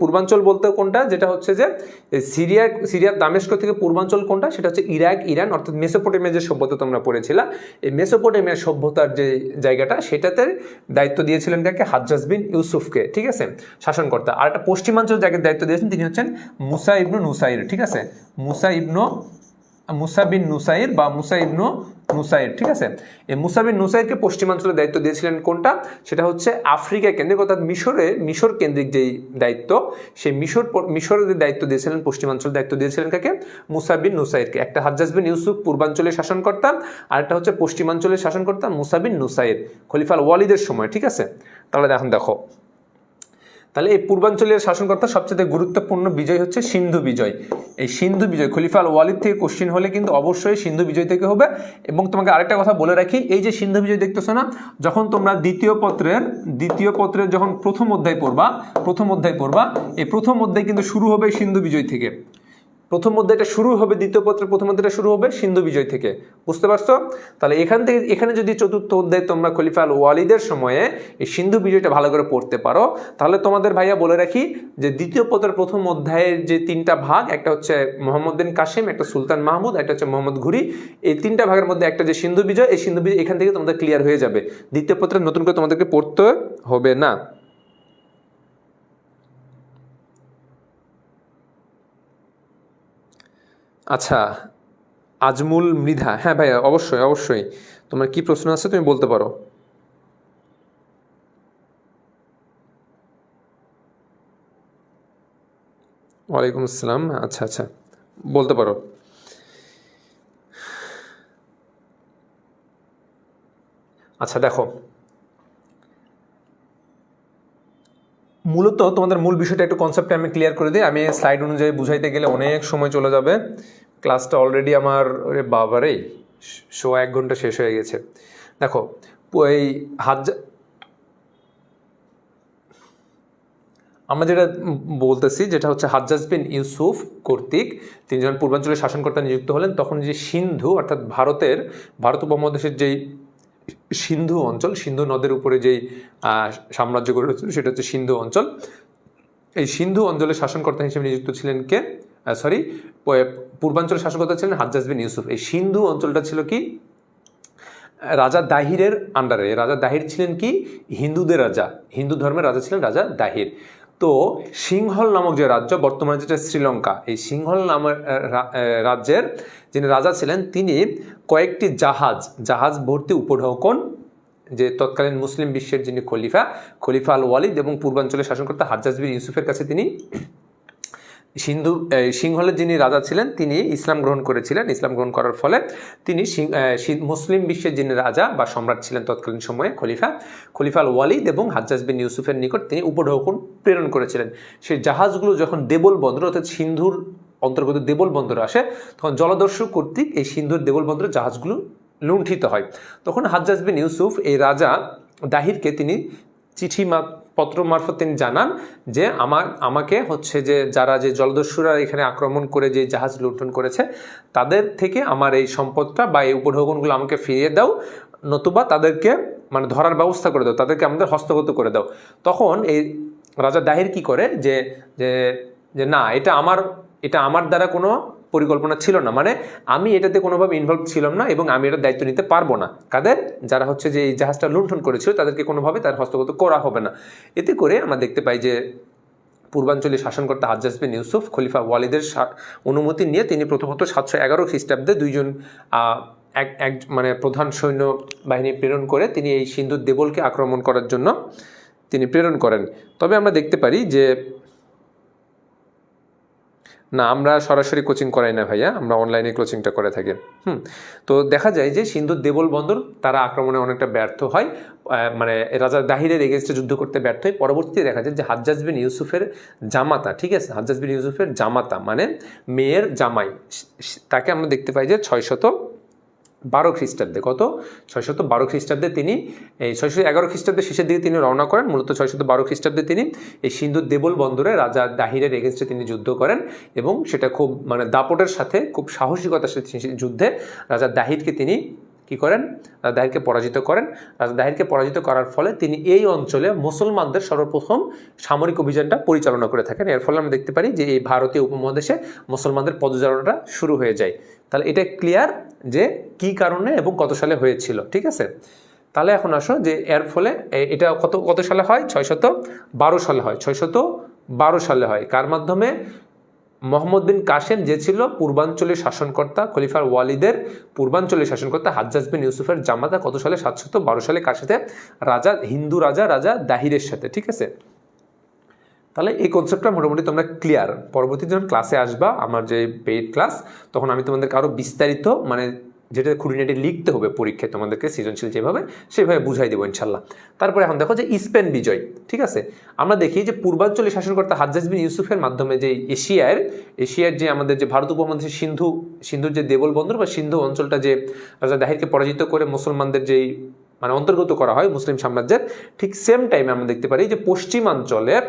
পূর্বাঞ্চল বলতে কোনটা, যেটা হচ্ছে যে সিরিয়ার দামেস্ক থেকে পূর্বাঞ্চল কোনটা, সেটা হচ্ছে ইরাক, ইরান, অর্থাৎ মেসোপটেমিয়ার যে সভ্যতা তোমরা পড়েছিলা, এই মেসোপটেমিয়ার সভ্যতার যে জায়গাটা, সেটাতে দায়িত্ব দিয়েছিলেন কাকে? হাজ্জাজ বিন ইউসুফকে, ঠিক আছে, শাসনকর্তা। আর একটা পশ্চিমাঞ্চল জায়গার দায়িত্ব দিয়েছেন তিনি হচ্ছেন মুসা ইবনু নুসাইর, ঠিক আছে, মুসা ইবনু মুসা বিন নুসাইর বা মুসা ইবনু নুসাইর, ঠিক আছে। এই মুসা বিন নুসাইরকে পশ্চিমাঞ্চলের দায়িত্ব দিয়েছিলেন কোনটা, সেটা হচ্ছে আফ্রিকা কেন্দ্রিক, অর্থাৎ মিশর কেন্দ্রিক যেই দায়িত্ব, সেই মিশরের দায়িত্ব দিয়েছিলেন, পশ্চিমাঞ্চলের দায়িত্ব দিয়েছিলেন কাকে, মুসা বিন নুসাইরকে। একটা হাজ্জাজ বিন ইউসুফ পূর্বাঞ্চলে শাসন করতাম, আর একটা হচ্ছে পশ্চিমাঞ্চলে শাসন করতাম মুসা বিন নুসাইর খলিফা আল ওয়ালিদের সময়, ঠিক আছে। তাহলে এখন দেখো, তাহলে এই পূর্বাঞ্চলের শাসনকর্তা সবচেয়ে গুরুত্বপূর্ণ বিজয় হচ্ছে সিন্ধু বিজয়। এই সিন্ধু বিজয় খলিফা আল ওয়ালিদ থেকে কোশ্চিন হলে কিন্তু অবশ্যই সিন্ধু বিজয় থেকে হবে। এবং তোমাকে আরেকটা কথা বলে রাখি, এই যে সিন্ধু বিজয় দেখতেছো না, যখন তোমরা দ্বিতীয় পত্রের যখন প্রথম অধ্যায় পড়বা, এই প্রথম অধ্যায় কিন্তু শুরু হবে সিন্ধু বিজয় থেকে। প্রথম অধ্যায়টা শুরু হবে, দ্বিতীয় পত্রের প্রথম অধ্যায়টা শুরু হবে সিন্ধু বিজয় থেকে, বুঝতে পারছো? তাহলে এখানে যদি চতুর্থ অধ্যায় তোমরা খলিফা আল ওয়ালিদের সময়ে এই সিন্ধু বিজয়টা ভালো করে পড়তে পারো, তাহলে তোমাদের ভাইয়া বলে রাখি যে দ্বিতীয় পত্রের প্রথম অধ্যায়ের যে তিনটা ভাগ, একটা হচ্ছে মোহাম্মদ বিন কাসিম, একটা সুলতান মাহমুদ, একটা হচ্ছে মোহাম্মদ ঘুরি, এই তিনটা ভাগের মধ্যে একটা যে সিন্ধু বিজয়, এই সিন্ধু বিজয় এখান থেকে তোমাদের ক্লিয়ার হয়ে যাবে। দ্বিতীয় পত্রে নতুন করে তোমাদেরকে পড়তে হবে না। আচ্ছা, আজমুল মৃধা, হ্যাঁ ভাইয়া, অবশ্যই তোমার কি প্রশ্ন আছে তুমি বলতে পারো। ওয়ালাইকুম আসসালাম, আচ্ছা বলতে পারো। আচ্ছা দেখো, মূলত তোমাদের মূল বিষয়টা একটু কনসেপ্টে আমি ক্লিয়ার করে দিই। আমি স্লাইড অনুযায়ী বুঝাইতে গেলে অনেক সময় চলে যাবে। ক্লাসটা অলরেডি আমার বাবারে 1 ঘন্টা শেষ হয়ে গেছে। দেখো, এই আমরা যেটা বলতেছি, যেটা হচ্ছে হাজ্জাজ বিন ইউসুফ কর্তৃক তিনি যখন পূর্বাঞ্চলের শাসনকর্তা নিযুক্ত হলেন, তখন যে সিন্ধু, অর্থাৎ ভারত উপমহাদেশের যেই সিন্ধু অঞ্চল, সিন্ধু নদের উপরে যেই সাম্রাজ্য গড়ে উঠেছিল, সেটা হচ্ছে সিন্ধু অঞ্চল। এই সিন্ধু অঞ্চলের শাসনকর্তা হিসেবে নিযুক্ত ছিলেন কে, পূর্বাঞ্চলের শাসনকর্তা ছিলেন হাজ্জাজ বিন ইউসুফ। এই সিন্ধু অঞ্চলটা ছিল কি রাজা দাহিরের আন্ডারে। রাজা দাহির ছিলেন কি হিন্দুদের রাজা, হিন্দু ধর্মের রাজা ছিলেন রাজা দাহির। তো সিংহল নামক যে রাজ্য, বর্তমানে যেটা শ্রীলঙ্কা, এই সিংহল নামের রাজ্যের যিনি রাজা ছিলেন, তিনি কয়েকটি জাহাজ ভর্তি উপঢৌকন, যে তৎকালীন মুসলিম বিশ্বের যিনি খলিফা আল ওয়ালিদ এবং পূর্বাঞ্চলের শাসনকর্তা হাজ্জাজ বিন ইউসুফের কাছে তিনি সিংহলের যিনি রাজা ছিলেন, তিনি ইসলাম গ্রহণ করেছিলেন। ইসলাম গ্রহণ করার ফলে তিনি মুসলিম বিশ্বের যিনি রাজা বা সম্রাট ছিলেন তৎকালীন সময়ে খলিফা আল ওয়ালিদ এবং হাজ্জাজ বিন ইউসুফের নিকট তিনি উপঢৌকন প্রেরণ করেছিলেন। সেই জাহাজগুলো যখন দেবল বন্দর, অর্থাৎ সিন্ধুর অন্তর্গত দেবল বন্দরে আসে, তখন জলদস্যু কর্তৃক এই সিন্ধুর দেবল বন্দরে জাহাজগুলো লুণ্ঠিত হয়। তখন হাজ্জাজ বিন ইউসুফ এই রাজা দাহিরকে তিনি পত্র মারফত তিনি জানান যে আমাকে হচ্ছে যে যারা যে জলদস্যুরা এখানে আক্রমণ করে যে জাহাজ লুণ্ঠন করেছে, তাদের থেকে আমার এই সম্পদটা বা এই উপঢৌকনগুলো আমাকে ফিরিয়ে দাও, নতুবা তাদেরকে মানে ধরার ব্যবস্থা করে দাও, তাদেরকে আমাদের হস্তগত করে দাও। তখন এই রাজা দাহির কি করে যে যে না, এটা আমার দ্বারা কোনো পরিকল্পনা ছিল না, মানে আমি এটাতে কোনোভাবে ইনভলভ ছিলাম না এবং আমি এটার দায়িত্ব নিতে পারবো না। কাদের? যারা হচ্ছে যে এই জাহাজটা লুণ্ঠন করেছিল, তাদেরকে কোনোভাবে তার হস্তগত করা হবে না। এতে করে আমরা দেখতে পাই যে পূর্বাঞ্চলীয় শাসনকর্তা হাজ্জাজ বিন ইউসুফ খলিফা ওয়ালিদের অনুমতি নিয়ে তিনি প্রথমত 711 খ্রিস্টাব্দে দুইজন মানে প্রধান সৈন্য বাহিনী প্রেরণ করে তিনি এই সিন্ধুর দেবলকে আক্রমণ করার জন্য তিনি প্রেরণ করেন। তবে আমরা দেখতে পারি যে না, আমরা সরাসরি কোচিং করাই না ভাইয়া, আমরা অনলাইনে কোচিংটা করে থাকি। তো দেখা যায় যে সিন্ধুর দেবল বন্দর তারা আক্রমণে অনেকটা ব্যর্থ হয়, মানে রাজা দাহিরের এগেনস্টে যুদ্ধ করতে ব্যর্থ হয়। পরবর্তীতে দেখা যায় যে হাজ্জাজ বিন ইউসুফের জামাতা, ঠিক আছে, হাজ্জাজ বিন ইউসুফের জামাতা মানে মেয়ের জামাই, তাকে আমরা দেখতে পাই যে 612 খ্রিস্টাব্দে, কত 612 খ্রিস্টাব্দে তিনি এই 611 খ্রিস্টাব্দের শেষের দিকে তিনি রওনা করেন। মূলত 612 খ্রিস্টাব্দে তিনি এই সিন্ধুর দেবল বন্দরে রাজা দাহিরের এগেনস্টে তিনি যুদ্ধ করেন এবং সেটা খুব মানে দাপটের সাথে, খুব সাহসিকতার সাথে যুদ্ধে রাজা দাহিরকে তিনি কি করেন, রাজা দাহিরকে পরাজিত করেন। রাজা দাহিরকে পরাজিত করার ফলে তিনি এই অঞ্চলে মুসলমানদের সর্বপ্রথম সামরিক অভিযানটা পরিচালনা করে থাকেন। এর ফলে আমরা দেখতে পারি যে এই ভারতীয় উপমহাদেশে মুসলমানদের পদচারণাটা শুরু হয়ে যায়। তাহলে এটা ক্লিয়ার যে কি কারণে এবং কত সালে হয়েছিল, ঠিক আছে। তাহলে এখন আসো যে এর ফলে এটা কত সালে হয়, 612 সালে হয়, 612 সালে হয়। কার মাধ্যমে? মোহাম্মদ বিন কাসেম যে ছিল পূর্বাঞ্চলের শাসনকর্তা, খলিফা ওয়ালিদের পূর্বাঞ্চলের শাসনকর্তা হাজ্জাজ বিন ইউসুফের জামাতা কত সালে? 712 সালে। কার সাথে? হিন্দু রাজা দাহিরের সাথে। ঠিক আছে, তাহলে এই কনসেপ্টটা মোটামুটি তোমরা ক্লিয়ার। পরবর্তী যখন ক্লাসে আসবা, আমার যে পেইড ক্লাস, তখন আমি তোমাদেরকে আরও বিস্তারিত মানে যেটা খুঁটিনাটি লিখতে হবে পরীক্ষায় তোমাদেরকে সৃজনশীল যেভাবে সেভাবে বুঝাই দেবো ইনশাল্লাহ। তারপরে এখন দেখো যে স্পেন বিজয়। ঠিক আছে, আমরা দেখি যে পূর্বাঞ্চলে শাসনকর্তা হাজ্জাজ বিন ইউসুফের মাধ্যমে যে এশিয়ার যে আমাদের যে ভারত উপমহাদেশের সিন্ধুর যে দেবল বন্দর বা সিন্ধু অঞ্চলটা যে রাজা দাহিরকে পরাজিত করে মুসলমানদের যেই মানে অন্তর্গত করা হয় মুসলিম সাম্রাজ্যের, ঠিক সেম টাইমে আমরা দেখতে পারি যে পশ্চিমাঞ্চলের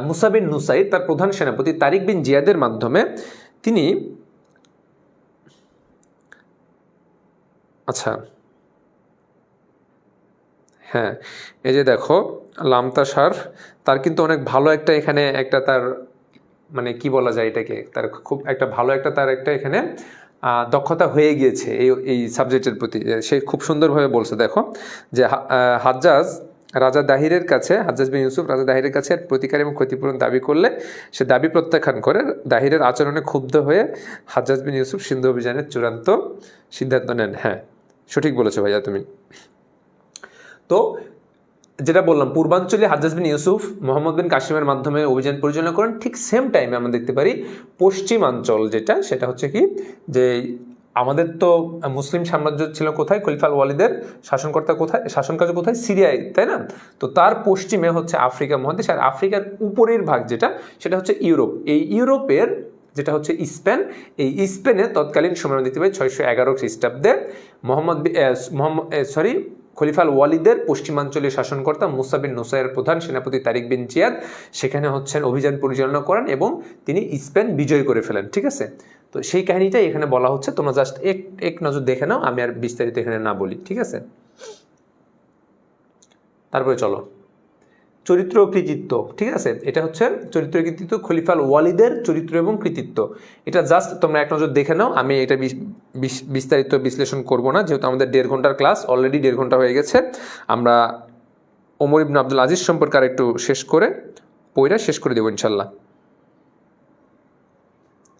মুসা বিন নুসাইর তার প্রধান সেনাপতি তারিক বিন জিয়াদের মাধ্যমে তিনি আচ্ছা হ্যাঁ, এই যে দেখো লামতা শার্ফ, তার কিন্তু অনেক ভালো একটা এখানে একটা তার মানে কি বলা যায় এটাকে, তার খুব একটা ভালো একটা তার একটা এখানে দক্ষতা হয়ে গিয়েছে এই সাবজেক্টের প্রতি। সে খুব সুন্দরভাবে বলছে, দেখো যে হাজ্জাজ বিন ইউসুফ রাজা দাহিরের কাছে প্রতিকার এবং ক্ষতিপূরণ দাবি করলে সে দাবি প্রত্যাখ্যান করে দাহিরের আচরণে ক্ষুব্ধ হয়ে হাজ্জাজ বিন ইউসুফ সিন্ধু অভিযানের চূড়ান্ত সিদ্ধান্ত নেন। হ্যাঁ, সঠিক বলেছো ভাইয়া তুমি। তো যেটা বললাম, পূর্বাঞ্চলে হাজ্জাজ বিন ইউসুফ মোহাম্মদ বিন কাসিমের মাধ্যমে অভিযান পরিচালনা করেন। ঠিক সেম টাইমে আমরা দেখতে পারি পশ্চিমাঞ্চল যেটা, সেটা হচ্ছে কি যে আমাদের তো মুসলিম সাম্রাজ্য ছিল কোথায়? খলিফা ওয়ালিদের শাসনকার্য কোথায়? সিরিয়ায়, তাই না? তো তার পশ্চিমে হচ্ছে আফ্রিকা মহাদেশ, আর আফ্রিকার উপরের ভাগ যেটা সেটা হচ্ছে ইউরোপ। এই ইউরোপের যেটা হচ্ছে স্পেন, এই স্পেনে তৎকালীন সময় দেখতে পাই 611 খ্রিস্টাব্দে খলিফা ওয়ালিদের পশ্চিমাঞ্চলের শাসনকর্তা মুসা বিন নুসাইরের প্রধান সেনাপতি তারিক বিন জিয়াদ সেখানে হচ্ছেন অভিযান পরিচালনা করেন এবং তিনি স্পেন বিজয় করে ফেলেন। ঠিক আছে, তো সেই কাহিনীটাই এখানে বলা হচ্ছে, তোমরা জাস্ট এক নজর দেখে নাও, আমি আর বিস্তারিত এখানে না বলি। ঠিক আছে, তারপরে চলো চরিত্র ও কৃতিত্ব। ঠিক আছে, এটা হচ্ছে চরিত্র কৃতিত্ব, খলিফা ওয়ালিদের চরিত্র এবং কৃতিত্ব। এটা জাস্ট তোমরা এক নজর দেখে নাও, আমি এটা বিস্তারিত বিশ্লেষণ করব না, যেহেতু আমাদের 1.5 ঘন্টার ক্লাস, অলরেডি 1.5 ঘন্টা হয়ে গেছে। আমরা ওমর ইবনে আব্দুল আজিজ সম্পর্কে আর একটু শেষ করে দেবো ইনশাল্লাহ।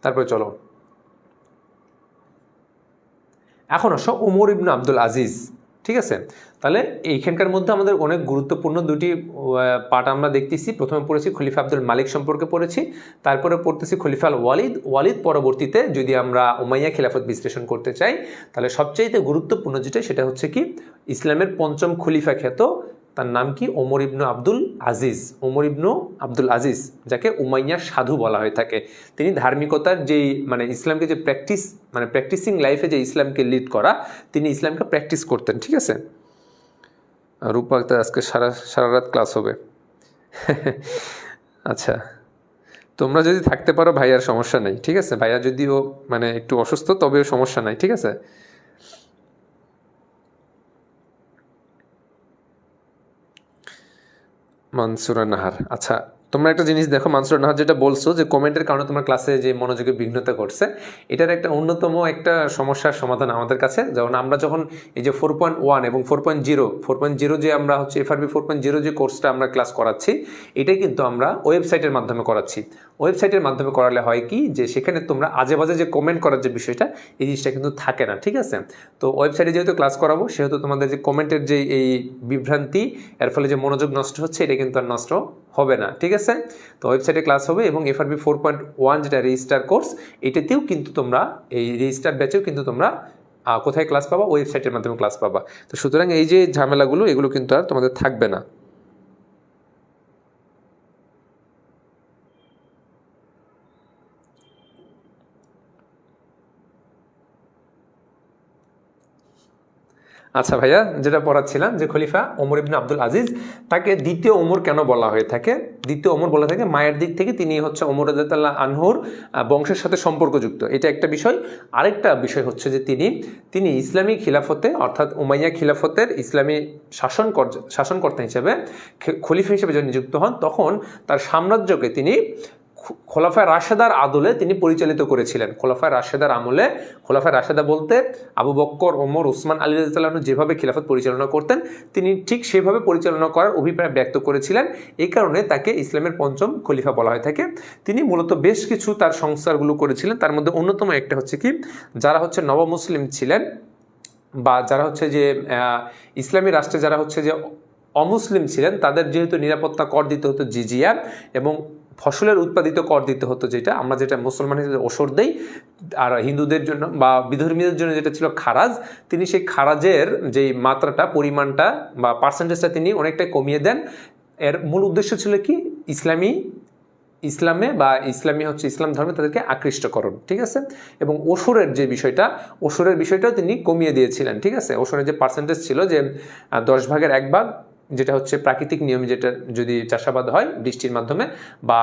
তারপরে চলো এখন আসো ওমর ইবনে আব্দুল আজিজ। ঠিক আছে, তাহলে এইখানকার মধ্যে আমাদের অনেক গুরুত্বপূর্ণ দুটি পার্ট আমরা দেখতেছি। প্রথমে পড়েছি খলিফা আব্দুল মালিক সম্পর্কে পড়েছি, তারপরে পড়তেছি খলিফা ওয়ালিদ পরবর্তীতে যদি আমরা উমাইয়া খিলাফত বিশ্লেষণ করতে চাই, তাহলে সবচাইতে গুরুত্বপূর্ণ যেটা সেটা হচ্ছে কি ইসলামের পঞ্চম খলিফা খ্যাত, তার নাম কি? ওমর ইবনু আব্দুল আজিজ, যাকে উমাইয়ার সাধু বলা হয়ে থাকে। তিনি ধার্মিকতার যেই মানে ইসলামকে যে প্র্যাকটিসিং লাইফে যে ইসলামকে লিড করা, তিনি ইসলামকে প্র্যাকটিস করতেন। ঠিক আছে, রূপা আজকে সারা রাত ক্লাস হবে। আচ্ছা, তোমরা যদি থাকতে পারো ভাইয়ার সমস্যা নেই। ঠিক আছে, ভাইয়া যদিও মানে একটু অসুস্থ তবেও সমস্যা নাই। ঠিক আছে, মানসুরা নাহার। আচ্ছা, তোমরা একটা জিনিস দেখো, মানসুরা নাহার যেটা বলছো যে কমেন্টের কারণে তোমার ক্লাসে যে মনোযোগে বিঘ্নতা করছে, এটার একটা অন্যতম একটা সমস্যার সমাধান আমাদের কাছে। যেমন আমরা যখন এই যে 4.1 এবং 4.0 যে আমরা হচ্ছে FRB 4.0 যে কোর্সটা আমরা ক্লাস করাচ্ছি, এটাই কিন্তু আমরা ওয়েবসাইটের মাধ্যমে করাচ্ছি। ওয়েবসাইটের মাধ্যমে করালে হয় কি যে সেখানে তোমরা আজে বাজে যে কমেন্ট করার যে বিষয়টা, এই জিনিসটা কিন্তু থাকে না। ঠিক আছে, তো ওয়েবসাইটে যেহেতু ক্লাস করাবো সেহেতু তোমাদের যে কমেন্টের যে এই বিভ্রান্তি, এর ফলে যে মনোযোগ নষ্ট হচ্ছে, এটা কিন্তু আর নষ্ট হবে না। ঠিক আছে, তো ওয়েবসাইটে ক্লাস হবে এবং FRB 4.1 যেটা রেজিস্টার কোর্স, এটাতেও কিন্তু তোমরা এই রেজিস্টার ব্যাচেও কিন্তু তোমরা কোথায় ক্লাস পাবা? ওয়েবসাইটের মাধ্যমে ক্লাস পাবা। তো সুতরাং এই যে ঝামেলাগুলো এগুলো কিন্তু আর তোমাদের থাকবে না। আচ্ছা ভাইয়া, যেটা পড়াচ্ছিলাম যে খলিফা ওমর ইবনে আব্দুল আজিজ, তাকে দ্বিতীয় ওমর কেন বলা হয়ে থাকে? দ্বিতীয় ওমর বলা থাকে মায়ের দিক থেকে তিনি হচ্ছে ওমর রাদিয়াল্লাহু আনহুর বংশের সাথে সম্পর্কযুক্ত, এটা একটা বিষয়। আরেকটা বিষয় হচ্ছে যে তিনি ইসলামী খিলাফতে অর্থাৎ উমাইয়া খিলাফতের ইসলামী শাসনকর্তা হিসেবে খলিফা হিসেবে যখন নিযুক্ত হন, তখন তার সাম্রাজ্যকে তিনি খোলাফায়ে রাশেদার আদলে তিনি পরিচালিত করেছিলেন। খোলাফায়ে রাশেদার আমলে, খোলাফায়ে রাশেদা বলতে আবু বক্কর, ওমর, উসমান, আলী রাদিয়াল্লাহু আনহু যেভাবে খিলাফত পরিচালনা করতেন তিনি ঠিক সেভাবে পরিচালনা করার অভিপ্রায় ব্যক্ত করেছিলেন। এই কারণে তাকে ইসলামের পঞ্চম খলিফা বলা হয়ে থাকে। তিনি মূলত বেশ কিছু তার সংস্কারগুলো করেছিলেন। তার মধ্যে অন্যতম একটা হচ্ছে কি, যারা হচ্ছে নবমুসলিম ছিলেন বা যারা হচ্ছে যে ইসলামী রাষ্ট্রে যারা হচ্ছে যে অমুসলিম ছিলেন, তাদের যেহেতু নিরাপত্তা কর দিতে হতো জিজিয়া, এবং ফসলের উৎপাদিত কর দিতে হতো, যেটা আমরা যেটা মুসলমান হিসেবে ওসর দেই, আর হিন্দুদের জন্য বা বিধর্মীদের জন্য যেটা ছিল খারাজ, তিনি সেই খারাজের যেই মাত্রাটা, পরিমাণটা বা পার্সেন্টেজটা তিনি অনেকটাই কমিয়ে দেন। এর মূল উদ্দেশ্য ছিল কি, ইসলামে বা ইসলাম ধর্মে তাদেরকে আকৃষ্টকরণ, ঠিক আছে। এবং ওসরের যে বিষয়টা, ওসরের বিষয়টাও তিনি কমিয়ে দিয়েছিলেন, ঠিক আছে। ওসরের যে পার্সেন্টেজ ছিল যে 10 ভাগের 1 ভাগ, যেটা হচ্ছে প্রাকৃতিক নিয়মে, যেটা যদি চাষাবাদ হয় বৃষ্টির মাধ্যমে, বা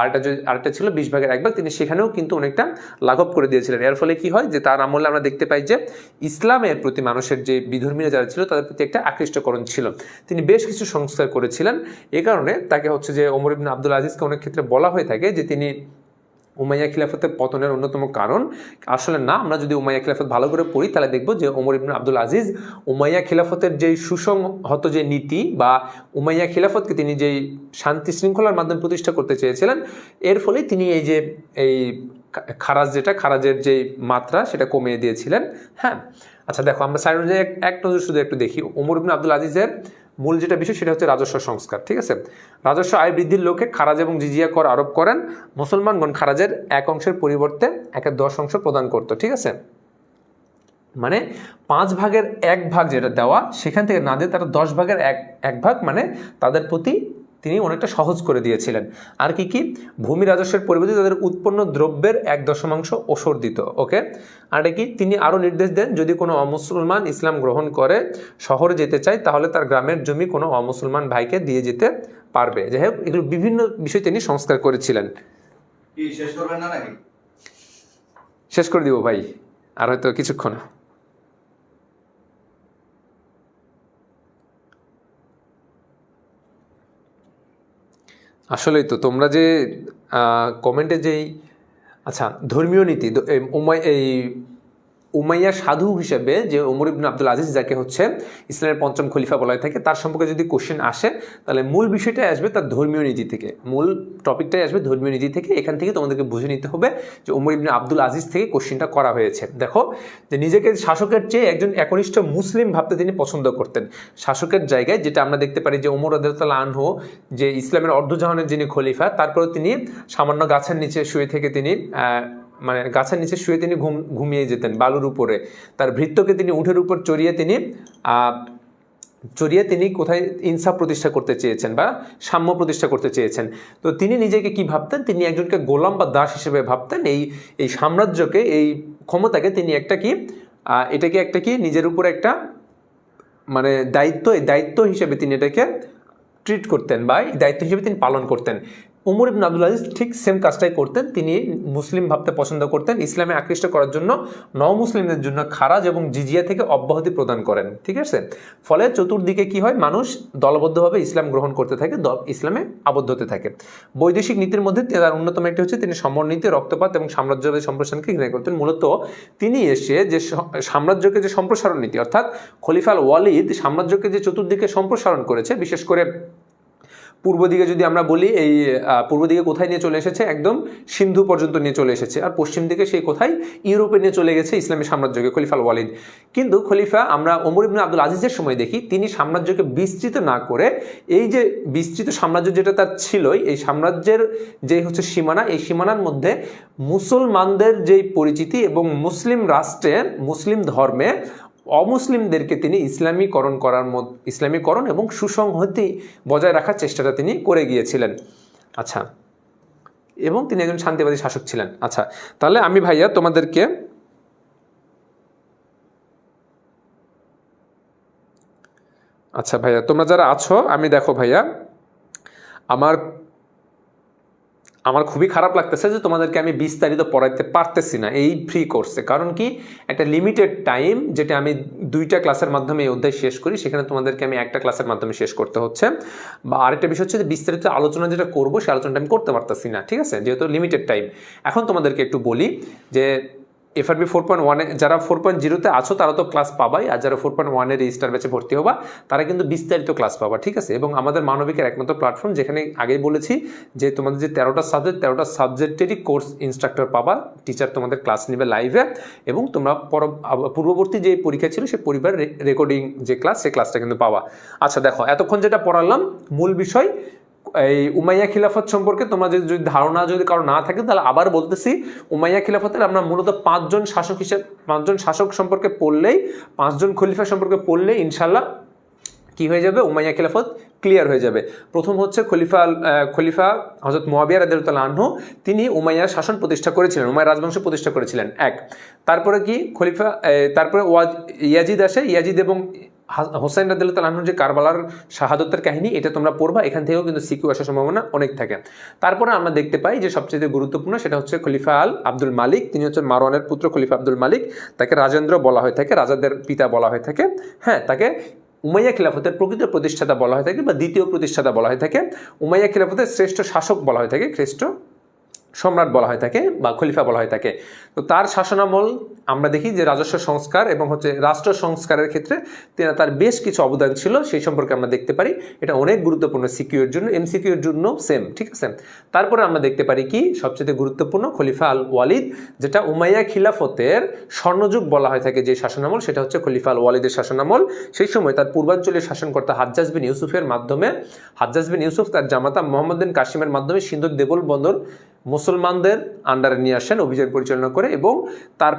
আরেকটা ছিল 20 ভাগের 1 ভাগ, তিনি সেখানেও কিন্তু অনেকটা লাঘব করে দিয়েছিলেন। এর ফলে কি হয় যে তার আমলে আমরা দেখতে পাই যে ইসলামের প্রতি মানুষের যে বিধর্মীরা যারা ছিল তাদের প্রতি একটা আকৃষ্টকরণ ছিল। তিনি বেশ কিছু সংস্কার করেছিলেন। এ কারণে তাকে হচ্ছে যে ওমর ইবনে আব্দুল আজিজকে অনেক ক্ষেত্রে বলা হয়ে থাকে যে তিনি উমাইয়া খিলাফতের পতনের অন্যতম কারণ। আসলে না, আমরা যদি উমাইয়া খিলাফত ভালো করে পড়ি তাহলে দেখব যে ওমর ইবনে আব্দুল আজিজ উমাইয়া খিলাফতের যেই সুসংহত যে নীতি বা উমাইয়া খিলাফতকে তিনি যেই শান্তি শৃঙ্খলার মাধ্যমে প্রতিষ্ঠা করতে চেয়েছিলেন, এর ফলে তিনি এই খারাজের যে মাত্রা সেটা কমিয়ে দিয়েছিলেন। হ্যাঁ, আচ্ছা দেখো, আমরা সাইড অনুযায়ী এক নজর শুধু একটু দেখি। ওমর ইবনে আব্দুল আজিজের মূল যেটা বিষয় সেটা হচ্ছে রাজস্ব সংস্কার, ঠিক আছে। রাজস্ব আয় বৃদ্ধির লক্ষ্যে খারাজ এবং জিজিয়া কর আরোপ করেন। মুসলমানগণ খারাজের 1 অংশের পরিবর্তে 1/10 প্রদান করত, ঠিক আছে। মানে 5 ভাগের 1 ভাগ যেটা দেওয়া, সেখান থেকে না দিয়ে তারা 10 ভাগের 1 ভাগ, মানে তাদের প্রতি তিনি অনেকটা সহজ করে দিয়েছিলেন। আর কি ভূমি রাজস্বের পরিবর্তে তাদের উৎপন্ন দ্রব্যের 1/10 ওসর দিত। ওকে, আর কি তিনি আরও নির্দেশ দেন, যদি কোনো অমুসলমান ইসলাম গ্রহণ করে শহরে যেতে চায় তাহলে তার গ্রামের জমি কোনো অমুসলমান ভাইকে দিয়ে যেতে পারবে। যাই হোক, এগুলো বিভিন্ন বিষয় তিনি সংস্কার করেছিলেন। শেষ করবেন না নাকি? শেষ করে দিব ভাই, আর হয়তো কিছুক্ষণ। আসলেই তো তোমরা যে কমেন্টে যেই, আচ্ছা, ধর্মীয় নীতি, উমাইয়া সাধু হিসেবে যে ওমর ইবনে আব্দুল আজিজ, যাকে হচ্ছে ইসলামের পঞ্চম খলিফা বলা হয়ে থাকে, তার সম্পর্কে যদি কোশ্চেন আসে তাহলে মূল বিষয়টাই আসবে তার ধর্মীয় নীতি থেকে, মূল টপিকটাই আসবে ধর্মীয় নীতি থেকে। এখান থেকে তোমাদেরকে বুঝে নিতে হবে যে ওমর ইবনে আব্দুল আজিজ থেকে কোশ্চেনটা করা হয়েছে। দেখো যে নিজেকে শাসকের চেয়ে একজন একনিষ্ঠ মুসলিম ভাবতে তিনি পছন্দ করতেন। শাসকের জায়গায় যেটা আমরা দেখতে পারি যে ওমর রাদিয়াল্লাহু আনহু যে ইসলামের অর্ধজাহানের যিনি খলিফা, তারপরেও তিনি সামান্য গাছের নিচে শুয়ে থেকে তিনি গাছের নিচে শুয়ে তিনি ঘুমিয়ে যেতেন বালুর উপরে। তার ভৃত্যকে তিনি উটের উপর চড়িয়ে তিনি কোথায় ইনসাফ প্রতিষ্ঠা করতে চেয়েছেন বা সাম্য প্রতিষ্ঠা করতে চেয়েছেন। তো তিনি নিজেকে কি ভাবতেন, তিনি একজনকে গোলাম বা দাস হিসেবে ভাবতেন। এই সাম্রাজ্যকে, এই ক্ষমতাকে তিনি এটাকে নিজের উপর একটা দায়িত্ব হিসেবে তিনি এটাকে ট্রিট করতেন বা এই দায়িত্ব হিসেবে তিনি পালন করতেন। ওমর ইবনে আব্দুল আজিজ ঠিক সেম কাজটাই করতেন। তিনি মুসলিম ভাবতে পছন্দ করতেন, ইসলামে আকৃষ্ট করার জন্য নও-মুসলিমদের জন্য খারাজ এবং জিজিয়া থেকে অব্যাহতি প্রদান করেন, ঠিক আছে। ফলে চতুর্দিকে কি হয়, মানুষ দলবদ্ধভাবে ইসলাম গ্রহণ করতে থাকে, ইসলামে আবদ্ধ হতে থাকে। বৈদেশিক নীতির মধ্যে তার অন্যতম একটি হচ্ছে তিনি সমরনীতি, রক্তপাত এবং সাম্রাজ্যবাদী সম্প্রসারণকে ঘৃণা করতেন। মূলত তিনি এসে যে সাম্রাজ্যকে যে সম্প্রসারণ নীতি, অর্থাৎ খলিফা আল ওয়ালিদ সাম্রাজ্যকে যে চতুর্দিকে সম্প্রসারণ করেছে, বিশেষ করে পূর্ব দিকে যদি আমরা বলি, এই পূর্ব দিকে কোথায় নিয়ে চলে এসেছে, একদম সিন্ধু পর্যন্ত নিয়ে চলে এসেছে। আর পশ্চিম দিকে সেই কোথায় ইউরোপে নিয়ে চলে গেছে ইসলামী সাম্রাজ্যকে খলিফা আল ওয়ালিদ। কিন্তু খলিফা আমরা ওমর ইবনে আব্দুল আজিজের সময় দেখি তিনি সাম্রাজ্যকে বিস্তৃত না করে এই যে বিস্তৃত সাম্রাজ্য যেটা তার ছিলই, এই সাম্রাজ্যের যে হচ্ছে সীমানা, এই সীমানার মধ্যে মুসলমানদের যেই পরিচিতি এবং মুসলিম রাষ্ট্রে, মুসলিম ধর্মে অমুসলিমদেরকে তিনি ইসলামীকরণ এবং সুসংহতি বজায় রাখার চেষ্টাটা তিনি করে গিয়েছিলেন। আচ্ছা, এবং তিনি একজন শান্তিবাদী শাসক ছিলেন। আচ্ছা, তাহলে আমি ভাইয়া তোমাদেরকে তোমরা যারা আছো, আমি দেখো ভাইয়া আমার খুবই খারাপ লাগতেছে যে তোমাদেরকে আমি বিস্তারিত পড়াইতে পারতেছি না এই ফ্রি কোর্সে। কারণ কি, একটা লিমিটেড টাইম, যেটা আমি 2টা ক্লাসের মাধ্যমে এই অধ্যায় শেষ করি, সেখানে তোমাদেরকে আমি একটা ক্লাসের মাধ্যমে শেষ করতে হচ্ছে। বা আরেকটা বিষয় হচ্ছে যে বিস্তারিত আলোচনা যেটা করবো, সেই আলোচনাটা আমি করতে পারতেছি না, ঠিক আছে, যেহেতু লিমিটেড টাইম। এখন তোমাদেরকে একটু বলি যে FRB 4.1-এ যারা 4.0-তে আছো তারা তো ক্লাস পাবাই, আর যারা 4.1-এর রেজিস্টার ব্যাচে ভর্তি হবা তারা কিন্তু বিস্তারিত ক্লাস পাবা, ঠিক আছে। এবং আমাদের মানবিকের একমাত্র প্ল্যাটফর্ম, যেখানে আগেই বলেছি যে তোমাদের যে 13টা সাবজেক্টেরই কোর্স ইনস্ট্রাক্টর পাবা, টিচার তোমাদের ক্লাস নেবে লাইভে, এবং তোমরা পূর্ববর্তী যে পরীক্ষা ছিল সে পরিবার রেকর্ডিং যে ক্লাস, সেই ক্লাসটা কিন্তু পাবা। আচ্ছা দেখো, এতক্ষণ যেটা পড়ালাম মূল বিষয় এই উমাইয়া খিলাফত সম্পর্কে তোমরা যদি ধারণা যদি কারো না থাকে, তাহলে আবার বলতেছি, উমাইয়া খিলাফতের আমরা মূলত 5জন শাসক সম্পর্কে পড়লেই, 5জন খলিফা সম্পর্কে পড়লেই ইনশাল্লাহ কি হয়ে যাবে, উমাইয়া খিলাফত ক্লিয়ার হয়ে যাবে। প্রথম হচ্ছে খলিফা হযরত মুয়াবিয়া রাদিয়াল্লাহু আনহু, তিনি উমাইয়ার শাসন প্রতিষ্ঠা করেছিলেন, উমাইয়া রাজবংশ প্রতিষ্ঠা করেছিলেন, এক। তারপরে কি তারপরে ইয়াজিদ আসে, ইয়াজিদ এবং হোসেন রাদিয়াল্লাহু আনহুর যে কারবালার শাহাদতের কাহিনী, এটা তোমরা পড়বা, এখান থেকেও কিন্তু সিকিউ আসার সম্ভাবনা অনেক থাকে। তারপরে আমরা দেখতে পাই যে সবচেয়ে গুরুত্বপূর্ণ সেটা হচ্ছে খলিফা আব্দুল মালিক, তিনি হচ্ছেন মারওয়ানের পুত্র খলিফা আব্দুল মালিক, তাকে রাজেন্দ্র বলা হয়ে থাকে, রাজাদের পিতা বলা হয়ে থাকে, হ্যাঁ, তাকে উমাইয়া খিলাফতের প্রকৃত প্রতিষ্ঠাতা বলা হয়ে থাকে বা দ্বিতীয় প্রতিষ্ঠাতা বলা হয়ে থাকে, উমাইয়া খিলাফতের শ্রেষ্ঠ শাসক বলা হয়ে থাকে, শ্রেষ্ঠ সম্রাট বলা হয়ে থাকে বা খলিফা বলা হয়ে থাকে। তো তার শাসনামল আমরা দেখি যে রাজস্ব সংস্কার এবং রাষ্ট্র সংস্কারের ক্ষেত্রে তার বেশ কিছু অবদান ছিল, সেই সম্পর্কে আমরা দেখতে পারি। এটা অনেক গুরুত্বপূর্ণ সিকিউর জন্য, MCQর জন্য সেম, ঠিক আছে। তারপরে আমরা দেখতে পারি কি সবচেয়ে গুরুত্বপূর্ণ খলিফা আল ওয়ালিদ, যেটা উমাইয়া খিলাফতের স্বর্ণযুগ বলা হয়ে থাকে যে শাসনামল, সেটা হচ্ছে খলিফা আল ওয়ালিদের শাসনামল। সেই সময় তার পূর্বাঞ্চলীয় শাসনকর্তা হাজ্জাজ বিন ইউসুফ তার জামাতা মোহাম্মদ বিন কাসিমের মাধ্যমে সিন্ধুর দেবল বন্দর মুসলমানদের আন্ডারে নিয়ে আসেন অভিযান পরিচালনা করে, এবং তার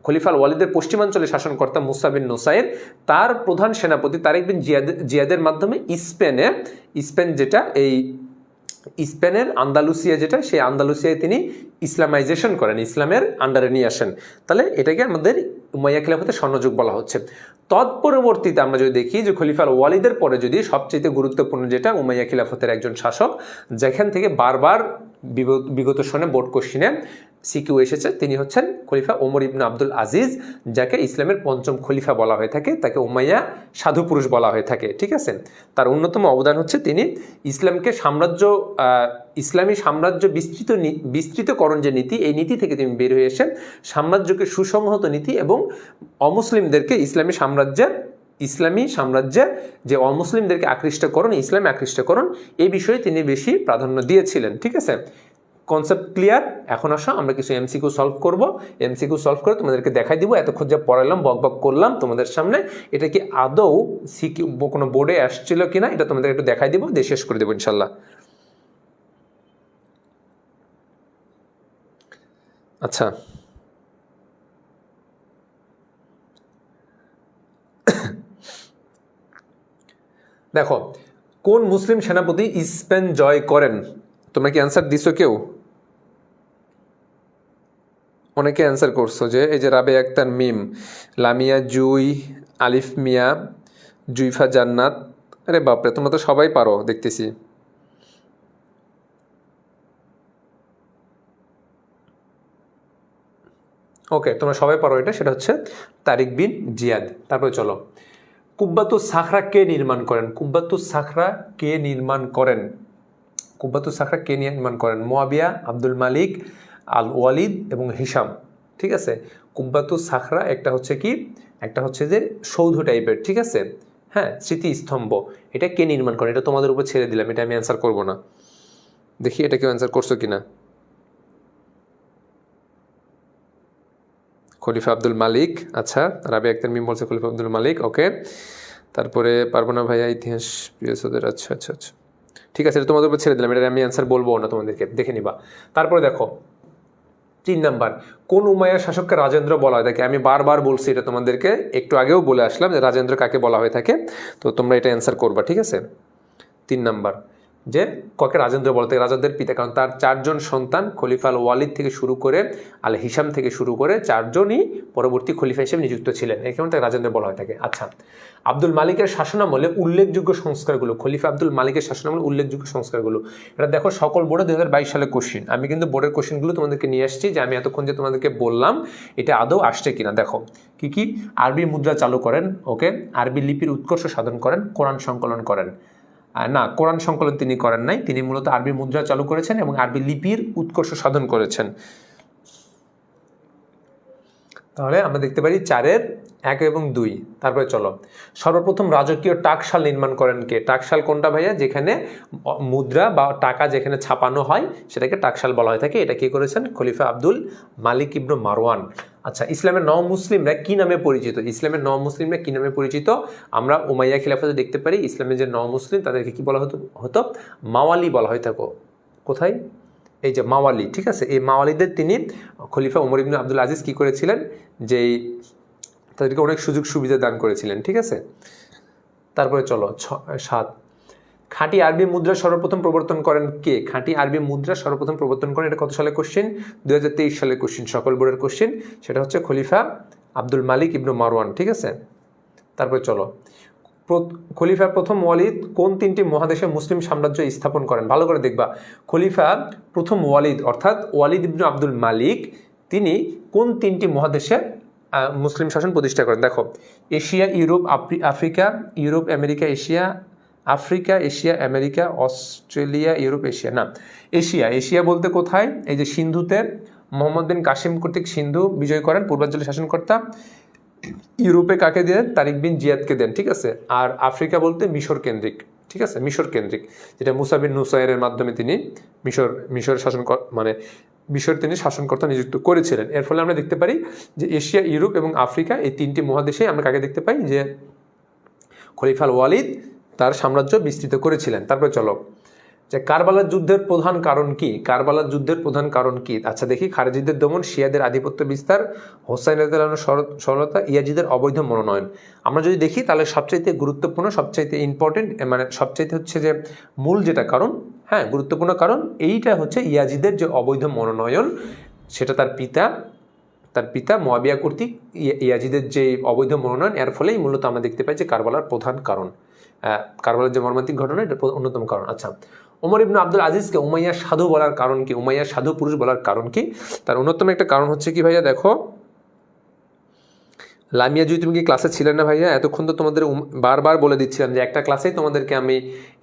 খলিফা আল ওয়ালিদের পশ্চিমাঞ্চলে শাসনকর্তা মুসা বিন নুসাইর তার প্রধান সেনাপতি তারিক বিন জিয়াদের মাধ্যমে স্পেনের আন্দালুসিয়া, যেটা সেই আন্দালুসিয়ায় তিনি ইসলামাইজেশন করেন, ইসলামের আন্ডারে নিয়ে আসেন। তাহলে এটাকে আমাদের উমাইয়া খিলাফতের স্বর্ণযুগ বলা হচ্ছে। তৎপরবর্তীতে আমরা যদি দেখি যে খলিফা আল ওয়ালিদের পরে যদি সবচেয়ে গুরুত্বপূর্ণ যেটা উমাইয়া খিলাফতের একজন শাসক, যেখান থেকে বারবার বিগত সনে বোর্ড কোশ্চিনে সিকিউ এসেছে, তিনি হচ্ছেন খলিফা ওমর ইবনে আব্দুল আজিজ, যাকে ইসলামের 5ম খলিফা বলা হয়ে থাকে, তাকে উমাইয়া সাধু পুরুষ বলা হয়ে থাকে, ঠিক আছে। তার অন্যতম অবদান হচ্ছে তিনি ইসলামী সাম্রাজ্য বিস্তৃতকরণ যে নীতি, এই নীতি থেকে তিনি বের হয়ে এসেছেন সাম্রাজ্যকে সুসংহত নীতি এবং অমুসলিমদেরকে ইসলামী সাম্রাজ্যে যে অমুসলিমদেরকে ইসলামে আকৃষ্টকরণ, এই বিষয়ে তিনি বেশি প্রাধান্য দিয়েছিলেন, ঠিক আছে। Concept clear? এখন আসো আমরা কিছু MCQ সলভ করব। MCQ সলভ করে তোমাদেরকে দেখাই দিব, এতক্ষণ যা পড়াইলাম বক করলাম তোমাদের সামনে, এটা কি আদৌ সিকিউ কোনো বোর্ডে আসছিল কিনা এটা তোমাদের একটু দেখাই দিব, দিয়ে শেষ করে দেবো ইনশাল্লাহ। আচ্ছা, দেখো, কোন মুসলিম সেনাপতি স্পেন জয় করেন? তোমরা কি অ্যান্সার দিছো কেউ? অনেকে অ্যান্সার করছো, যে এই যে রাবে আক্তার মিম, লামিয়া জুই, আলিফ মিয়া, জুইফা জান্নাত। আরে বাপরে, তোমরা তো সবাই পারো দেখতেছি। ওকে, তোমরা সবাই পারো এটা, সেটা হচ্ছে তারিক বিন জিয়াদ। তারপরে চলো, কুব্বাতুস সাখরা কে নির্মাণ করেন? কুব্বাতুস সাখরা কে নির্মাণ করেন? মুয়াবিয়া, আব্দুল মালিক, আল ওয়ালিদ এবং হিসাম, ঠিক আছে। কুব্বাতুস সাখরা একটা হচ্ছে যে সৌধ টাইপের, ঠিক আছে, হ্যাঁ, স্মৃতিস্তম্ভ। এটা কে নির্মাণ করেন? এটা তোমাদের উপর ছেড়ে দিলাম, এটা আমি অ্যান্সার করব না। দেখি এটা কেউ অ্যান্সার করছো কিনা। খলিফা আব্দুল মালিক, আচ্ছা, রাবি আক্তার মিম বলছে খলিফা আব্দুল মালিক, ওকে। তারপরে পারবো না ভাইয়া, ইতিহাস প্রিয় সদের, আচ্ছা, ঠিক আছে, এটা তোমাদের উপর ছেড়ে দিলাম, এটা আমি অ্যান্সার বলবো না, তোমাদেরকে দেখে নিবা। তারপরে দেখো 3 নাম্বার, কোন উমাইয়ার শাসককে রাজেন্দ্র বলা হয় থাকে? আমি বারবার বলছি, এটা তোমাদেরকে একটু আগেও বলে আসলাম যে রাজেন্দ্র কাকে বলা হয়ে থাকে, তো তোমরা এটা অ্যান্সার করবা, ঠিক আছে। 3 নাম্বার, যে ককে রাজেন্দ্র বলা থাকে, রাজাদের পিতা, কারণ তার 4 জন সন্তান খলিফা আল ওয়ালিদ থেকে শুরু করে আল হিসাম থেকে শুরু করে 4 জনই পরবর্তী খলিফা হিসেবে নিযুক্ত ছিলেন, এই কারণে তাকে রাজেন্দ্র বলা হয়ে থাকে। আচ্ছা, আব্দুল মালিকের শাসনামলে উল্লেখযোগ্য সংস্কারগুলো, খলিফা আব্দুল মালিকের শাসনামলে উল্লেখযোগ্য সংস্কারগুলো, এটা দেখো সকল বোর্ডে 2022 সালে কোশ্চিন। আমি কিন্তু বোর্ডের কোশ্চিনগুলো তোমাদেরকে নিয়ে আসছি, যে আমি এতক্ষণ যে তোমাদেরকে বললাম এটা আদৌ আসছে কিনা। দেখো কি কি, আরবি মুদ্রা চালু করেন, ওকে, আরবি লিপির উৎকর্ষ সাধন করেন, কোরআন সংকলন করেন। না, কোরআন সংকলন তিনি করেন নাই, তিনি মূলত আরবি মুদ্রা চালু করেছেন এবং আরবি লিপির উৎকর্ষ সাধন করেছেন। তাহলে আমরা দেখতে পারি 4-এর 1 এবং 2। তারপরে চলো, সর্বপ্রথম রাজকীয় টাকশাল নির্মাণ করেন কে? টাকশাল কোনটা ভাইয়া? যেখানে মুদ্রা বা টাকা যেখানে ছাপানো হয় সেটাকে টাকশাল বলা হয়ে থাকে। এটা কি করেছেন? খলিফা আব্দুল মালিক ইবনে মারওয়ান। আচ্ছা, ইসলামের নও-মুসলিমরা কি নামে পরিচিত? ইসলামের নও-মুসলিমরা কি নামে পরিচিত? আমরা উমাইয়া খিলাফতে দেখতে পারি ইসলামের যে নও-মুসলিম তাদেরকে কি বলা হতো? মাওয়ালি বলা হয়ে থাকো। কোথায়? এই যে মাওয়ালি, ঠিক আছে। এই মাওয়ালিদের তিনি খলিফা ওমর ইবনে আব্দুল আজিজ কি করেছিলেন? যে তাদেরকে অনেক সুযোগ সুবিধা দান করেছিলেন, ঠিক আছে। তারপরে চলো 7, খাঁটি আরবি মুদ্রা সর্বপ্রথম প্রবর্তন করেন কে? খাঁটি আরবি মুদ্রা সর্বপ্রথম প্রবর্তন করেন, এটা কত সালে কোশ্চেন? 2023 সালের কোশ্চেন, সকল বোর্ডের কোশ্চেন। সেটা হচ্ছে খলিফা আব্দুল মালিক ইবনে মারওয়ান, ঠিক আছে। তারপরে চলো, খলিফা প্রথম ওয়ালিদ কোন 3টি মহাদেশে মুসলিম সাম্রাজ্য স্থাপন করেন? ভালো করে দেখবা, খলিফা প্রথম ওয়ালিদ অর্থাৎ ওয়ালিদ ইবনে আব্দুল মালিক তিনি কোন 3টি মহাদেশে মুসলিম শাসন প্রতিষ্ঠা করেন? দেখো, Asia, Europe, Africa, Europe, America, Asia, Africa, Asia, America, Australia, Europe, Asia. না, এশিয়া। এশিয়া বলতে কোথায়? এই যে সিন্ধুতে মোহাম্মদ বিন কাসিম কর্তৃক সিন্ধু বিজয় করেন, পূর্বাঞ্চলের শাসনকর্তা। ইউরোপে কাকে দেন? তারিক বিন জিয়াদকে দেন, ঠিক আছে। আর আফ্রিকা বলতে মিশর কেন্দ্রিক, ঠিক আছে, মিশর কেন্দ্রিক, যেটা মুসা বিন নুসাইরের মাধ্যমে তিনি মিশর মিশর তিনি শাসনকর্তা নিযুক্ত করেছিলেন। এর ফলে আমরা দেখতে পারি যে এশিয়া, ইউরোপ এবং আফ্রিকা এই 3টি মহাদেশে আমরা কাকে দেখতে পাই? যে খলিফা আল ওয়ালিদ তার সাম্রাজ্য বিস্তৃত করেছিলেন। তারপরে চলো, যে কারবালার যুদ্ধের প্রধান কারণ কি? কারবালার যুদ্ধের প্রধান কারণ কি? আচ্ছা দেখি, খারেজিদের দমন, শিয়াদের আধিপত্য বিস্তার, হোসাইন রাদিয়াল্লাহু সরলতা, ইয়াজিদের অবৈধ মনোনয়ন। আমরা যদি দেখি তাহলে সবচাইতে গুরুত্বপূর্ণ, সবচাইতে ইম্পর্টেন্ট, মানে সবচাইতে হচ্ছে যে মূল যেটা কারণ, হ্যাঁ গুরুত্বপূর্ণ কারণ, এইটা হচ্ছে ইয়াজিদের যে অবৈধ মনোনয়ন, সেটা তার পিতা মুয়াবিয়া কর্তৃক ইয়াজিদের যে অবৈধ মনোনয়ন, এর ফলেই মূলত আমরা দেখতে পাই যে কারবালার প্রধান কারণ, কারবালার যে মর্মান্তিক ঘটনা, এটা অন্যতম কারণ। আচ্ছা, ওমর ইবনে আব্দুল আজিজকে উমাইয়া সাধু বলার কারণ কি? উমাইয়া সাধু পুরুষ বলার কারণ কি? তার অন্যতম একটা কারণ হচ্ছে কি ভাইয়া? দেখো, লামিয়া, যদি তুমি কি ক্লাসে ছিলেন না ভাইয়া, এতক্ষণ তো তোমাদের বারবার বলে দিচ্ছিলাম যে একটা ক্লাসেই তোমাদেরকে আমি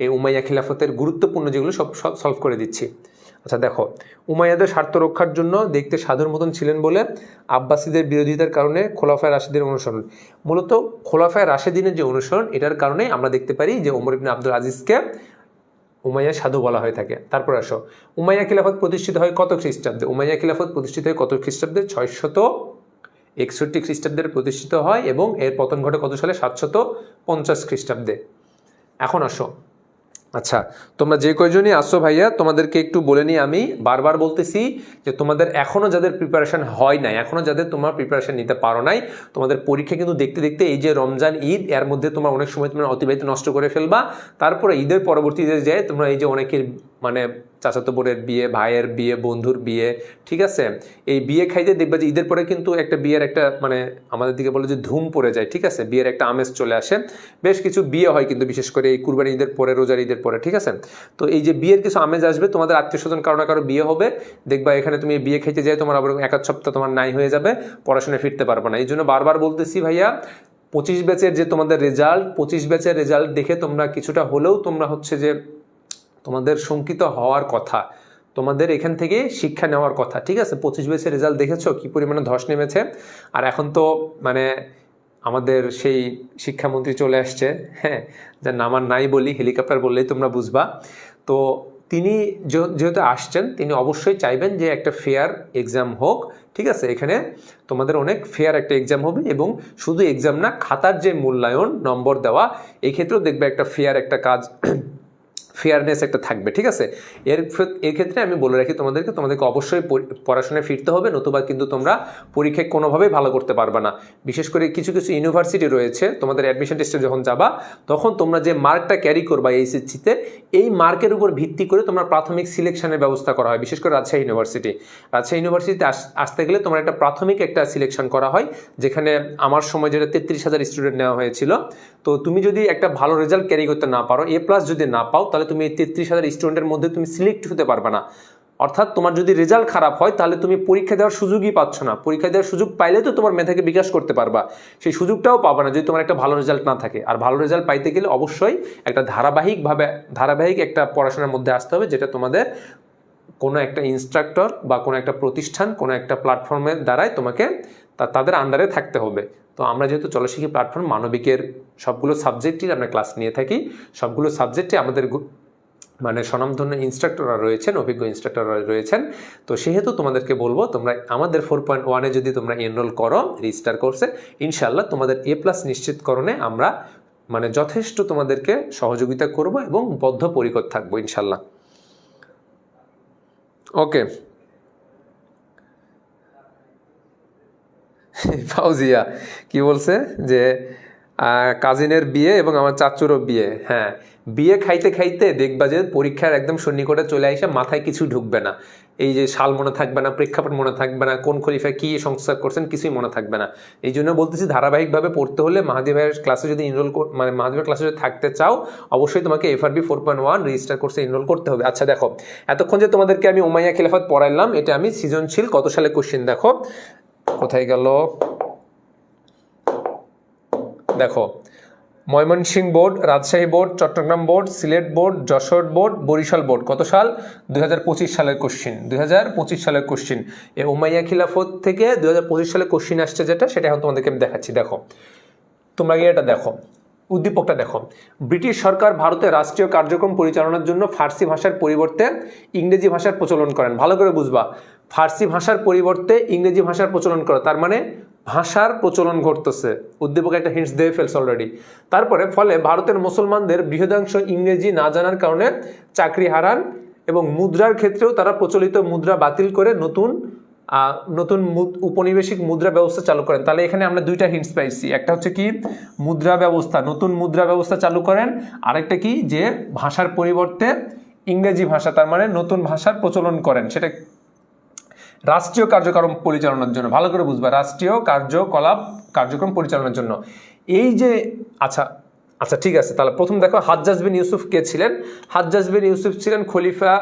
এই উমাইয়া খিলাফতের গুরুত্বপূর্ণ যেগুলো সব সলভ করে দিচ্ছি। আচ্ছা দেখো, উমাইয়াদের স্বার্থ রক্ষার জন্য দেখতে সাধুর মতন ছিলেন বলে আব্বাসীদের বিরোধিতার কারণে খোলাফায়ে রাশিদের অনুসরণ, মূলত খোলাফায়ে রাশিদিনের যে অনুসরণ, এটার কারণে আমরা দেখতে পারি যে ওমর ইবনে আব্দুল আজিজকে উমাইয়া সাধু বলা হয়ে থাকে। তারপর আসো, উমাইয়া খিলাফত প্রতিষ্ঠিত হয় কত খ্রিস্টাব্দে? উমাইয়া খিলাফত প্রতিষ্ঠিত হয় কত খ্রিস্টাব্দে? 661 খ্রিস্টাব্দে প্রতিষ্ঠিত হয় এবং এর পতন ঘটে কত সালে? 750 খ্রিস্টাব্দে। এখন আসো, আচ্ছা তোমরা যে কয়জনই আসো ভাইয়া, তোমাদেরকে একটু বলে নিই, আমি বারবার বলতেছি যে তোমাদের এখনও যাদের প্রিপারেশন হয় নাই, এখনও যাদের তোমরা প্রিপারেশন নিতে পারো নাই, তোমাদের পরীক্ষা কিন্তু দেখতে দেখতে এই যে রমজান, ঈদ, এর মধ্যে তোমরা অনেক সময় তোমরা অতিবাহিত নষ্ট করে ফেলবা। তারপরে ঈদের পরবর্তী ঈদে যায় তোমরা এই যে অনেকের মানে চাচাতো বোনের বিয়ে, ভাইয়ের বিয়ে, বন্ধুর বিয়ে, ঠিক আছে, এই বিয়ে খাইতে দেখবা যে ঈদের পরে কিন্তু একটা বিয়ের একটা মানে আমাদের দিকে বলে যে ধুম পড়ে যায়, ঠিক আছে, বিয়ের একটা আমেজ চলে আসে। বেশ কিছু বিয়ে হয় কিন্তু বিশেষ করে এই কুরবানি ঈদের পরে, রোজার ঈদের পরে, ঠিক আছে। তো এই যে বিয়ের কিছু আমেজ আসবে, তোমাদের আত্মীয় স্বজন কারো না কারো বিয়ে হবে, দেখবা এখানে তুমি বিয়ে খাইতে যাই তোমার আবার 1 সপ্তাহ তোমার নাই হয়ে যাবে, পড়াশোনায় ফিরতে পারবে না। এই জন্য বারবার বলতেছি ভাইয়া, 25 ব্যাচের যে তোমাদের রেজাল্ট, 25 ব্যাচের রেজাল্ট দেখে তোমরা কিছুটা হলেও তোমরা হচ্ছে যে তোমাদের শঙ্কিত হওয়ার কথা, তোমাদের এখান থেকে শিক্ষা নেওয়ার কথা, ঠিক আছে। 25 ব্যাচের রেজাল্ট দেখেছো কি পরিমাণে ধস নেমেছে। আর এখন তো মানে আমাদের সেই শিক্ষামন্ত্রী চলে আসছে, হ্যাঁ, যার নাম আর নাই বলি, হেলিকপ্টার বললেই তোমরা বুঝবা। তো তিনি যেহেতু আসছেন, তিনি অবশ্যই চাইবেন যে একটা ফেয়ার এক্সাম হোক, ঠিক আছে। এখানে তোমাদের অনেক ফেয়ার একটা এক্সাম হবে এবং শুধু এক্সাম না, খাতার যে মূল্যায়ন, নম্বর দেওয়া, এই ক্ষেত্রেও দেখবে একটা ফেয়ার একটা কাজ, ফেয়ারনেস একটা থাকবে, ঠিক আছে। এক্ষেত্রে আমি বলে রাখি তোমাদেরকে অবশ্যই পড়াশোনায় ফিরতে হবে, নতুবা কিন্তু তোমরা পরীক্ষায় কোনোভাবেই ভালো করতে পারবে না। বিশেষ করে কিছু কিছু ইউনিভার্সিটি রয়েছে, তোমাদের অ্যাডমিশন টেস্টে যখন যাবা তখন তোমরা যে মার্কটা ক্যারি করবা এইচএসসিতে, এই মার্কের উপর ভিত্তি করে তোমরা প্রাথমিক সিলেকশনের ব্যবস্থা করা হয়। বিশেষ করে রাজশাহী ইউনিভার্সিটিতে আসতে গেলে তোমার একটা প্রাথমিক একটা সিলেকশন করা হয়, যেখানে আমার সময় যেটা 33,000 স্টুডেন্ট নেওয়া হয়েছিল। তো তুমি যদি একটা ভালো রেজাল্ট ক্যারি করতে না পারো, A+ যদি না পাও, তাহলে তুমি এই 33,000 স্টুডেন্টের মধ্যে তুমি সিলেক্ট হতে পারবে না। অর্থাৎ তোমার যদি রেজাল্ট খারাপ হয় তাহলে তুমি পরীক্ষা দেওয়ার সুযোগই পাচ্ছ না। পরীক্ষা দেওয়ার সুযোগ পাইলে তো তোমার মেধাকে বিকাশ করতে পারবা, সেই সুযোগটাও পাবা না যদি তোমার একটা ভালো রেজাল্ট না থাকে। আর ভালো রেজাল্ট পাইতে গেলে অবশ্যই একটা ধারাবাহিক একটা পড়াশোনার মধ্যে আসতে হবে, যেটা তোমাদের কোনো একটা ইনস্ট্রাক্টর বা কোনো একটা প্রতিষ্ঠান, কোনো একটা প্ল্যাটফর্মের দ্বারাই তোমাকে তাদের আন্ডারে থাকতে হবে। তো আমরা যেহেতু চলশিক্ষী প্ল্যাটফর্ম মানবিকের সবগুলো সাবজেক্টই আমরা ক্লাস নিয়ে থাকি, সবগুলো সাবজেক্টে আমাদের মানে স্বনামধন্য ইনস্ট্রাক্টররা রয়েছেন, অভিজ্ঞ ইনস্ট্রাক্টররা রয়েছেন। তো সেহেতু তোমাদেরকে বলবো, তোমরা আমাদের 4.1-এ যদি তোমরা এনরোল করো রেজিস্টার কোর্সে, ইনশাআল্লাহ তোমাদের A+ নিশ্চিতকরণে আমরা মানে যথেষ্ট তোমাদেরকে সহযোগিতা করব এবং বদ্ধপরিকর থাকবো ইনশাআল্লাহ। ওকে, ফাউজিয়া কি বলছে যে কাজিনের বিয়ে এবং আমার চাচুরও বিয়ে। হ্যাঁ, বিয়ে খাইতে খাইতে দেখবা যে পরীক্ষার একদম সন্নিকটে চলে আসে, মাথায় কিছু ঢুকবে না। এই যে সাল মনে থাকবে না, প্রেক্ষাপট মনে থাকবে না, কোন খলিফা কী সংস্কার করছেন কিছুই মনে থাকবে না। এই জন্য বলতেছি ধারাবাহিকভাবে পড়তে হলে মাহাদি ভাইয়ের ক্লাসে যদি মাহাদি ভাইয়ের ক্লাসে যদি থাকতে চাও, অবশ্যই তোমাকে FRB 4.1 রেজিস্টার কোর্সে এনরোল করতে হবে। আচ্ছা দেখো, এতক্ষণ যে তোমাদেরকে আমি উমাইয়া খিলাফত পড়াইলাম, এটা আমি সৃজনশীল কত সালে কোশ্চেন দেখো কোথায় গেল, দেখো Mymensingh board, Rajshahi board, Chittagong board, Sylhet board, Jessore board, Barisal board. কত সাল? 2025 সালের কোশ্চিন, 2025 সালের কোশ্চিন। এই উমাইয়া খিলাফত থেকে 2025 সালের কোশ্চিন আসছে যেটা, সেটা এখন তোমাদেরকে আমি দেখাচ্ছি। দেখো তোমরা গিয়ে এটা দেখো, উদ্দীপকটা দেখো। ব্রিটিশ সরকার ভারতে রাষ্ট্রীয় কার্যক্রম পরিচালনার জন্য ফার্সি ভাষার পরিবর্তে ইংরেজি ভাষার প্রচলন করেন। ভালো করে বুঝবা, ফার্সি ভাষার পরিবর্তে ইংরেজি ভাষার প্রচলন করে, তার মানে ভাষার প্রচলন ঘটতেছে। উদ্দীপক একটা হিন্টস দিয়ে ফেলছে অলরেডি। তারপরে ফলে ভারতের মুসলমানদের বৃহদাংশ ইংরেজি না জানার কারণে চাকরি হারান এবং মুদ্রার ক্ষেত্রেও তারা প্রচলিত মুদ্রা বাতিল করে নতুন উপনিবেশিক মুদ্রা ব্যবস্থা চালু করেন। তাহলে এখানে আমরা দুইটা হিন্টস পাইছি, একটা হচ্ছে কি মুদ্রা ব্যবস্থা, নতুন মুদ্রা ব্যবস্থা চালু করেন, আরেকটা কি যে ভাষার পরিবর্তে ইংরেজি ভাষা, তার মানে নতুন ভাষার প্রচলন করেন, সেটা রাষ্ট্রীয় কার্যক্রম পরিচালনার জন্য। ভালো করে বুঝবা, রাষ্ট্রীয় কার্যক্রম পরিচালনার জন্য। এই যে আচ্ছা ঠিক আছে, তাহলে প্রথম দেখো হাজ্জাজ বিন ইউসুফ কে ছিলেন? হাজ্জাজ বিন ইউসুফ ছিলেন খলিফা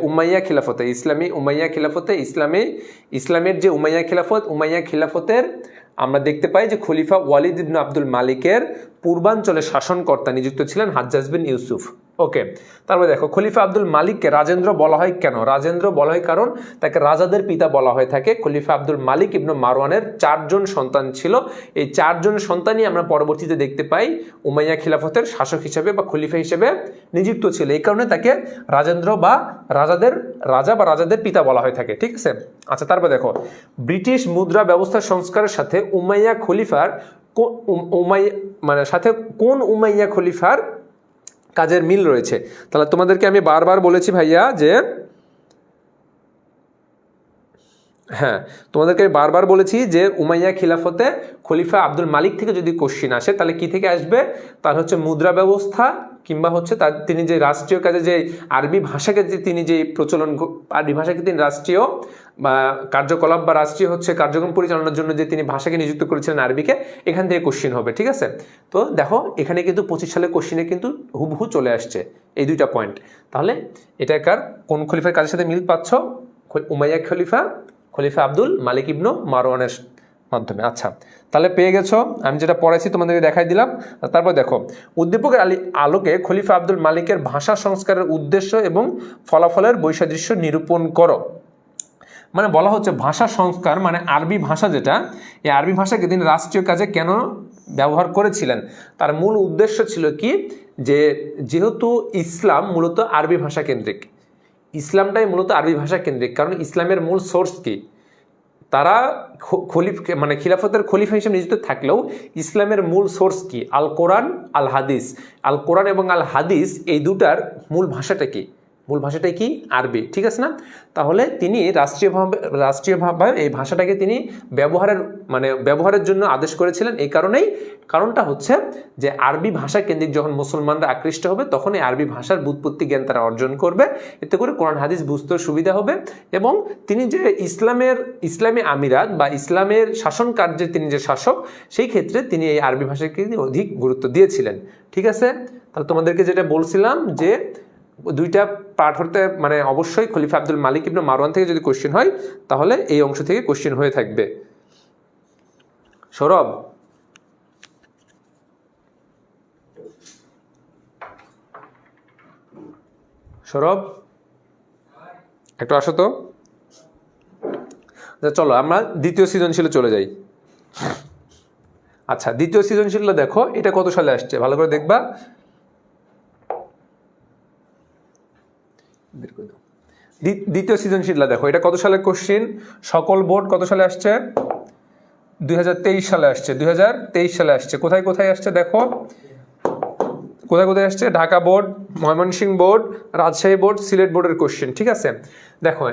উমাইয়া খিলাফতে, ইসলামী উমাইয়া খিলাফতে, ইসলামের যে উমাইয়া খিলাফতের আমরা দেখতে পাই যে খলিফা ওয়ালিদ ইবনে আব্দুল মালিকের পূর্বাঞ্চলে শাসনকর্তা নিযুক্ত ছিলেন হাজ্জাজ বিন ইউসুফ। ওকে, তারপরে দেখো খলিফা আব্দুল মালিককে রাজেন্দ্র বলা হয় কেন? রাজেন্দ্র বলা হয় কারণ তাকে রাজাদের পিতা বলা হয়ে থাকে। খলিফা আব্দুল মালিক ইবনে মারওয়ানের 4 জন সন্তান ছিল। এই 4 জন সন্তানই আমরা পরবর্তীতে দেখতে পাই উমাইয়া খিলাফতের শাসক হিসেবে বা খলিফা হিসেবে নিযুক্ত ছিল। এই কারণে তাকে রাজেন্দ্র বা রাজাদের পিতা বলা হয়ে থাকে, ঠিক আছে। আচ্ছা, তারপর দেখো ব্রিটিশ মুদ্রা ব্যবস্থা সংস্কারের সাথে উমাইয়া খলিফার কোন উমাইয়া খলিফার কাজের মিল রয়েছে? তাহলে তোমাদেরকে আমি বারবার বলেছি ভাইয়া যে উমাইয়া খিলাফতে খলিফা আব্দুল মালিক থেকে যদি কোশ্চিন আসে তাহলে কি থেকে আসবে? তার হচ্ছে মুদ্রা ব্যবস্থা, কিংবা হচ্ছে তিনি যে রাষ্ট্রীয় কাজে যে আরবি ভাষাকে তিনি যে আরবি ভাষাকে তিনি রাষ্ট্রীয় বা কার্যকলাপ বা রাষ্ট্রীয় হচ্ছে কার্যক্রম পরিচালনার জন্য যে তিনি ভাষাকে নিযুক্ত করেছিলেন আরবিকে, এখান থেকে কোশ্চিন হবে, ঠিক আছে। তো দেখো এখানে কিন্তু 25 সালের কোশ্চিনে কিন্তু হুবহু চলে আসছে এই দুইটা পয়েন্ট। তাহলে এটাকার কোন খলিফার কাজের সাথে মিল পাচ্ছ? উমাইয়া খলিফা আব্দুল মালিক ইবনে মারওয়ানের মাধ্যমে। আচ্ছা, তাহলে পেয়ে গেছো, আমি যেটা পড়াইছি তোমাদেরকে দেখাই দিলাম। তারপর দেখো উদ্দীপকের আলোকে খলিফা আব্দুল মালিকের ভাষা সংস্কারের উদ্দেশ্য এবং ফলাফলের বৈসাদৃশ্য নিরূপণ করো। মানে বলা হচ্ছে ভাষা সংস্কার মানে আরবি ভাষা যেটা, এই আরবি ভাষাকে তিনি রাষ্ট্রীয় কাজে কেন ব্যবহার করেছিলেন? তার মূল উদ্দেশ্য ছিল কি, যে যেহেতু ইসলাম মূলত আরবি ভাষা কেন্দ্রিক, ইসলামটাই মূলত আরবি ভাষা কেন্দ্রিক, কারণ ইসলামের মূল সোর্স তারা মানে খিলাফতের খলিফা হিসেবে নিযুক্ত থাকলেও ইসলামের মূল সোর্স কি? আল কোরআন, আল হাদিস। আল কোরআন এবং আল হাদিস এই দুটার মূল ভাষাটা কি? মূল ভাষাটাই কি? আরবি, ঠিক আছে না? তাহলে তিনি রাষ্ট্রীয়ভাবে এই ভাষাটাকে তিনি ব্যবহারের জন্য আদেশ করেছিলেন। এই কারণটা হচ্ছে যে আরবি ভাষা কেন্দ্রিক যখন মুসলমানরা আকৃষ্ট হবে তখন এই আরবি ভাষার ব্যুৎপত্তি জ্ঞান তারা অর্জন করবে, এতে করে কোরআন হাদিস বুঝতে সুবিধা হবে। এবং তিনি যে ইসলামী আমিরাত বা ইসলামের শাসন কার্যে তিনি যে শাসক, সেই ক্ষেত্রে তিনি এই আরবি ভাষাকে অধিক গুরুত্ব দিয়েছিলেন, ঠিক আছে? তাহলে তোমাদেরকে যেটা বলছিলাম যে দুইটা পার্ট হতে মানে অবশ্যই খলিফা আব্দুল মালিক ইবনে মারওয়ান থেকে যদি কোশ্চেন হয় তাহলে এই অংশ থেকে কোশ্চেন হয়ে থাকবে। সৌরভ, একটু আসো তো। চলো আমরা দ্বিতীয় সৃজনশীলে চলে যাই। আচ্ছা, দ্বিতীয় সৃজনশীলটা দেখো, এটা কত সালে আসছে ভালো করে দেখবা। দ্বিতীয় সৃজনশীলটা দেখো, এটা কত সালের কোশ্চেন? সকল বোর্ড কত সালে আসছে? 2023 সালে আসছে। 2023 সালে আসছে। কোথায় কোথায় আসছে দেখো, কোথায় কোথায় আসছে? Dhaka board, Mymensingh board, Rajshahi board, Sylhet বোর্ডের কোশ্চেন, ঠিক আছে? দেখো,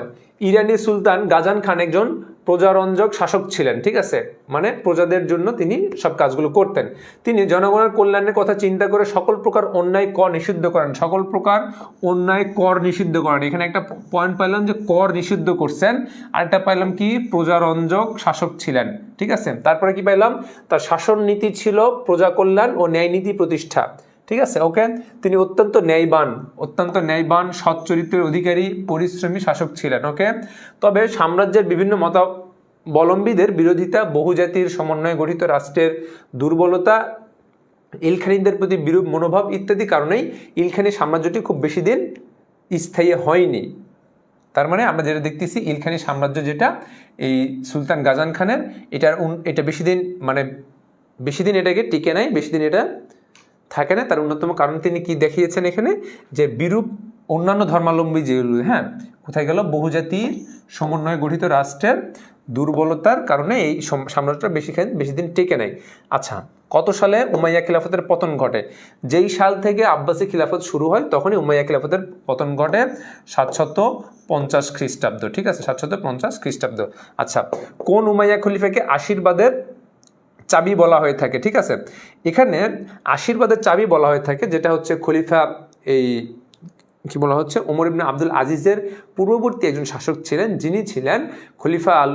ইরানি সুলতান গাজান খান একজন প্রজারঞ্জক শাসক ছিলেন, ঠিক আছে? মানে প্রজাদের জন্য তিনি সব কাজগুলো করতেন। তিনি জনগণের কল্যাণের কথা চিন্তা করে সকল প্রকার অন্যায় কর নিষিদ্ধ করেন। সকল প্রকার অন্যায় কর নিষিদ্ধ করেন। এখানে একটা পয়েন্ট পাইলাম যে কর নিষিদ্ধ করছেন, আরেকটা পাইলাম কি? প্রজারঞ্জক শাসক ছিলেন, ঠিক আছে? তারপরে কি পাইলাম? তার শাসন নীতি ছিল প্রজা কল্যাণ ও ন্যায় নীতি প্রতিষ্ঠা, ঠিক আছে? ওকে, তিনি অত্যন্ত ন্যায়বান সৎ চরিত্রের অধিকারী পরিশ্রমী শাসক ছিলেন। ওকে, তবে সাম্রাজ্যের বিভিন্ন মতাবলম্বীদের বিরোধিতা, বহুজাতির সমন্বয়ে গঠিত রাষ্ট্রের দুর্বলতা, ইলখানিদের প্রতি বিরূপ মনোভাব ইত্যাদি কারণেই ইলখানি সাম্রাজ্যটি খুব বেশি দিন স্থায়ী হয়নি। তার মানে আমরা যেটা দেখতেছি, ইলখানি সাম্রাজ্য যেটা এই সুলতান গাজান খানের, এটা বেশি দিন এটাকে টিকে নাই, বেশি দিন এটা থাকে না। তার অন্যতম কারণ তিনি কি দেখিয়েছেন এখানে? যে বিরূপ অন্যান্য ধর্মাবলম্বী যেগুলো, কোথায় গেল? বহুজাতির সমন্বয়ে গঠিত রাষ্ট্রের দুর্বলতার কারণে এই সাম্রাজ্যটা বেশি দিন টিকে নাই। আচ্ছা, কত সালে উমাইয়া খিলাফতের পতন ঘটে? যেই সাল থেকে আব্বাসী খিলাফত শুরু হয় তখনই উমাইয়া খিলাফতের পতন ঘটে, 750 খ্রিস্টাব্দ, ঠিক আছে? 750 খ্রিস্টাব্দ। আচ্ছা, কোন উমাইয়া খলিফাকে আশীর্বাদের চাবি বলা হয়ে থাকে? ঠিক আছে, এখানে আশীর্বাদের চাবি বলা হয়ে থাকে, যেটা হচ্ছে খলিফা কি বলা হচ্ছে? ওমর ইবনে আব্দুল আজিজের পূর্ববর্তী একজন শাসক ছিলেন, যিনি ছিলেন খলিফা আল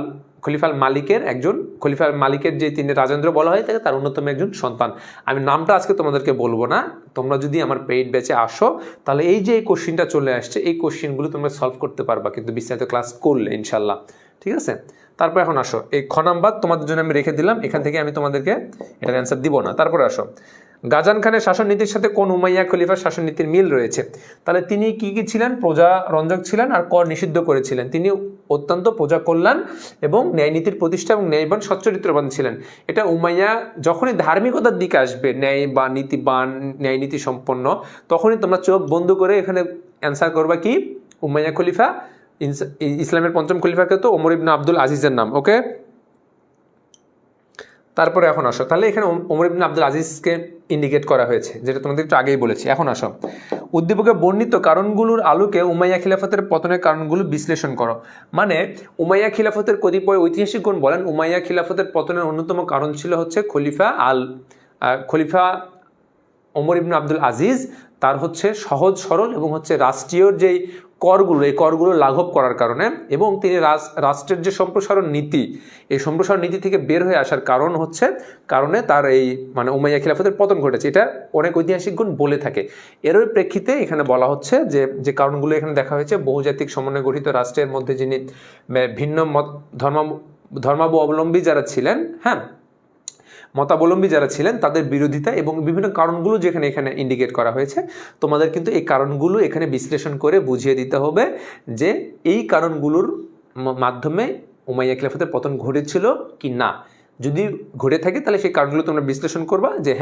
মালিকের যে তিনি রাজেন্দ্র বলা হয় থাকে, তার অন্যতম একজন সন্তান। আমি নামটা আজকে তোমাদেরকে বলবো না। তোমরা যদি আমার পেইড ব্যাচে আসো তাহলে এই যে কোশ্চিনটা চলে আসছে, এই কোশ্চিনগুলো তোমরা সলভ করতে পারবা কিন্তু বিস্তারিত ক্লাস করলে ইনশাল্লাহ, ঠিক আছে? তারপর এখন আসো, এই খ নাম্বার তোমাদের জন্য আমি রেখে দিলাম, এখান থেকে আমি তোমাদেরকে এটার অ্যান্সার দিব না। তারপরে আসো, গাজান খানের শাসন নীতির সাথে কোন উমাইয়া খলিফার শাসন নীতির মিল রয়েছে? তাহলে তিনি কি ছিলেন? প্রজারঞ্জক ছিলেন আর কর নিষিদ্ধ করেছিলেন। তিনি অত্যন্ত প্রজা কল্যাণ এবং ন্যায় নীতির প্রতিষ্ঠা এবং ন্যায়বান সচ্চরিত্রবান ছিলেন। এটা উমাইয়া যখনই ধার্মিকতার দিকে আসবে, ন্যায় নীতি সম্পন্ন, তখনই তোমরা চোখ বন্ধ করে এখানে অ্যান্সার করবা কি? উমাইয়া খলিফা। ইসলামের পঞ্চম খলিফাকে তো ওমর ইবনে আব্দুল আজিজের নাম। ওকে, তারপরে এখন আসো, তাহলে এখানে ওমর ইবনে আব্দুল আজিজকে ইন্ডিকেট করা হয়েছে, যেটা তোমাদের একটু আগেই বলেছি। এখন আসো, উদ্দীপকে বর্ণিত কারণগুলোর আলোকে উমাইয়া খিলাফতের পতনের কারণগুলো বিশ্লেষণ করো। মানে উমাইয়া খিলাফতের কতিপয় ঐতিহাসিকগণ বলেন উমাইয়া খিলাফতের পতনের অন্যতম কারণ ছিল হচ্ছে খলিফা ওমর ইবনে আব্দুল আজিজ, তার হচ্ছে সহজ সরল এবং হচ্ছে রাষ্ট্রীয় যেই করগুলো, এই করগুলো লাঘব করার কারণে, এবং তিনি রাষ্ট্রের যে সম্প্রসারণ নীতি, এই সম্প্রসারণ নীতি থেকে বের হয়ে আসার কারণে তার এই উমাইয়া খিলাফতের পতন ঘটেছে। এটা অনেক ঐতিহাসিকগণ বলে থাকে। এরই প্রেক্ষিতে এখানে বলা হচ্ছে যে কারণগুলো এখানে দেখা হয়েছে, বহুজাতিক সমন্বয়ে গঠিত রাষ্ট্রের মধ্যে যিনি ভিন্ন ধর্মাবলম্বী যারা ছিলেন, মতাবলম্বী যারা ছিলেন, তাদের বিরোধিতা এবং বিভিন্ন কারণগুলো যেখানে এখানে ইন্ডিকেট করা হয়েছে, তোমাদের কিন্তু এই কারণগুলো এখানে বিশ্লেষণ করে বুঝিয়ে দিতে হবে যে এই কারণগুলোর মাধ্যমে উমাইয়া খিলাফতের পতন ঘটেছিল কি না। যদি ঘটে থাকে তাহলে সেই কারণগুলো তোমরা বিশ্লেষণ করবা যে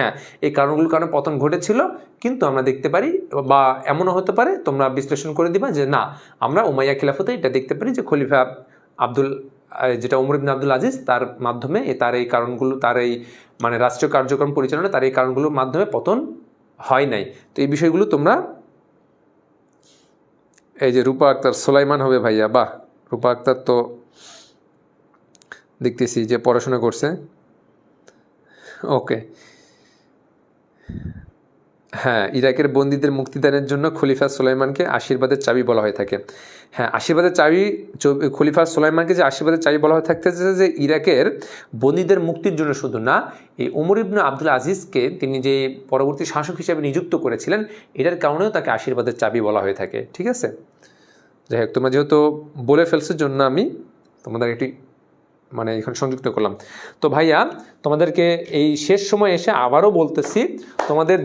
এই কারণগুলোর কারণে পতন ঘটেছিল, কিন্তু আমরা দেখতে পারি, বা এমনও হতে পারে তোমরা বিশ্লেষণ করে দিবা যে না, আমরা উমাইয়া খিলাফতে এটা দেখতে পারি যে খলিফা যেটা ওমর ইবনে আব্দুল আজিজ তার মাধ্যমে তার এই কারণগুলো, তার এই মানে রাষ্ট্রীয় কার্যক্রম পরিচালনা, তার এই কারণগুলোর মাধ্যমে পতন হয় নাই। তো এই বিষয়গুলো তোমরা, এই যে রূপা আক্তার সোলাইমান হবে ভাইয়া, বাহ, রূপা আক্তার তো দেখতেছি যে পড়াশোনা করছে। ওকে, হ্যাঁ, ইরাকের বন্দীদের মুক্তিদানের জন্য খলিফা সুলাইমানকে আশীর্বাদের চাবি বলা হয়ে থাকে। হ্যাঁ, আশীর্বাদের চাবি, খলিফা সুলাইমানকে যে আশীর্বাদের চাবি বলা হয়ে থাকতেছে যে ইরাকের বন্দীদের মুক্তির জন্য শুধু না, এই ওমর ইবনে আব্দুল আজিজকে তিনি যে পরবর্তী শাসক হিসেবে নিযুক্ত করেছিলেন, এটার কারণেও তাকে আশীর্বাদের চাবি বলা হয়ে থাকে। ঠিক আছে, যাই হোক, তোমরা যেহেতু বলে ফেলছে জন্য আমি তোমাদের একটি মানে এখন সংযুক্ত করলাম। তো ভাইয়া, তোমাদেরকে এই শেষ সময় এসে আবারও বলতেছি, তোমাদের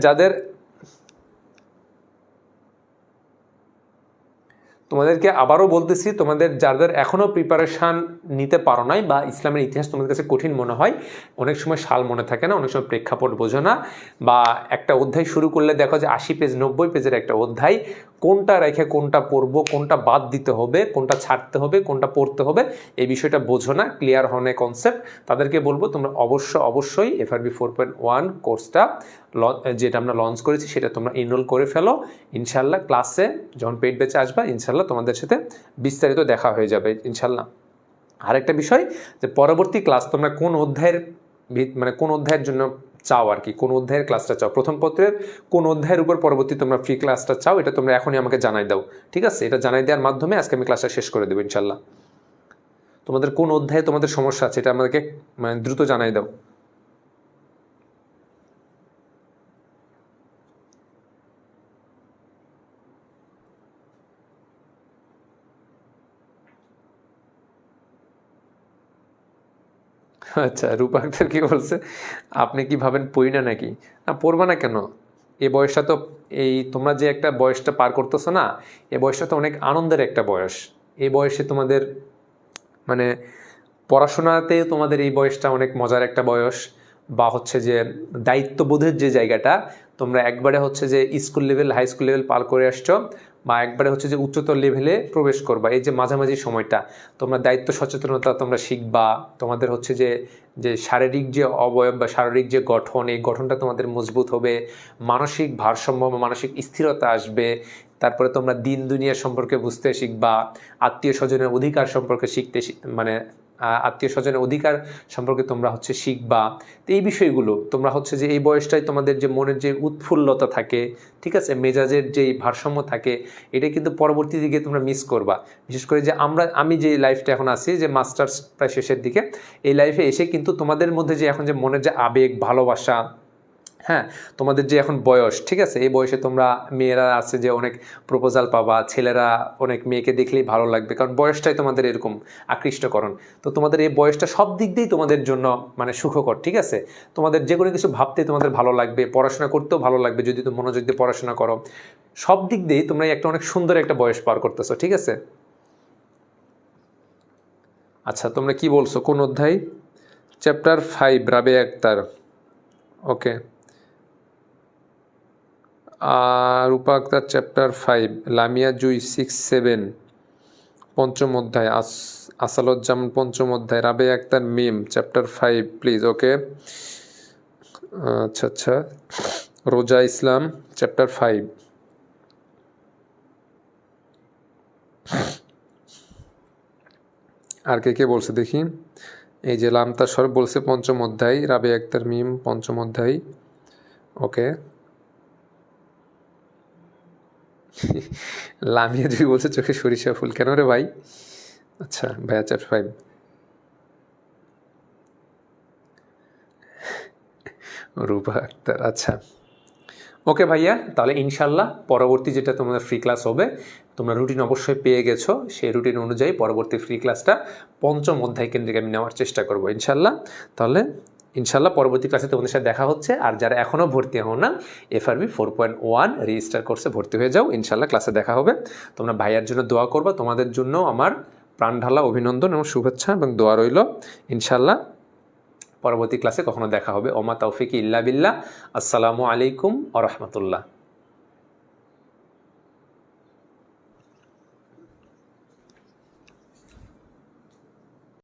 যাদের এখনও প্রিপারেশান নিতে পারো নাই বা ইসলামের ইতিহাস তোমাদের কাছে কঠিন মনে হয়, অনেক সময় সাল মনে থাকে না, অনেক সময় প্রেক্ষাপট বোঝো না, বা একটা অধ্যায় শুরু করলে দেখো যে 80 পেজ 90 পেজের একটা অধ্যায়, কোনটা রেখে কোনটা পড়বো, কোনটা বাদ দিতে হবে, কোনটা ছাড়তে হবে, কোনটা পড়তে হবে, এই বিষয়টা বোঝো না, ক্লিয়ার হনে কনসেপ্ট, তাদেরকে বলবো তোমরা অবশ্যই FRB 4.1 কোর্সটা যেটা আমরা লঞ্চ করেছি সেটা তোমরা এনরোল করে ফেলো। ইনশাল্লাহ ক্লাসে যখন পেইড ব্যাচে আসবা, ইনশাল্লাহ তোমাদের সাথে বিস্তারিত দেখা হয়ে যাবে ইনশাল্লাহ। আরেকটা বিষয়, যে পরবর্তী ক্লাস তোমরা কোন অধ্যায়ের মানে কোন অধ্যায়ের জন্য চাও আর কি, কোন অধ্যায়ের ক্লাসটা চাও, প্রথম পত্রের কোন অধ্যায়ের উপর পরবর্তী তোমরা ফ্রি ক্লাসটা চাও, এটা তোমরা এখনই আমাকে জানাই দাও। ঠিক আছে, এটা জানাই দেওয়ার মাধ্যমে আজকে আমি ক্লাসটা শেষ করে দেবো ইনশাল্লাহ। তোমাদের কোন অধ্যায়ে তোমাদের সমস্যা আছে এটা আমাদেরকে মানে দ্রুত জানাই দাও। আচ্ছা, রূপা আক্তার কি বলছে, আপনি কি ভাবেন পড়ি না নাকি? না, পড়বা না কেন? এই বয়সটা তো, এই তোমরা যে একটা বয়সটা পার করতেছো না, এই বয়সটা তো অনেক আনন্দের একটা বয়স। এই বয়সে তোমাদের মানে পড়াশোনাতে তোমাদের এই বয়সটা অনেক মজার একটা বয়স, বা হচ্ছে যে দায়িত্ববোধের যে জায়গাটা, তোমরা একবারে হচ্ছে যে school level, high school level পার করে আসছো, বা একবারে হচ্ছে যে উচ্চতর লেভেলে প্রবেশ করবা, এই যে মাঝামাঝি সময়টা তোমরা দায়িত্ব সচেতনতা তোমরা শিখবা, তোমাদের হচ্ছে যে যে শারীরিক যে অবয়ব বা শারীরিক যে গঠন, এই গঠনটা তোমাদের মজবুত হবে, মানসিক ভারসাম্য বা মানসিক স্থিরতা আসবে, তারপরে তোমরা দিন দুনিয়া সম্পর্কে বুঝতে শিখবা, আত্মীয় স্বজনের অধিকার সম্পর্কে মানে আত্মীয় স্বজনের অধিকার সম্পর্কে তোমরা হচ্ছে শিখবা। তো এই বিষয়গুলো তোমরা হচ্ছে যে এই বয়সটায় তোমাদের যে মনের যে উৎফুল্লতা থাকে, ঠিক আছে, মেজাজের যেই ভারসাম্য থাকে, এটা কিন্তু পরবর্তী দিকে তোমরা মিস করবা। বিশেষ করে যে আমি যে লাইফটা এখন আছি, যে মাস্টার্স প্রায় শেষের দিকে, এই লাইফে এসে কিন্তু তোমাদের মধ্যে যে এখন যে মনের যে আবেগ, ভালোবাসা, হ্যাঁ, তোমাদের যে এখন বয়স, ঠিক আছে, এই বয়সে তোমরা মেয়েরা আছে যে অনেক প্রপোজাল পাবা, ছেলেরা অনেক মেয়েকে দেখলেই ভালো লাগবে, কারণ বয়সটাই তোমাদের এরকম আকৃষ্টকরণ। তো তোমাদের এই বয়সটা সব দিক দিয়েই তোমাদের জন্য মানে সুখকর। ঠিক আছে, তোমাদের যে কোনো কিছু ভাবতে তোমাদের ভালো লাগবে, পড়াশোনা করতেও ভালো লাগবে যদি তুমি মনোযোগ দিয়ে পড়াশোনা করো, সব দিক দিয়েই তোমরা একটা অনেক সুন্দর একটা বয়স পার করতেছো। ঠিক আছে, আচ্ছা, তোমরা কি বলছো কোন অধ্যায়? চ্যাপ্টার 5, রাবেয়া আক্তার। ওকে, রূপা আক্তার চ্যাপ্টার 5, লামিয়া জুই 6-7 পঞ্চম অধ্যায়, আসালুজ্জামান পঞ্চম অধ্যায়, রাবেয়া আক্তার মিম চ্যাপ্টার 5 প্লিজ। ওকে, আচ্ছা, রোজা ইসলাম চ্যাপ্টার 5। আর কে বলছে দেখি? এই যে লামতা সরব বলছে পঞ্চম অধ্যায়, রাবেয়া আক্তার মিম পঞ্চম অধ্যায়। ওকে, লামিয়া জুই বলছে চোখে সরিষা ফুল, কেন রে ভাই? আচ্ছা ভাইয়া, চ্যাপ্টার 5। রূপা আক্তার, আচ্ছা, ওকে ভাইয়া, তাহলে ইনশাল্লাহ পরবর্তী যেটা তোমাদের ফ্রি ক্লাস হবে, তোমরা রুটিন অবশ্যই পেয়ে গেছো, সেই রুটিন অনুযায়ী পরবর্তী ফ্রি ক্লাসটা পঞ্চম অধ্যায় কেন্দ্রিক আমি নেওয়ার চেষ্টা করবো ইনশাল্লাহ। তাহলে ইনশাল্লাহ পরবর্তী ক্লাসে তোমাদের সাথে দেখা হচ্ছে। আর যারা এখনও ভর্তি হও না, FRB 4.1 রেজিস্টার কোর্সে ভর্তি হয়ে যাও, ইনশাল্লাহ ক্লাসে দেখা হবে। তোমরা ভাইয়ার জন্য দোয়া করবা, তোমাদের জন্য আমার প্রাণঢালা অভিনন্দন এবং শুভেচ্ছা এবং দোয়া রইল। ইনশাল্লাহ পরবর্তী ক্লাসে কখনো দেখা হবে। ওমা তৌফিক ইল্লা বিল্লাহ। আসসালামু আলাইকুম ওয়া রাহমাতুল্লাহ।